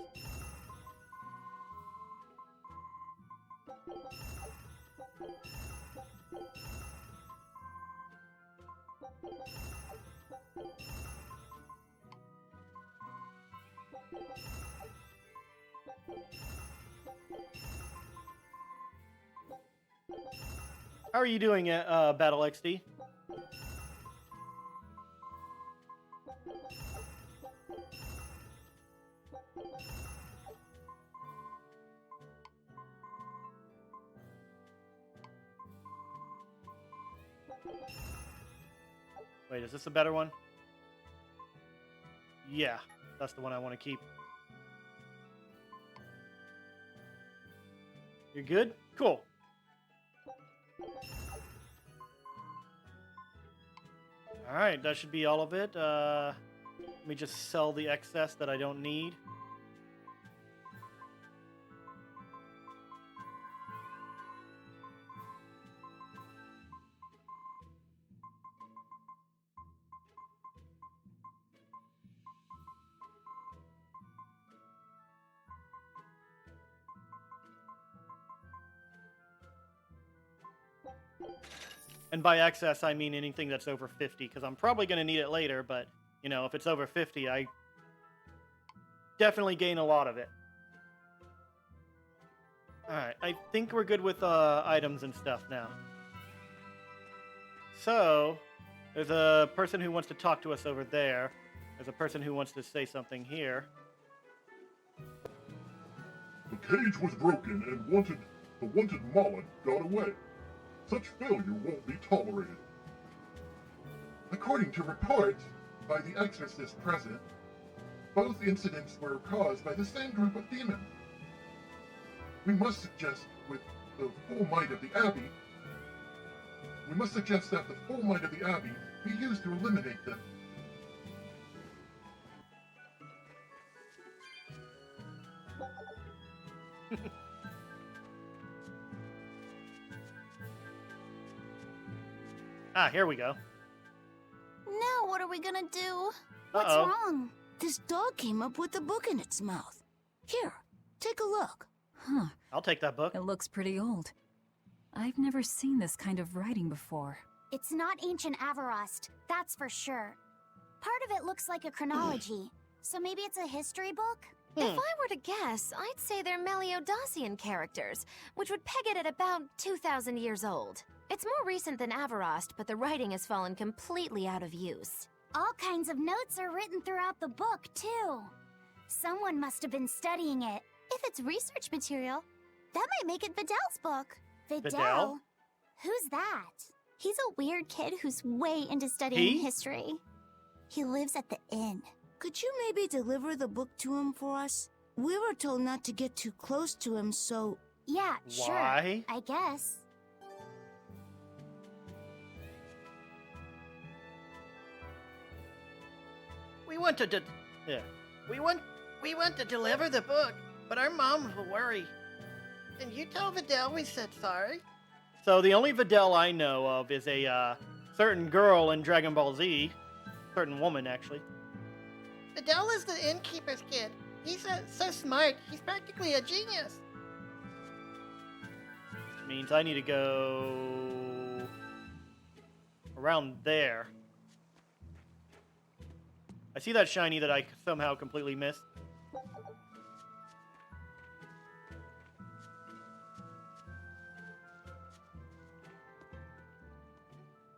How are you doing at Battle XD? Wait, is this a better one? Yeah, that's the one I want to keep. You're good? Cool. Alright, that should be all of it. Let me just sell the excess that I don't need. And by excess, I mean anything that's over 50, because I'm probably going to need it later, but, you know, if it's over 50, I definitely gain a lot of it. Alright, I think we're good with items and stuff now. So, there's a person who wants to talk to us over there. There's a person who wants to say something here. The cage was broken and the wanted Mullen got away. Such failure won't be tolerated. According to reports by the exorcist present, both incidents were caused by the same group of demons. We must suggest that the full might of the Abbey be used to eliminate them. Ah, here we go. Now what are we gonna do? What's Uh-oh. wrong? This dog came up with a book in its mouth. Here, take a look. Huh. I'll take that book. It looks pretty old. I've never seen this kind of writing before. It's not ancient Avarost, that's for sure. Part of it looks like a chronology, so maybe it's a history book? If I were to guess, I'd say they're Meliodosian characters, which would peg it at about 2,000 years old. It's more recent than Avarost, but the writing has fallen completely out of use. All kinds of notes are written throughout the book, too. Someone must have been studying it. If it's research material, that might make it Vidal's book. Vidal? Who's that? He's a weird kid who's way into studying He? history. He lives at the inn. Could you maybe deliver the book to him for us? We were told not to get too close to him, so... Yeah, sure. Why? I guess. We want to we want to deliver the book, but our mom will worry. And you tell Vidal we said sorry. So the only Videl I know of is a certain girl in Dragon Ball Z. Certain woman, actually. Vidal is the innkeeper's kid. He's so smart. He's practically a genius. Means I need to go around there. I see that shiny that I somehow completely missed.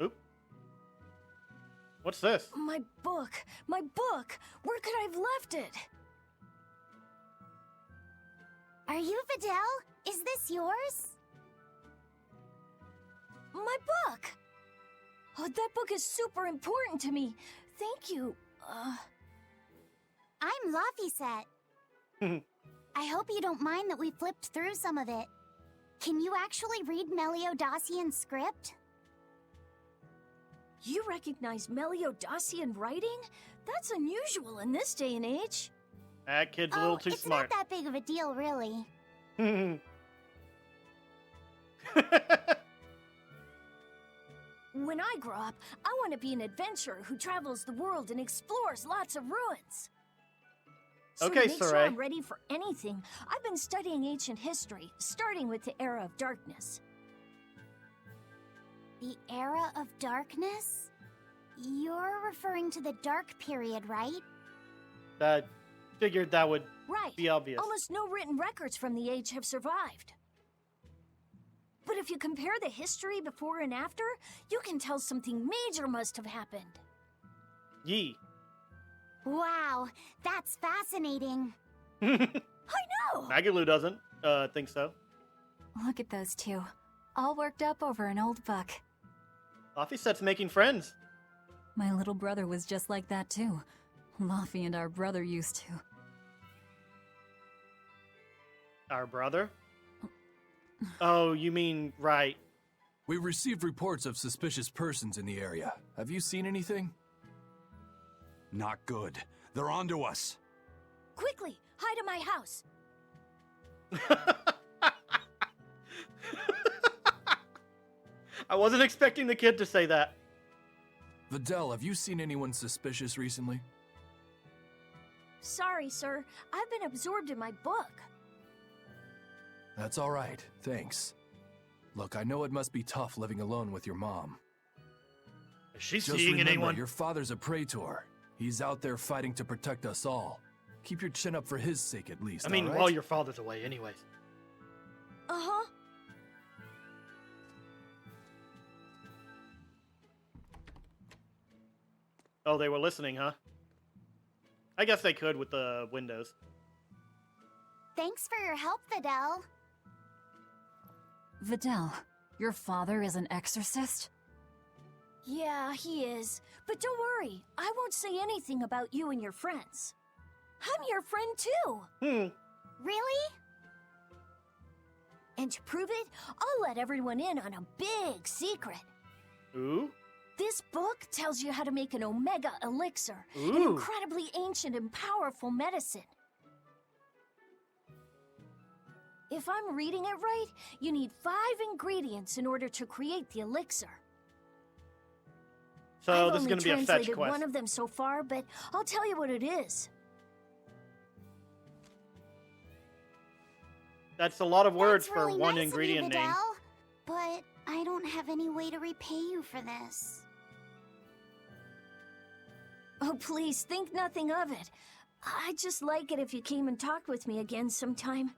Oop. What's this? My book! My book! Where could I have left it? Are you Vidal? Is this yours? My book! Oh, that book is super important to me. Thank you. I'm Laphicet. I hope you don't mind that we flipped through some of it. Can you actually read Meliodosian script? You recognize Meliodosian writing? That's unusual in this day and age. That kid's a little too it's smart. not that big of a deal, really. When I grow up, I want to be an adventurer who travels the world and explores lots of ruins. So Okay, to make sure Sarai. I'm ready for anything, I've been studying ancient history, starting with the Era of Darkness. The Era of Darkness? You're referring to the Dark Period, right? I figured that would Right. Be obvious. Almost no written records from the age have survived. But if you compare the history before and after, you can tell something major must have happened. Yee. Wow, that's fascinating. I know! MacLeod doesn't think so. Look at those two, all worked up over an old book. Laffy set's making friends. My little brother was just like that too. Laffy and our brother used to. Our brother? Oh, you mean, right. We received reports of suspicious persons in the area. Have you seen anything? Not good. They're onto us. Quickly, hide in my house. I wasn't expecting the kid to say that. Videl, have you seen anyone suspicious recently? Sorry, sir. I've been absorbed in my book. That's all right, thanks. Look, I know it must be tough living alone with your mom. Is she Just seeing remember, anyone? your father's a praetor. He's out there fighting to protect us all. Keep your chin up for his sake at least, I mean, all right? while your father's away anyways. Uh-huh. Oh, they were listening, huh? I guess they could with the windows. Thanks for your help, Videl. Videl, your father is an exorcist? Yeah, he is. But don't worry, I won't say anything about you and your friends. I'm your friend too. Really? And to prove it, I'll let everyone in on a big secret. Ooh? This book tells you how to make an Omega Elixir, an Ooh. incredibly ancient and powerful medicine. If I'm reading it right, you need 5 ingredients in order to create the elixir. So I've this is only going to be a fetch translated quest. one of them so far, but I'll tell you what it is. That's a lot of words That's really for one nice ingredient of you, name. Videl, but I don't have any way to repay you for this. Oh, please, think nothing of it. I'd just like it if you came and talked with me again sometime.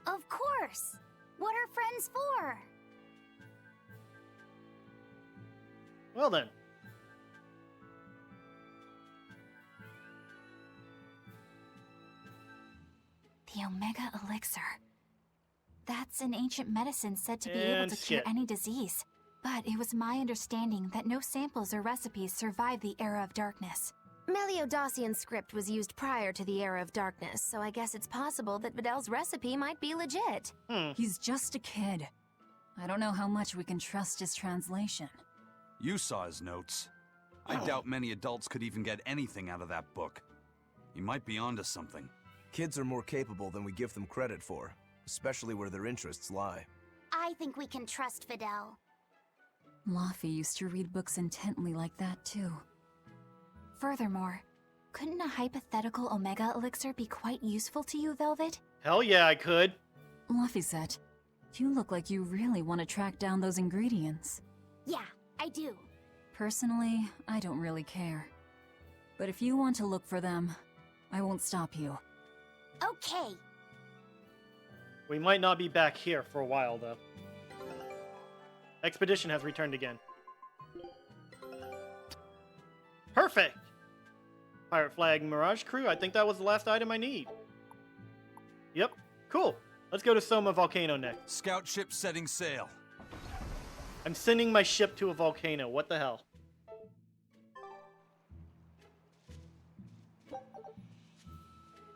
Of course. What are friends for? Well then. The Omega Elixir. That's an ancient medicine said to be able And to cure shit. any disease. But it was my understanding that no samples or recipes survived the Era of Darkness. Meliodosian script was used prior to the Era of Darkness, so I guess it's possible that Videl's recipe might be legit. He's just a kid. I don't know how much we can trust his translation. You saw his notes. I doubt many adults could even get anything out of that book. He might be onto something. Kids are more capable than we give them credit for, especially where their interests lie. I think we can trust Videl. Laffy used to read books intently like that too. Furthermore, couldn't a hypothetical Omega Elixir be quite useful to you, Velvet? Hell yeah, I could. Laffy said, you look like you really want to track down those ingredients. Yeah, I do. Personally, I don't really care. But if you want to look for them, I won't stop you. Okay. We might not be back here for a while, though. Expedition has returned again. Perfect! Pirate Flag Mirage Crew, I think that was the last item I need. Yep, cool. Let's go to Soma Volcano next. Scout ship setting sail. I'm sending my ship to a volcano, what the hell?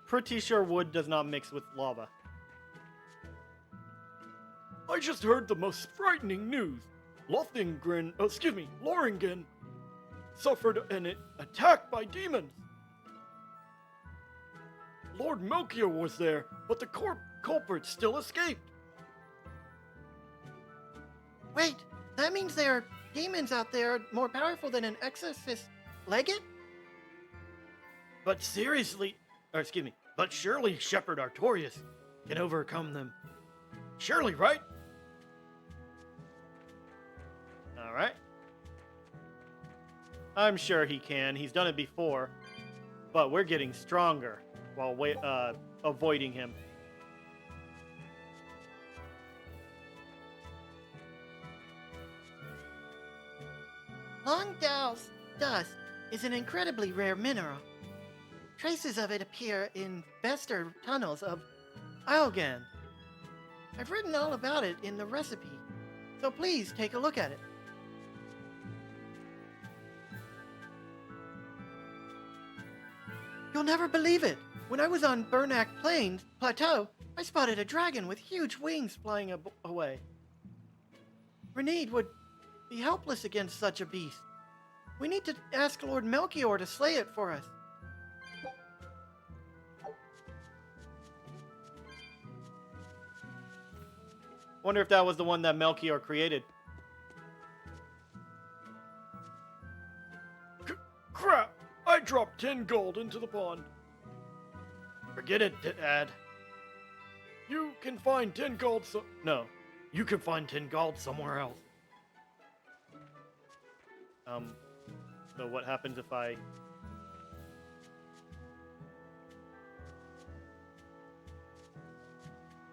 Pretty sure wood does not mix with lava. I just heard the most frightening news. Loringen suffered an attack by demons. Lord Melchior was there, but the culprit still escaped. Wait, that means there are demons out there more powerful than an exorcist legate? But surely Shepherd Artorias can overcome them. Surely, right? Alright. I'm sure he can. He's done it before. But we're getting stronger. while avoiding him. Long dust is an incredibly rare mineral. Traces of it appear in Vester tunnels of Eilgan. I've written all about it in the recipe, so please take a look at it. You'll never believe it! When I was on Bernac Plateau, I spotted a dragon with huge wings flying away. Renede would be helpless against such a beast. We need to ask Lord Melchior to slay it for us. Wonder if that was the one that Melchior created. Crap! I dropped 10 gold into the pond. Forget it, Dad. You can find 10 gold No, you can find 10 gold somewhere else. So what happens if I...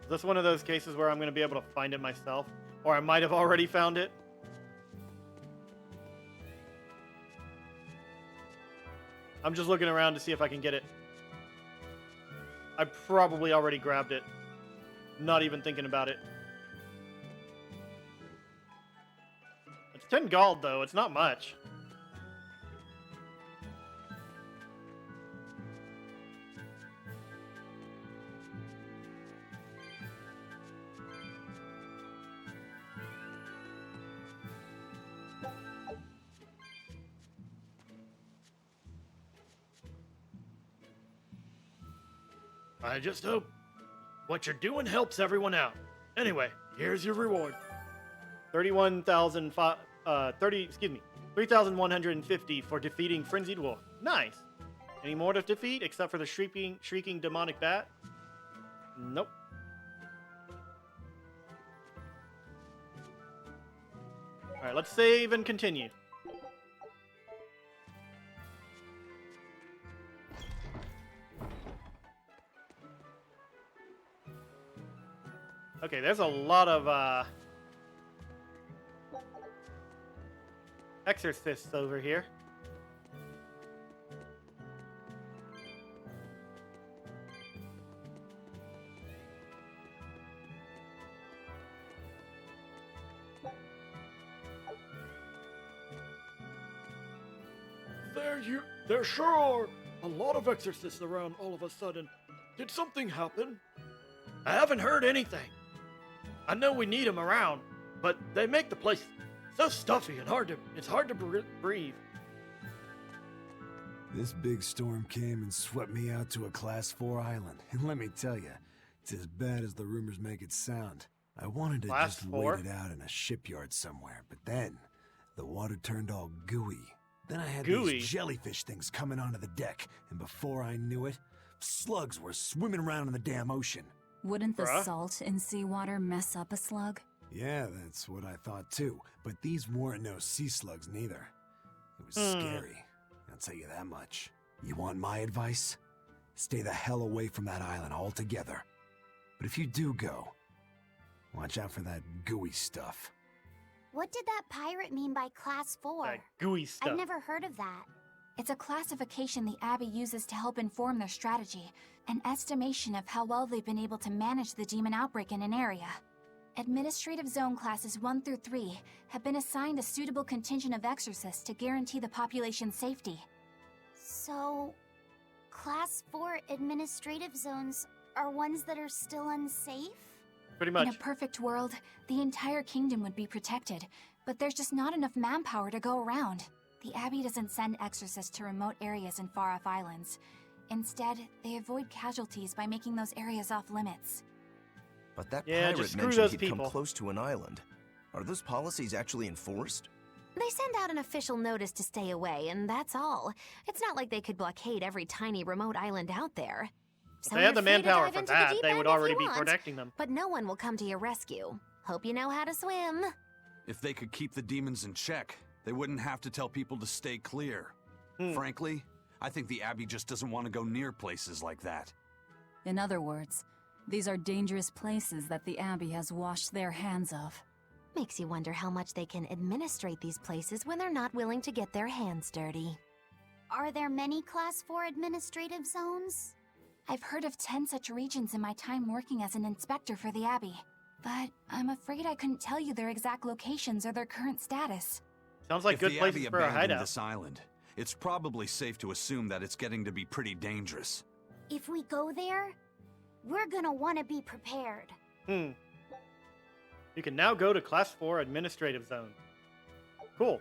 Is this one of those cases where I'm going to be able to find it myself? Or I might have already found it? I'm just looking around to see if I can get it. I probably already grabbed it. Not even thinking about it. It's 10 gold, though. It's not much. I just hope what you're doing helps everyone out. Anyway, here's your reward. 3,150 for defeating Frenzied Wolf. Nice. Any more to defeat except for the shrieking demonic bat? Nope. Alright, let's save and continue. Okay, there's a lot of exorcists over here. There sure are a lot of exorcists around all of a sudden. Did something happen? I haven't heard anything. I know we need them around, but they make the place so stuffy and it's hard to breathe. This big storm came and swept me out to a Class 4 island, and let me tell you, it's as bad as the rumors make it sound. I wanted to Class just 4? wait it out in a shipyard somewhere, but then the water turned all gooey. Then I had these jellyfish things coming onto the deck, and before I knew it, slugs were swimming around in the damn ocean. Wouldn't the salt in seawater mess up a slug? Yeah, that's what I thought too, but these weren't no sea slugs neither. It was scary, I'll tell you that much. You want my advice? Stay the hell away from that island altogether. But if you do go, watch out for that gooey stuff. What did that pirate mean by Class 4? That gooey stuff. I've never heard of that. It's a classification the Abbey uses to help inform their strategy, an estimation of how well they've been able to manage the demon outbreak in an area. Administrative Zone Classes 1 through 3 have been assigned a suitable contingent of exorcists to guarantee the population's safety. So, Class 4 administrative zones are ones that are still unsafe? Pretty much. In a perfect world, the entire kingdom would be protected, but there's just not enough manpower to go around. The Abbey doesn't send exorcists to remote areas and far-off islands. Instead, they avoid casualties by making those areas off-limits. But that just pirate screw mentioned those he'd people. come close to an island. Are those policies actually enforced? They send out an official notice to stay away, and that's all. It's not like they could blockade every tiny remote island out there. If they had the manpower for that, they would already be want, protecting them. But no one will come to your rescue. Hope you know how to swim. If they could keep the demons in check, they wouldn't have to tell people to stay clear. Frankly, I think the Abbey just doesn't want to go near places like that. In other words, these are dangerous places that the Abbey has washed their hands of. Makes you wonder how much they can administrate these places when they're not willing to get their hands dirty. Are there many Class 4 administrative zones? I've heard of 10 such regions in my time working as an inspector for the Abbey, but I'm afraid I couldn't tell you their exact locations or their current status. Sounds like good places for a If the Abbey abandoned hideout. this island, it's probably safe to assume that it's getting to be pretty dangerous. If we go there, we're gonna want to be prepared. You can now go to Class 4 Administrative Zone. Cool.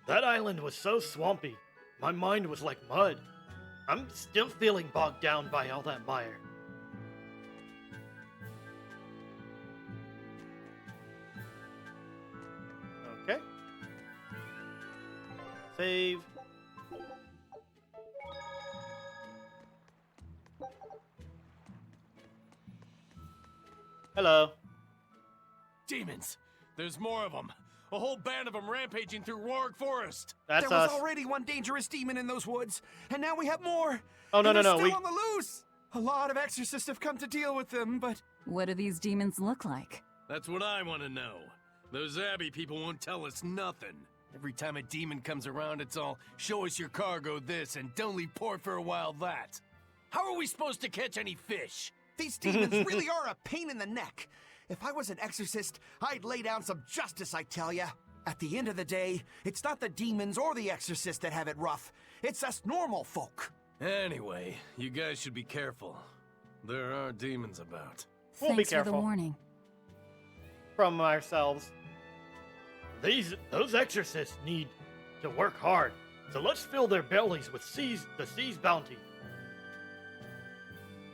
That island was so swampy. My mind was like mud. I'm still feeling bogged down by all that mire. Okay. Save. Hello. Demons! There's more of them. A whole band of them rampaging through Roarg Forest. That's there was us. already one dangerous demon in those woods, and now we have more. Oh, no, And no, they're no, Still we- on the loose. A lot of exorcists have come to deal with them, but What do these demons look like? That's what I want to know. Those Abbey people won't tell us nothing. Every time a demon comes around, it's all, show us your cargo this, and don't leave port for a while that. How are we supposed to catch any fish? these demons really are a pain in the neck. If I was an exorcist, I'd lay down some justice, I tell ya. At the end of the day, it's not the demons or the exorcists that have it rough. It's us normal folk. Anyway, you guys should be careful. There are demons about. We'll be Thanks for the careful. warning. From ourselves. Those exorcists need to work hard, so let's fill their bellies with the sea's bounty.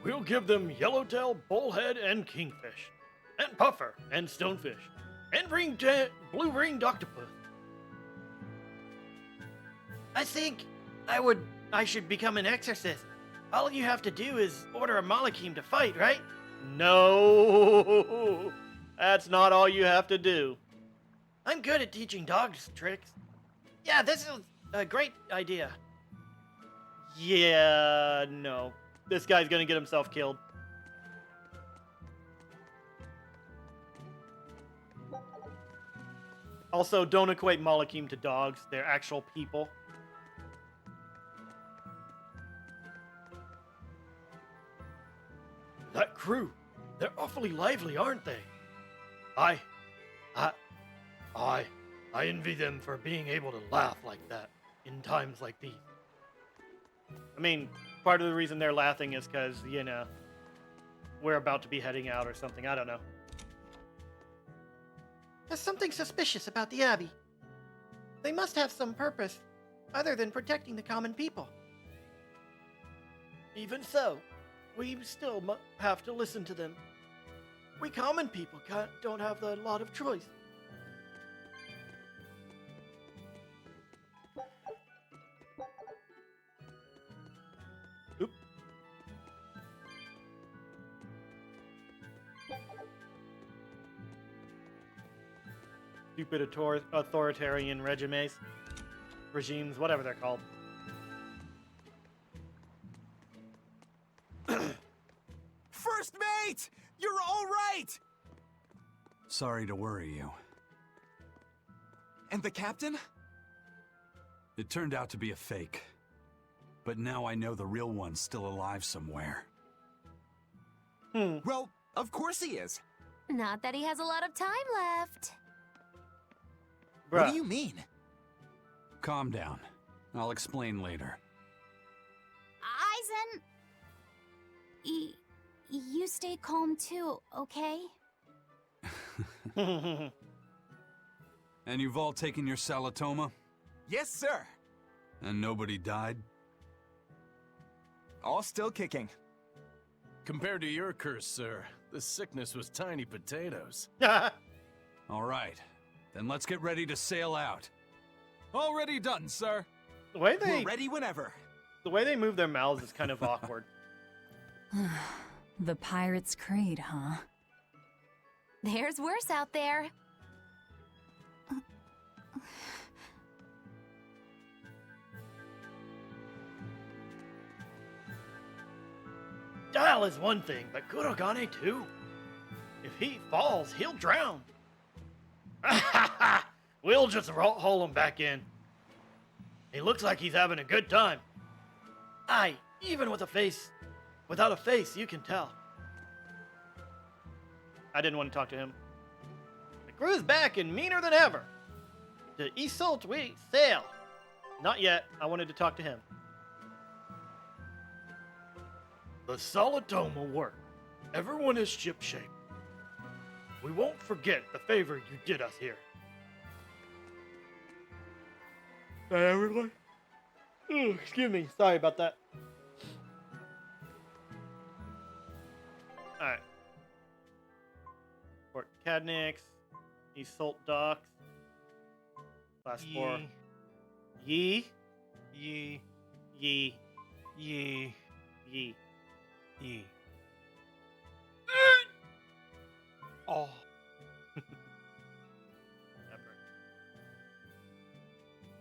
We'll give them yellowtail, bullhead, and kingfish, and puffer, and stonefish, and blue-ringed octopus. I think I should become an exorcist. All you have to do is order a Malakim to fight, right? No, that's not all you have to do. I'm good at teaching dogs tricks. Yeah, this is a great idea. Yeah, no. This guy's gonna get himself killed. Also, don't equate Malakim to dogs. They're actual people. That crew, they're awfully lively, aren't they? I envy them for being able to laugh like that in times like these. I mean, part of the reason they're laughing is because, you know, we're about to be heading out or something. I don't know. There's something suspicious about the Abbey. They must have some purpose other than protecting the common people. Even so, we still have to listen to them. We common people don't have a lot of choice. Oop. Stupid authoritarian regimes, whatever they're called. First mate! You're all right! Sorry to worry you. And the captain? It turned out to be a fake. But now I know the real one's still alive somewhere. Well, of course he is. Not that he has a lot of time left. What do you mean? Calm down. I'll explain later. Eizen... You stay calm too, okay? And you've all taken your Salatoma? Yes, sir. And nobody died? All still kicking. Compared to your curse, sir, this sickness was tiny potatoes. All right. Then let's get ready to sail out. Already done, sir. The way they We're ready whenever. The way they move their mouths is kind of awkward. The Pirate's Creed, huh? There's worse out there. Guile is one thing, but Kurogane too? If he falls, he'll drown. We'll just haul him back in. He looks like he's having a good time. Aye, even without a face, you can tell. I didn't want to talk to him. The crew's back and meaner than ever. To Isolt we sail. Not yet. I wanted to talk to him. The solitome will work. Everyone is shipshape. We won't forget the favor you did us here. Hey, everyone. Ooh, excuse me. Sorry about that. Alright. Port Cadnix. Isolt Docks. Class 4. Yi. Yi. Yi. Yi. Yi. Yi. Oh.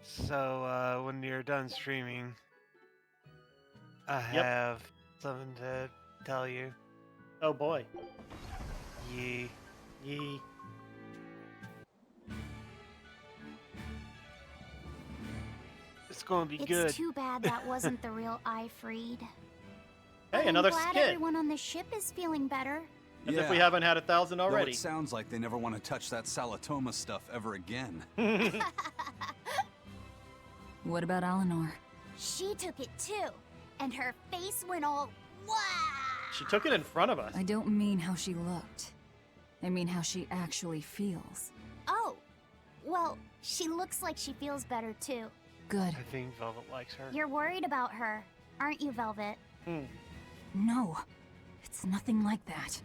So, when you're done streaming, I have something to tell you. Oh boy. Yi. Yi. It's gonna be It's good. too bad that wasn't the real Aifreid. Hey, another I'm glad skit. everyone on the ship is feeling better. As if we haven't had 1,000 Though already. it sounds like they never want to touch that Salatoma stuff ever again. What about Eleanor? She took it too, and her face went all wow. She took it in front of us. I don't mean how she looked. I mean how she actually feels. Oh, well, she looks like she feels better too. Good. I think Velvet likes her. You're worried about her, aren't you, Velvet? No, it's nothing like that.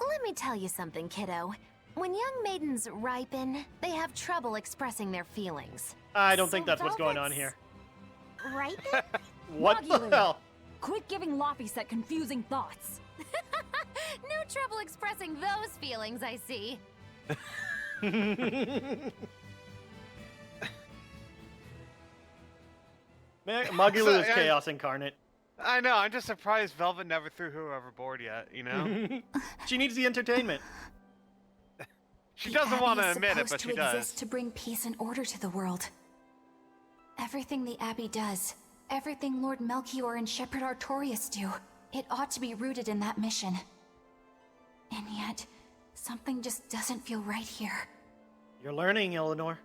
Let me tell you something, kiddo. When young maidens ripen, they have trouble expressing their feelings. I don't think that's what's going on here. Ripen? What the Magulu, hell? Quit giving Laphicet confusing thoughts. No trouble expressing those feelings, I see. Magulu is chaos incarnate. I know, I'm just surprised Velvet never threw her overboard yet, you know? She needs the entertainment. She The doesn't want Abbey to is admit it, but supposed she to does. exist to bring peace and order to the world. Everything the Abbey does, everything Lord Melchior and Shepherd Artorias do, it ought to be rooted in that mission. And yet, something just doesn't feel right here. You're learning, Eleanor.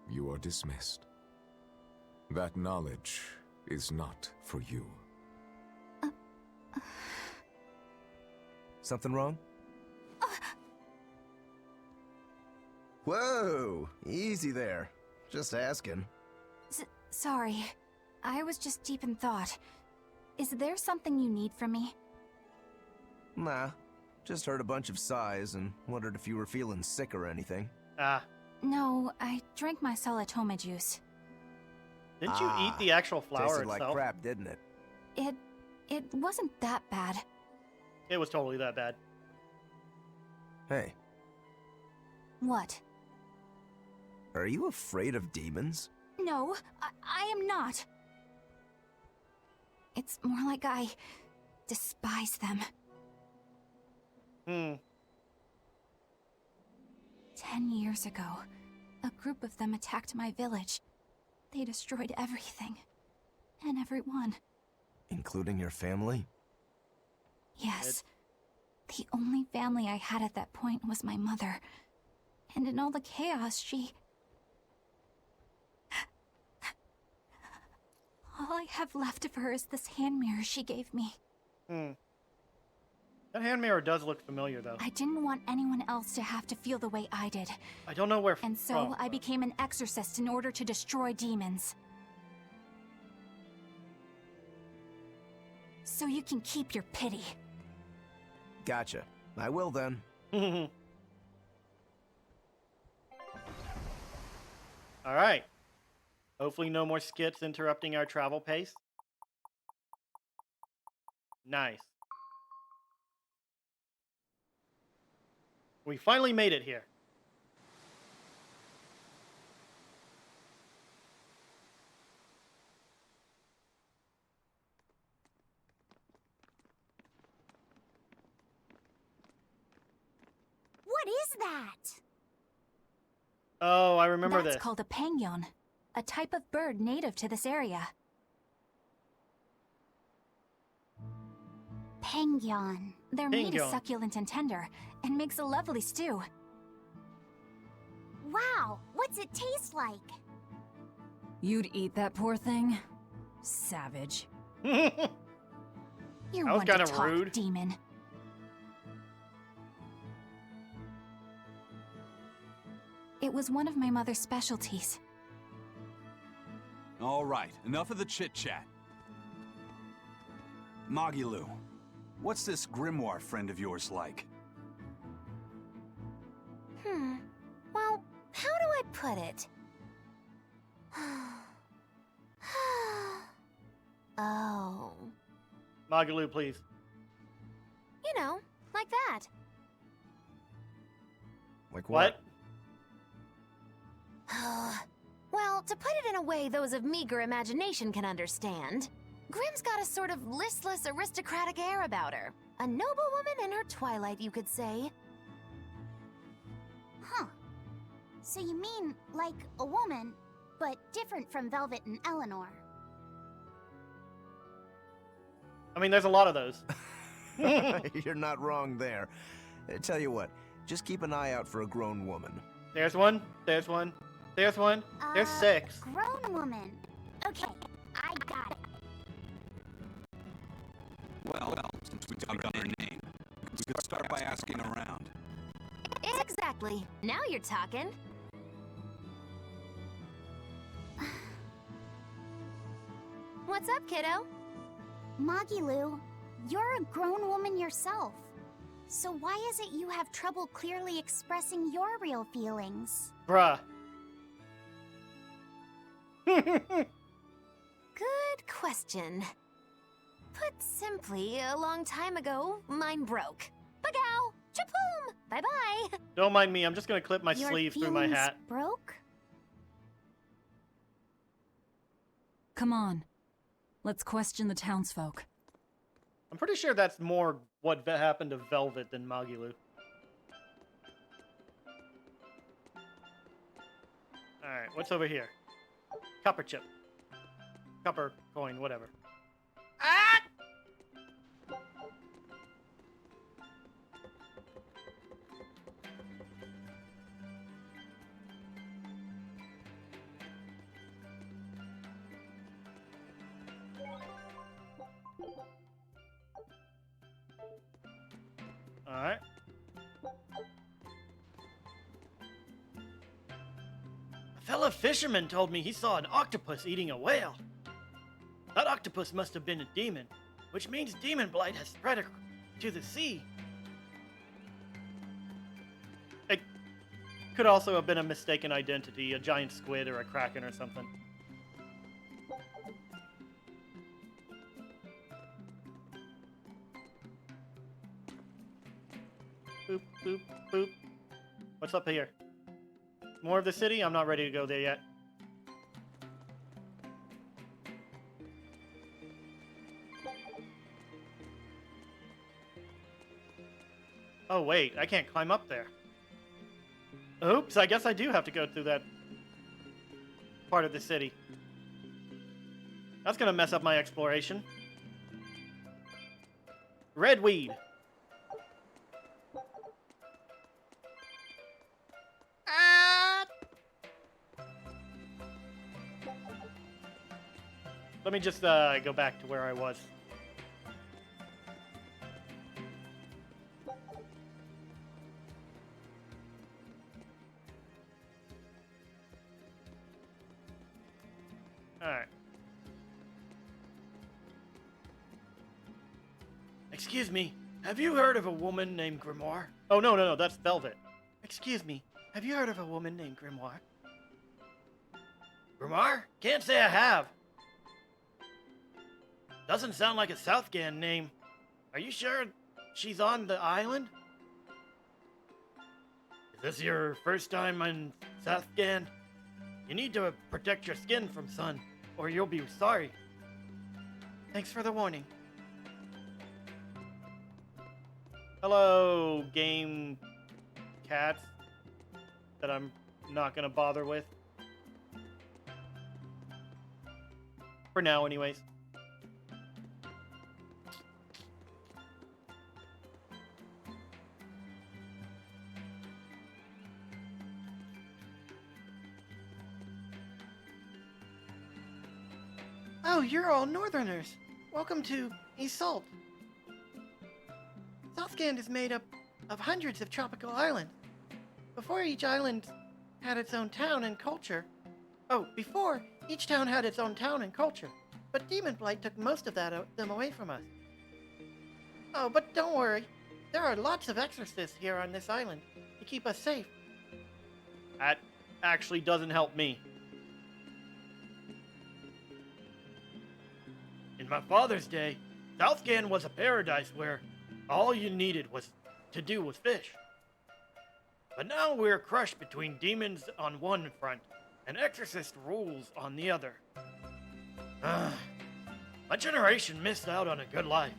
You are dismissed. That knowledge is not for you. Something wrong? Whoa! Easy there. Just asking. Sorry. I was just deep in thought. Is there something you need from me? Nah. Just heard a bunch of sighs and wondered if you were feeling sick or anything. No, I drank my Salatoma juice. Didn't you eat the actual flower Tasted itself? like crap, didn't it? It wasn't that bad. It was totally that bad. Hey, What? are you afraid of demons? No, I am not. It's more like I despise them. 10 years ago, a group of them attacked my village. They destroyed everything. And everyone. Including your family? Yes. The only family I had at that point was my mother. And in all the chaos, she... All I have left of her is this hand mirror she gave me. That hand mirror does look familiar, though. I didn't want anyone else to have to feel the way I did. I don't know where... And so I became an exorcist in order to destroy demons. So you can keep your pity. Gotcha. I will then. Alright. Hopefully no more skits interrupting our travel pace. Nice. We finally made it here. is that? Oh, I remember That's this. called a Pangyon, a type of bird native to this area. Pangyon. Their meat is Pangyon. succulent and tender, and makes a lovely stew. Wow, what's it taste like? You'd eat that poor thing? Savage. You're That was one to kinda talk, rude. demon. It was one of my mother's specialties. All right, enough of the chit-chat. Magilou, what's this grimoire friend of yours like? Well, how do I put it? Oh. Magilou, please. You know, like that. Like What? Well, to put it in a way those of meager imagination can understand, Grimm's got a sort of listless, aristocratic air about her. A noble woman in her twilight, you could say. Huh. So you mean like a woman, but different from Velvet and Eleanor. I mean, there's a lot of those. You're not wrong there. Tell you what, just keep an eye out for a grown woman. There's one. There's one. There's one. There's 6. Grown woman. Okay, I got it. Well, since we talked about her name, we could start by asking around. Exactly. Now you're talking. What's up, kiddo? Magilou, you're a grown woman yourself. So why is it you have trouble clearly expressing your real feelings? Bruh. Good question. Put simply, a long time ago, mine broke. Bagow! Chapoom! Bye-bye! Don't mind me, I'm just gonna clip my Your sleeve through my feelings hat. broke? Come on. Let's question the townsfolk. I'm pretty sure that's more what happened to Velvet than Magilou. Alright, what's over here? Copper chip. Copper coin, whatever. Ah! Alright. A fellow fisherman told me he saw an octopus eating a whale. That octopus must have been a demon, which means demon blight has spread to the sea. It could also have been a mistaken identity, a giant squid or a kraken or something. Boop, boop, boop. What's up here? More of the city? I'm not ready to go there yet. Oh wait, I can't climb up there. Oops, I guess I do have to go through that part of the city. That's gonna mess up my exploration. Redweed. Let me just go back to where I was. Alright. Excuse me, have you heard of a woman named Grimoire? Oh, no, that's Velvet. Excuse me, have you heard of a woman named Grimoire? Grimoire? Can't say I have. Doesn't sound like a Southgan name. Are you sure she's on the island? Is this your first time in Southgan? You need to protect your skin from sun, or you'll be sorry. Thanks for the warning. Hello, game cats that I'm not gonna bother with. For now, anyways. Oh, you're all Northerners. Welcome to Isolt. Southgand is made up of hundreds of tropical islands. Before each island had its own town and culture. Before each town had its own town and culture. But Demon Blight took most of them away from us. Oh, but don't worry. There are lots of exorcists here on this island to keep us safe. That actually doesn't help me. In my father's day, Southgand was a paradise where all you needed to do was fish. But now we're crushed between demons on one front and exorcist rules on the other. My generation missed out on a good life.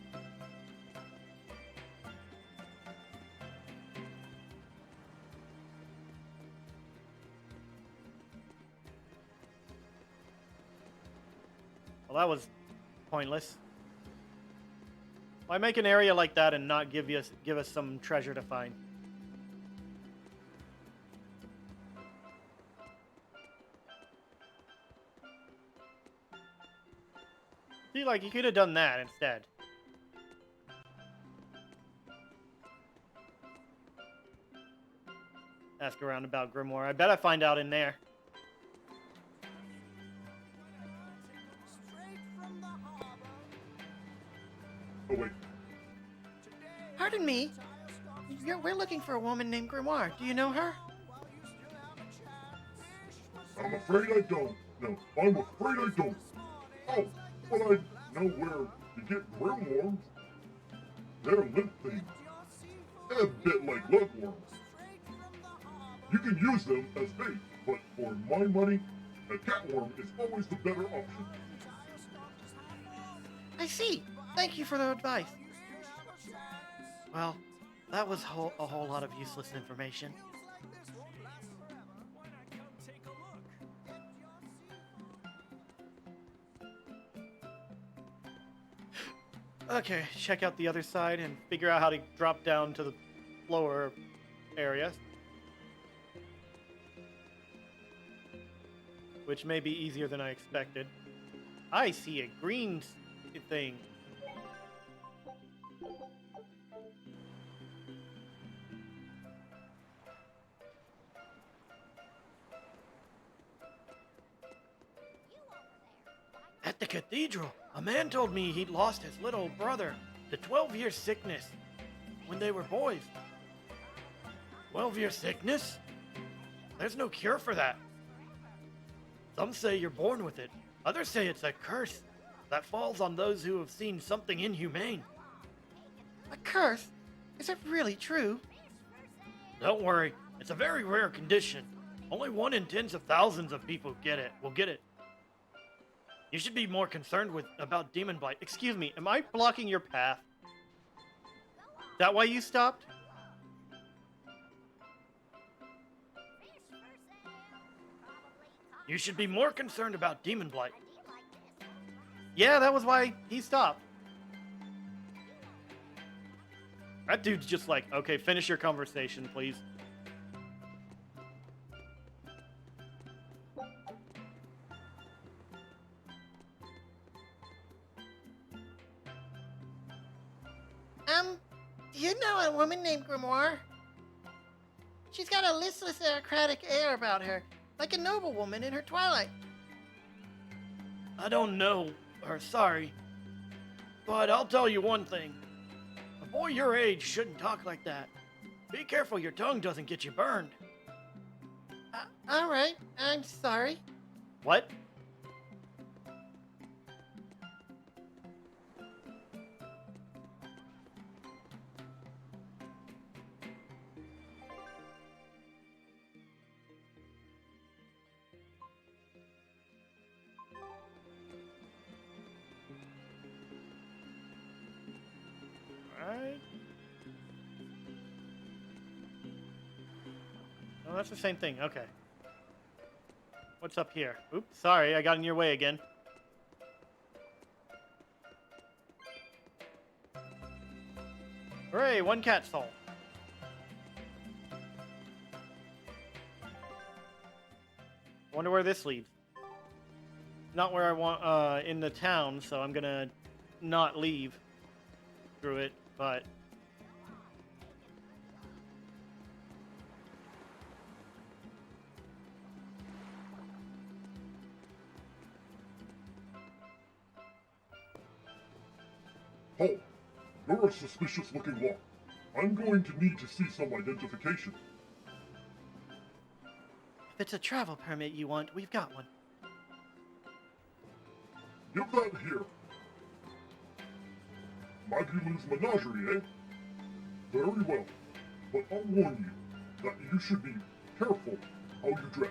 Well, that was pointless. Why make an area like that and not give us some treasure to find? See, like, you could have done that instead. Ask around about Grimoire. I bet I find out in there. Oh, wait. Pardon me. We're looking for a woman named Grimoire. Do you know her? I'm afraid I don't. No, I'm afraid I don't. Oh, but I know where to get grimoires. They're limp things. A bit like lugworms. You can use them as bait, but for my money, a catworm is always the better option. I see. Thank you for the advice. Well, that was a whole lot of useless information. Okay, check out the other side and figure out how to drop down to the lower area. Which may be easier than I expected. I see a green thing. At the cathedral, a man told me he'd lost his little brother to 12-year sickness when they were boys. 12-year sickness? There's no cure for that. Some say you're born with it. Others say it's a curse that falls on those who have seen something inhumane. A curse? Is it really true? Don't worry, it's a very rare condition. Only 1 in tens of thousands of people will get it. You should be more concerned about Demon Blight. Excuse me, am I blocking your path? Is that why you stopped? You should be more concerned about Demon Blight. Yeah, that was why he stopped. That dude's just like, okay, finish your conversation, please. Do you know a woman named Grimoire? She's got a listless, aristocratic air about her, like a noblewoman in her twilight. I don't know her, sorry. But I'll tell you one thing. A boy your age shouldn't talk like that. Be careful your tongue doesn't get you burned. Alright, I'm sorry. What? Oh, that's the same thing. Okay. What's up here? Oops, sorry, I got in your way again. Hooray, one cat soul. Wonder where this leads. Not where I want, in the town, so I'm gonna not leave through it, but... Hold. You're a suspicious-looking one. I'm going to need to see some identification. If it's a travel permit you want, we've got one. Give that here. Magulu's menagerie, eh? Very well. But I'll warn you that you should be careful how you dress,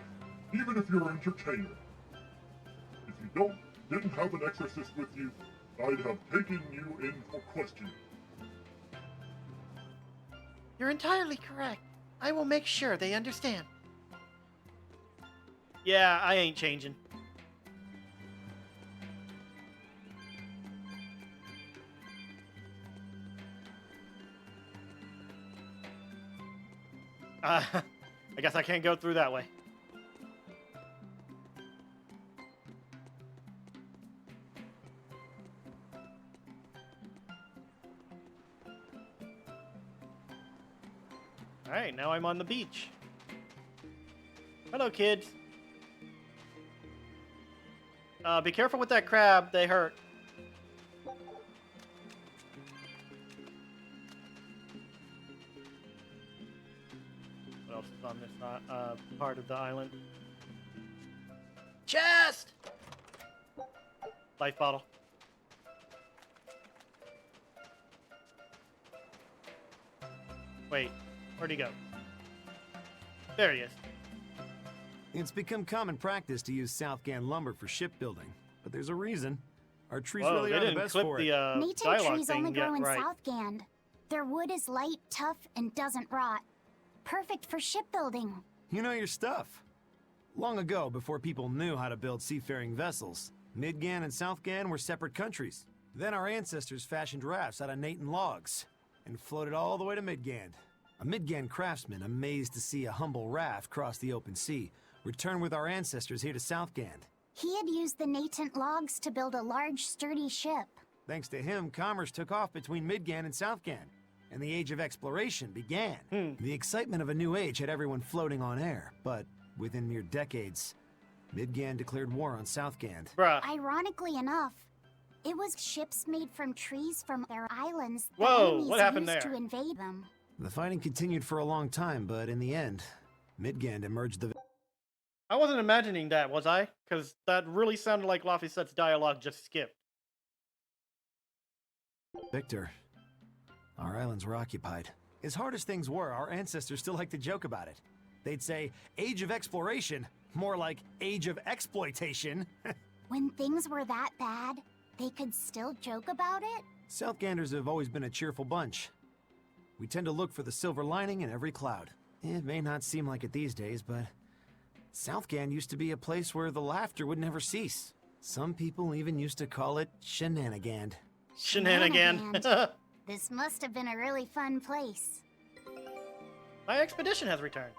even if you're an entertainer. If you didn't have an exorcist with you, I'd have taken you in for questioning. You're entirely correct. I will make sure they understand. Yeah, I ain't changing. I guess I can't go through that way. Alright, now I'm on the beach. Hello, kids. Be careful with that crab, they hurt. What else is on this part of the island? Chest! Life bottle. Wait, where'd he go? There he is. It's become common practice to use Southgan lumber for shipbuilding, but there's a reason. Our trees Whoa, really they are the didn't best clip for the, it. Native dialogue trees thing only grow yet in right. Southgand. Their wood is light, tough, and doesn't rot. Perfect for shipbuilding. You know your stuff. Long ago, before people knew how to build seafaring vessels, Midgan and Southgan were separate countries. Then our ancestors fashioned rafts out of Nathan logs and floated all the way to Midgand. A Midgand craftsman, amazed to see a humble raft cross the open sea, returned with our ancestors here to Southgand. He had used the natant logs to build a large, sturdy ship. Thanks to him, commerce took off between Midgand and Southgand, and the age of exploration began. The excitement of a new age had everyone floating on air, but within mere decades, Midgand declared war on Southgand. Ironically enough, it was ships made from trees from their islands that Whoa, enemies what happened used there? to invade them. The fighting continued for a long time, but in the end, Midgand emerged the... I wasn't imagining that, was I? Because that really sounded like Laphicette's dialogue just skipped. victor. Our islands were occupied. As hard as things were, our ancestors still like to joke about it. They'd say, age of exploration, more like age of exploitation. When things were that bad, they could still joke about it? Southganders have always been a cheerful bunch. We tend to look for the silver lining in every cloud. It may not seem like it these days, but Southgand used to be a place where the laughter would never cease. Some people even used to call it Shenanigand. Shenanigand. This must have been a really fun place. My expedition has returned.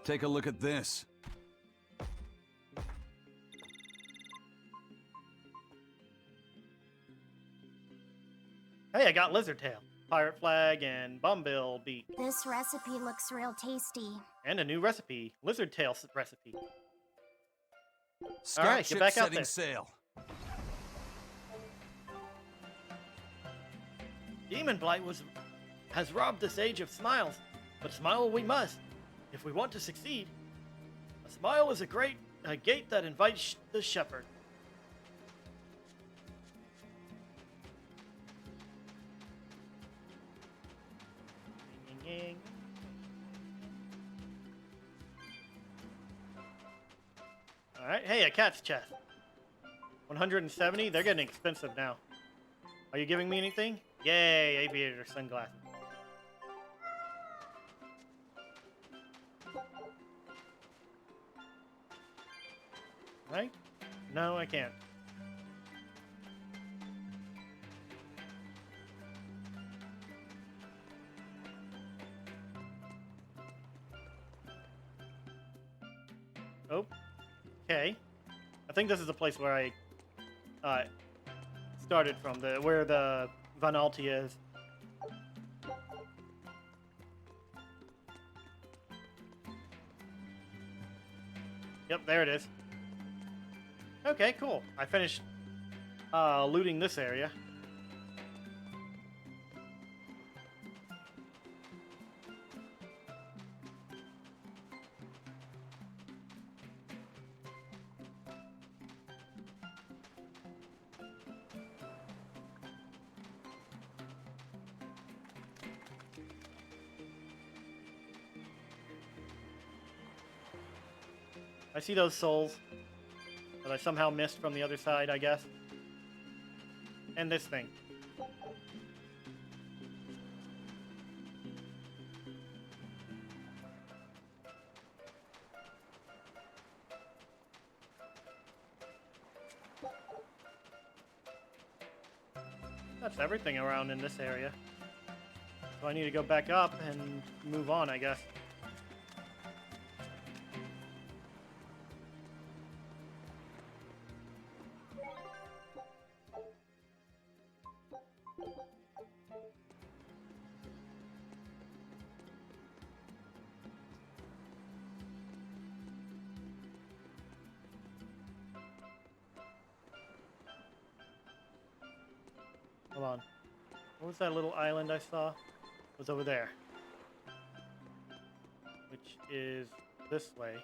Take a look at this. Hey, I got Lizard Tail, Pirate Flag, and Bumbill Beak. This recipe looks real tasty. And a new recipe, Lizard Tail recipe. Scout Alright, ship get back out setting there. sail. Demon Blight has robbed this age of smiles, but smile we must, if we want to succeed. A smile is a gate that invites the shepherd. Alright, hey, a cat's chest. 170? They're getting expensive now. Are you giving me anything? Yay, aviator sunglasses. Right? No, I can't. Oh. Okay. I think this is the place where I started from, where the Van Alti is. Yep, there it is. Okay, cool. I finished looting this area. I see those souls that I somehow missed from the other side, I guess. And this thing. That's everything around in this area. So I need to go back up and move on, I guess. Hold on. What was that little island I saw? It was over there. Which is this way.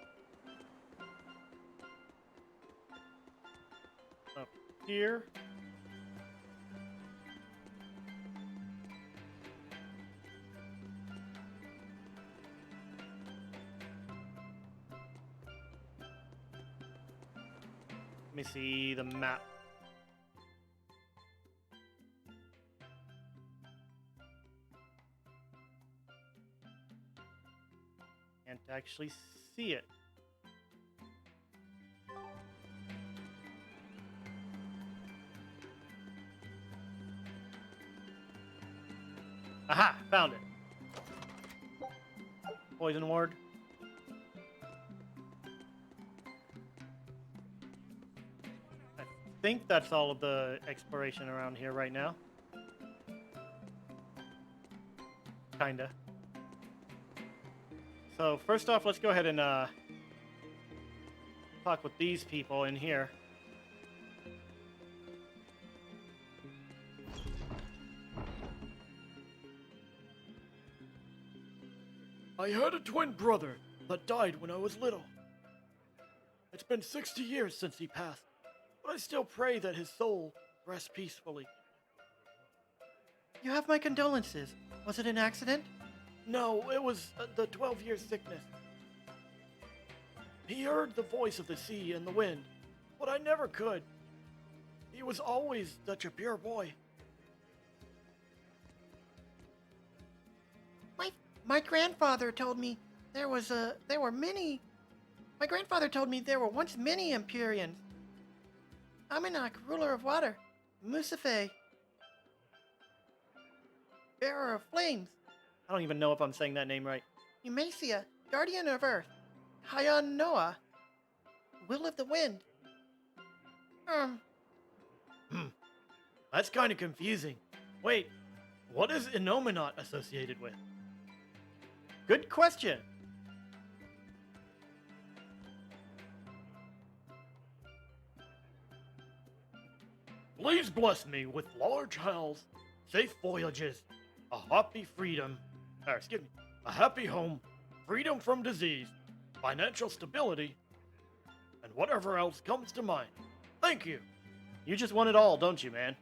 Up here. Let me see the map. Can't actually see it. Aha! Found it. Poison ward. I think that's all of the exploration around here right now. Kinda. So first off, let's go ahead and talk with these people in here. I had a twin brother that died when I was little. It's been 60 years since he passed, but I still pray that his soul rests peacefully. You have my condolences. Was it an accident? No, it was the 12-year sickness. He heard the voice of the sea and the wind, but I never could. He was always such a pure boy. My grandfather told me there were once many Empyreans. Aminak, ruler of water. Musafe, bearer of flames. I don't even know if I'm saying that name right. Eumacia, guardian of earth. Hayan Noah, will of the wind. That's kind of confusing. Wait, what is Inominat associated with? Good question. Please bless me with large house, safe voyages, a happy a happy home, freedom from disease, financial stability, and whatever else comes to mind. Thank you. You just want it all, don't you, man?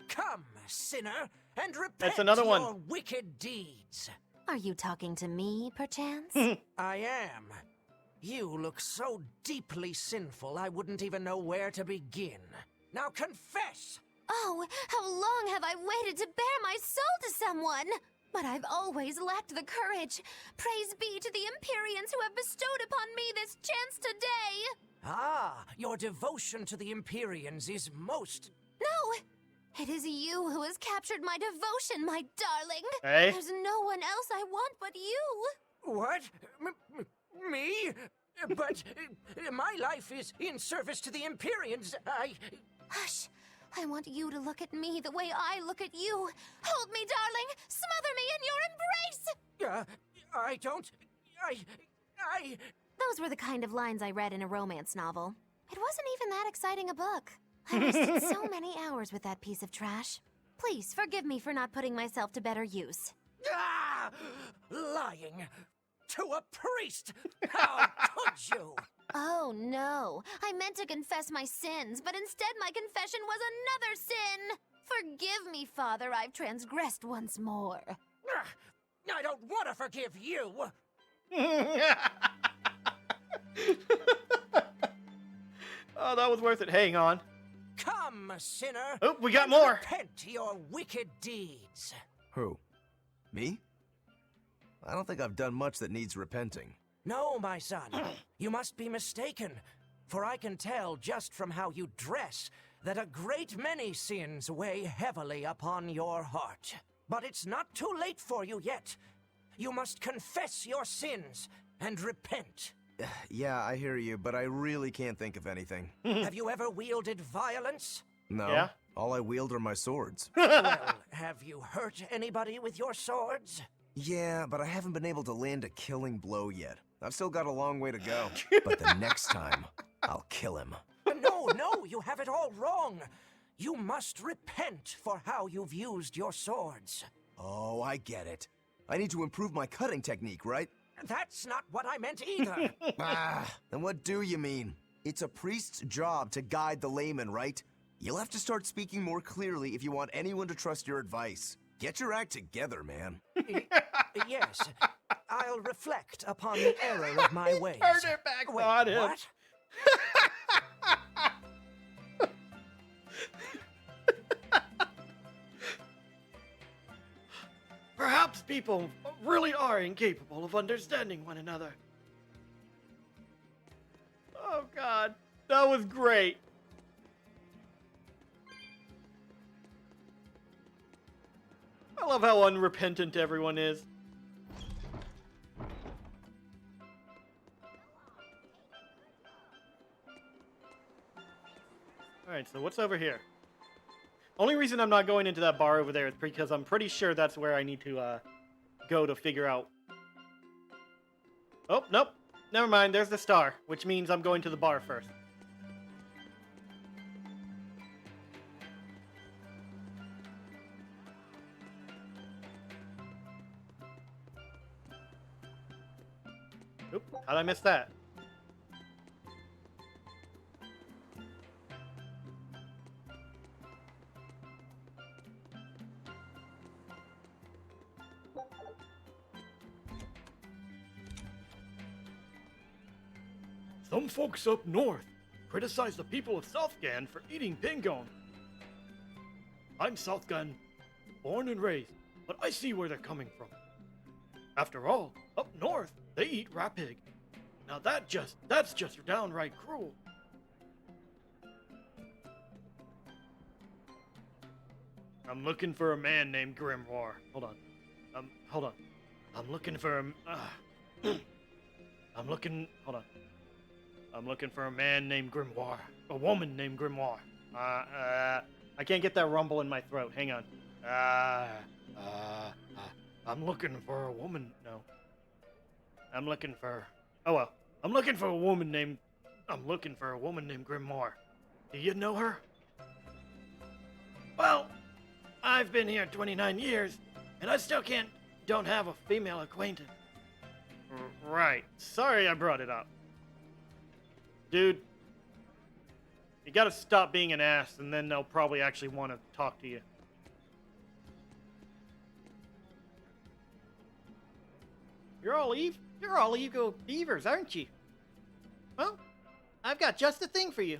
Come, sinner, and repent That's another one. your wicked deeds. Are you talking to me, perchance? I am. You look so deeply sinful, I wouldn't even know where to begin. Now confess! Oh, how long have I waited to bare my soul to someone? But I've always lacked the courage. Praise be to the Empyreans who have bestowed upon me this chance today. Ah, your devotion to the Empyreans is most... No! It is you who has captured my devotion, my darling. Hey? There's no one else I want but you. What? Me? But my life is in service to the Empyreans. Hush. I want you to look at me the way I look at you. Hold me, darling. Smother me in your embrace. I don't... Those were the kind of lines I read in a romance novel. It wasn't even that exciting a book. I wasted so many hours with that piece of trash. Please, forgive me for not putting myself to better use. Ah! Lying to a priest! How could you? Oh, no. I meant to confess my sins, but instead my confession was another sin. Forgive me, Father, I've transgressed once more. I don't want to forgive you. Oh, that was worth it. Hang on. Come, sinner. Oh, we got and more. Repent your wicked deeds. Who? Me? I don't think I've done much that needs repenting. No, my son. You must be mistaken. For I can tell just from how you dress that a great many sins weigh heavily upon your heart. But it's not too late for you yet. You must confess your sins and repent. Yeah, I hear you, but I really can't think of anything. Have you ever wielded violence? No. Yeah? All I wield are my swords. Well, have you hurt anybody with your swords? Yeah, but I haven't been able to land a killing blow yet. I've still got a long way to go. But the next time, I'll kill him. No, you have it all wrong. You must repent for how you've used your swords. Oh, I get it. I need to improve my cutting technique, right? That's not what I meant either. Then what do you mean? It's a priest's job to guide the layman, right? You'll have to start speaking more clearly if you want anyone to trust your advice. Get your act together, man. Yes, I'll reflect upon the error of my ways. Turn it back on him. What? Perhaps people really are incapable of understanding one another. Oh god, that was great. I love how unrepentant everyone is. Alright, so what's over here? Only reason I'm not going into that bar over there is because I'm pretty sure that's where I need to go to figure out... Oh, nope. Never mind, there's the star, which means I'm going to the bar first. Oop, how'd I miss that? Some folks up north criticize the people of Southgan for eating Pingon. I'm Southgan, born and raised, but I see where they're coming from. After all, up north, they eat rapig. Now that's just downright cruel. I'm looking for a man named Grimoire. Hold on. I'm looking for a... I'm looking for a man named Grimoire. A woman named Grimoire. I can't get that rumble in my throat. Hang on. I'm looking for a woman. No. I'm looking for... Oh well. I'm looking for a woman named Grimoire. Do you know her? Well, I've been here 29 years, and I still don't have a female acquaintance. Right. Sorry I brought it up. Dude, you gotta stop being an ass, and then they'll probably actually want to talk to you. You're all ego beavers, aren't you? Well, I've got just the thing for you.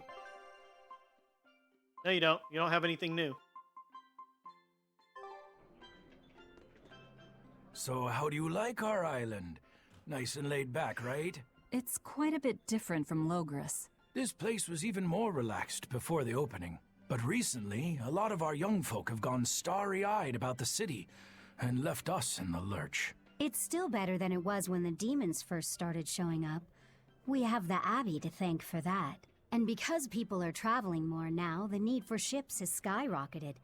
No, you don't. You don't have anything new. So how do you like our island? Nice and laid back, right? It's quite a bit different from Logris. This place was even more relaxed before the opening. But recently, a lot of our young folk have gone starry-eyed about the city and left us in the lurch. It's still better than it was when the demons first started showing up. We have the Abbey to thank for that. And because people are traveling more now, the need for ships has skyrocketed.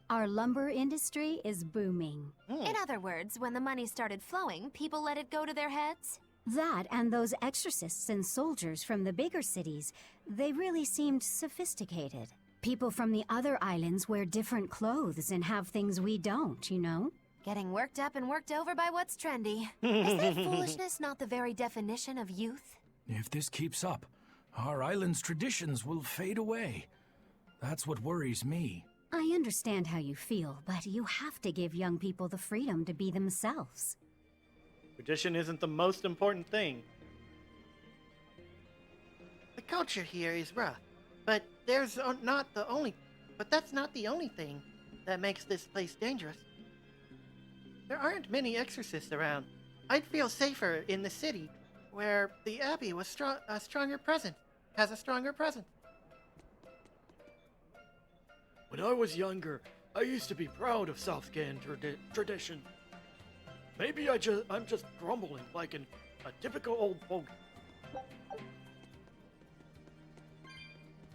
Our lumber industry is booming. In other words, when the money started flowing, people let it go to their heads? That and those exorcists and soldiers from the bigger cities, they really seemed sophisticated. People from the other islands wear different clothes and have things we don't, you know? Getting worked up and worked over by what's trendy. Is that foolishness not the very definition of youth? If this keeps up, our island's traditions will fade away. That's what worries me. I understand how you feel, but you have to give young people the freedom to be themselves. Tradition isn't the most important thing. The culture here is rough, but that's not the only thing that makes this place dangerous. There aren't many exorcists around. I'd feel safer in the city, where the Abbey was has a stronger presence. When I was younger, I used to be proud of Southgan tradition. Maybe I'm just grumbling like a typical old fogey.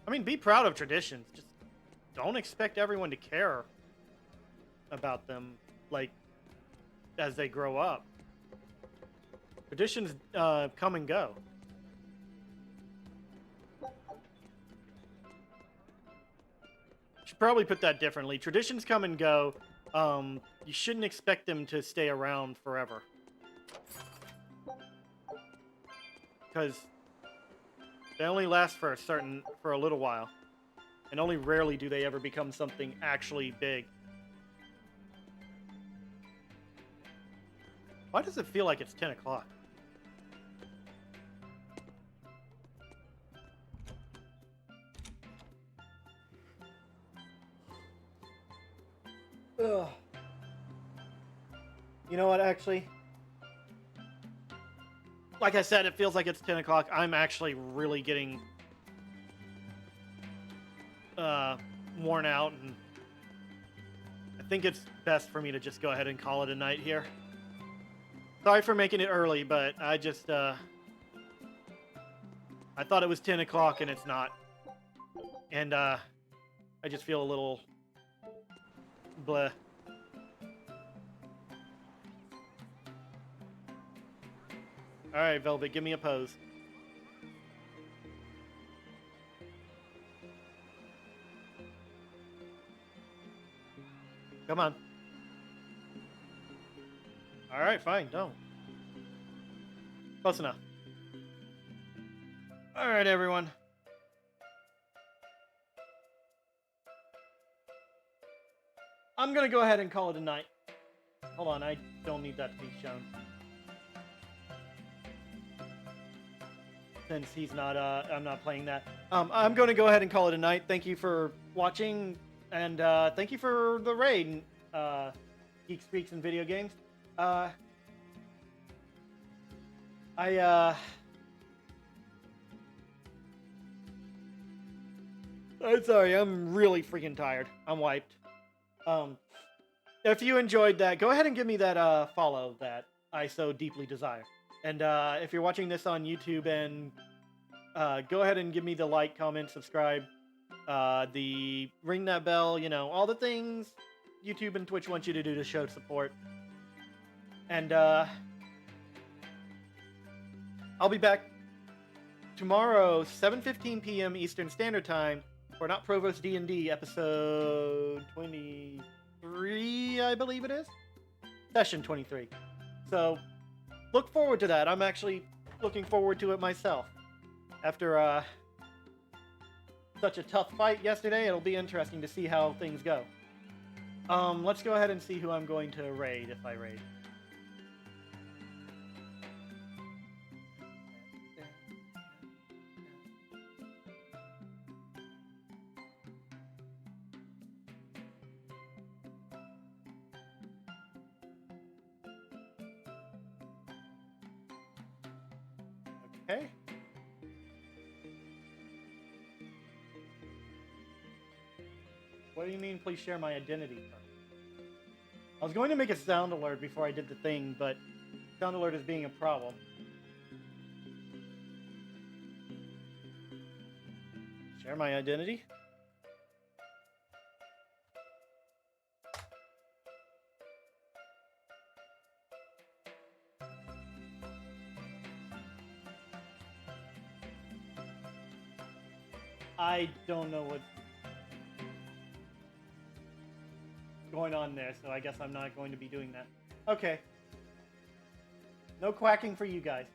I mean, be proud of traditions. Just don't expect everyone to care about them, like, as they grow up. Traditions come and go. Should probably put that differently. Traditions come and go. You shouldn't expect them to stay around forever. Because they only last for a little while. And only rarely do they ever become something actually big. Why does it feel like it's 10 o'clock? Ugh. You know what, actually? Like I said, it feels like it's 10 o'clock. I'm actually really getting worn out, and I think it's best for me to just go ahead and call it a night here. Sorry for making it early, but I just, I thought it was 10 o'clock and it's not. And, I just feel a little bleh. Alright, Velvet, give me a pose. Come on. Alright, fine, don't. Close enough. Alright, everyone. I'm gonna go ahead and call it a night. Hold on, I don't need that to be shown. Since he's not, I'm not playing that. I'm gonna go ahead and call it a night. Thank you for watching, and thank you for the raid, Geeks, Freaks, and Video Games. I'm sorry, I'm really freaking tired. I'm wiped. If you enjoyed that, go ahead and give me that follow that I so deeply desire. And if you're watching this on YouTube, and go ahead and give me the like, comment, subscribe, the ring that bell, you know, all the things YouTube and Twitch want you to do to show support. And I'll be back tomorrow, 7:15 p.m. Eastern Standard Time, for Not Provost D&D episode 23, I believe it is? Session 23. So, look forward to that. I'm actually looking forward to it myself. After such a tough fight yesterday, it'll be interesting to see how things go. Let's go ahead and see who I'm going to raid if I raid. Okay. What do you mean, please share my identity? I was going to make a sound alert before I did the thing, but sound alert is being a problem. Share my identity? I don't know what's going on there, so I guess I'm not going to be doing that. Okay. No quacking for you guys.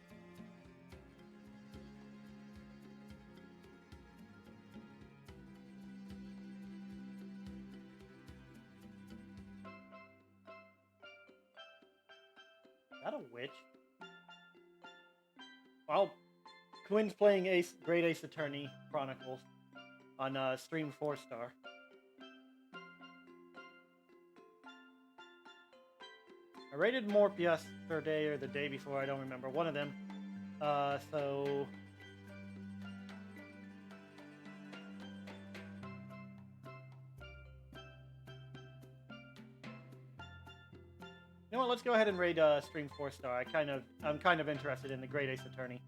Is that a witch? Well, Quinn's playing Great Ace Attorney Chronicles on Stream 4-Star. I rated Morp yesterday or the day before, I don't remember. One of them. So... You know what, let's go ahead and raid Stream 4-Star. I'm kind of interested in the Great Ace Attorney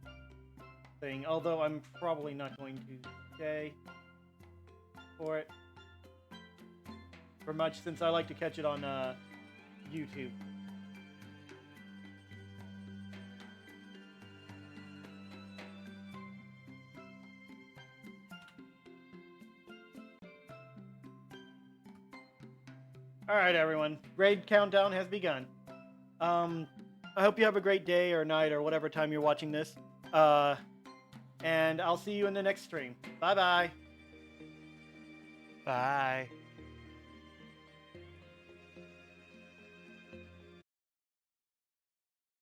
thing, although I'm probably not going to stay for it for much, since I like to catch it on YouTube. Alright, everyone. Raid countdown has begun. I hope you have a great day or night or whatever time you're watching this. And I'll see you in the next stream. Bye-bye. Bye.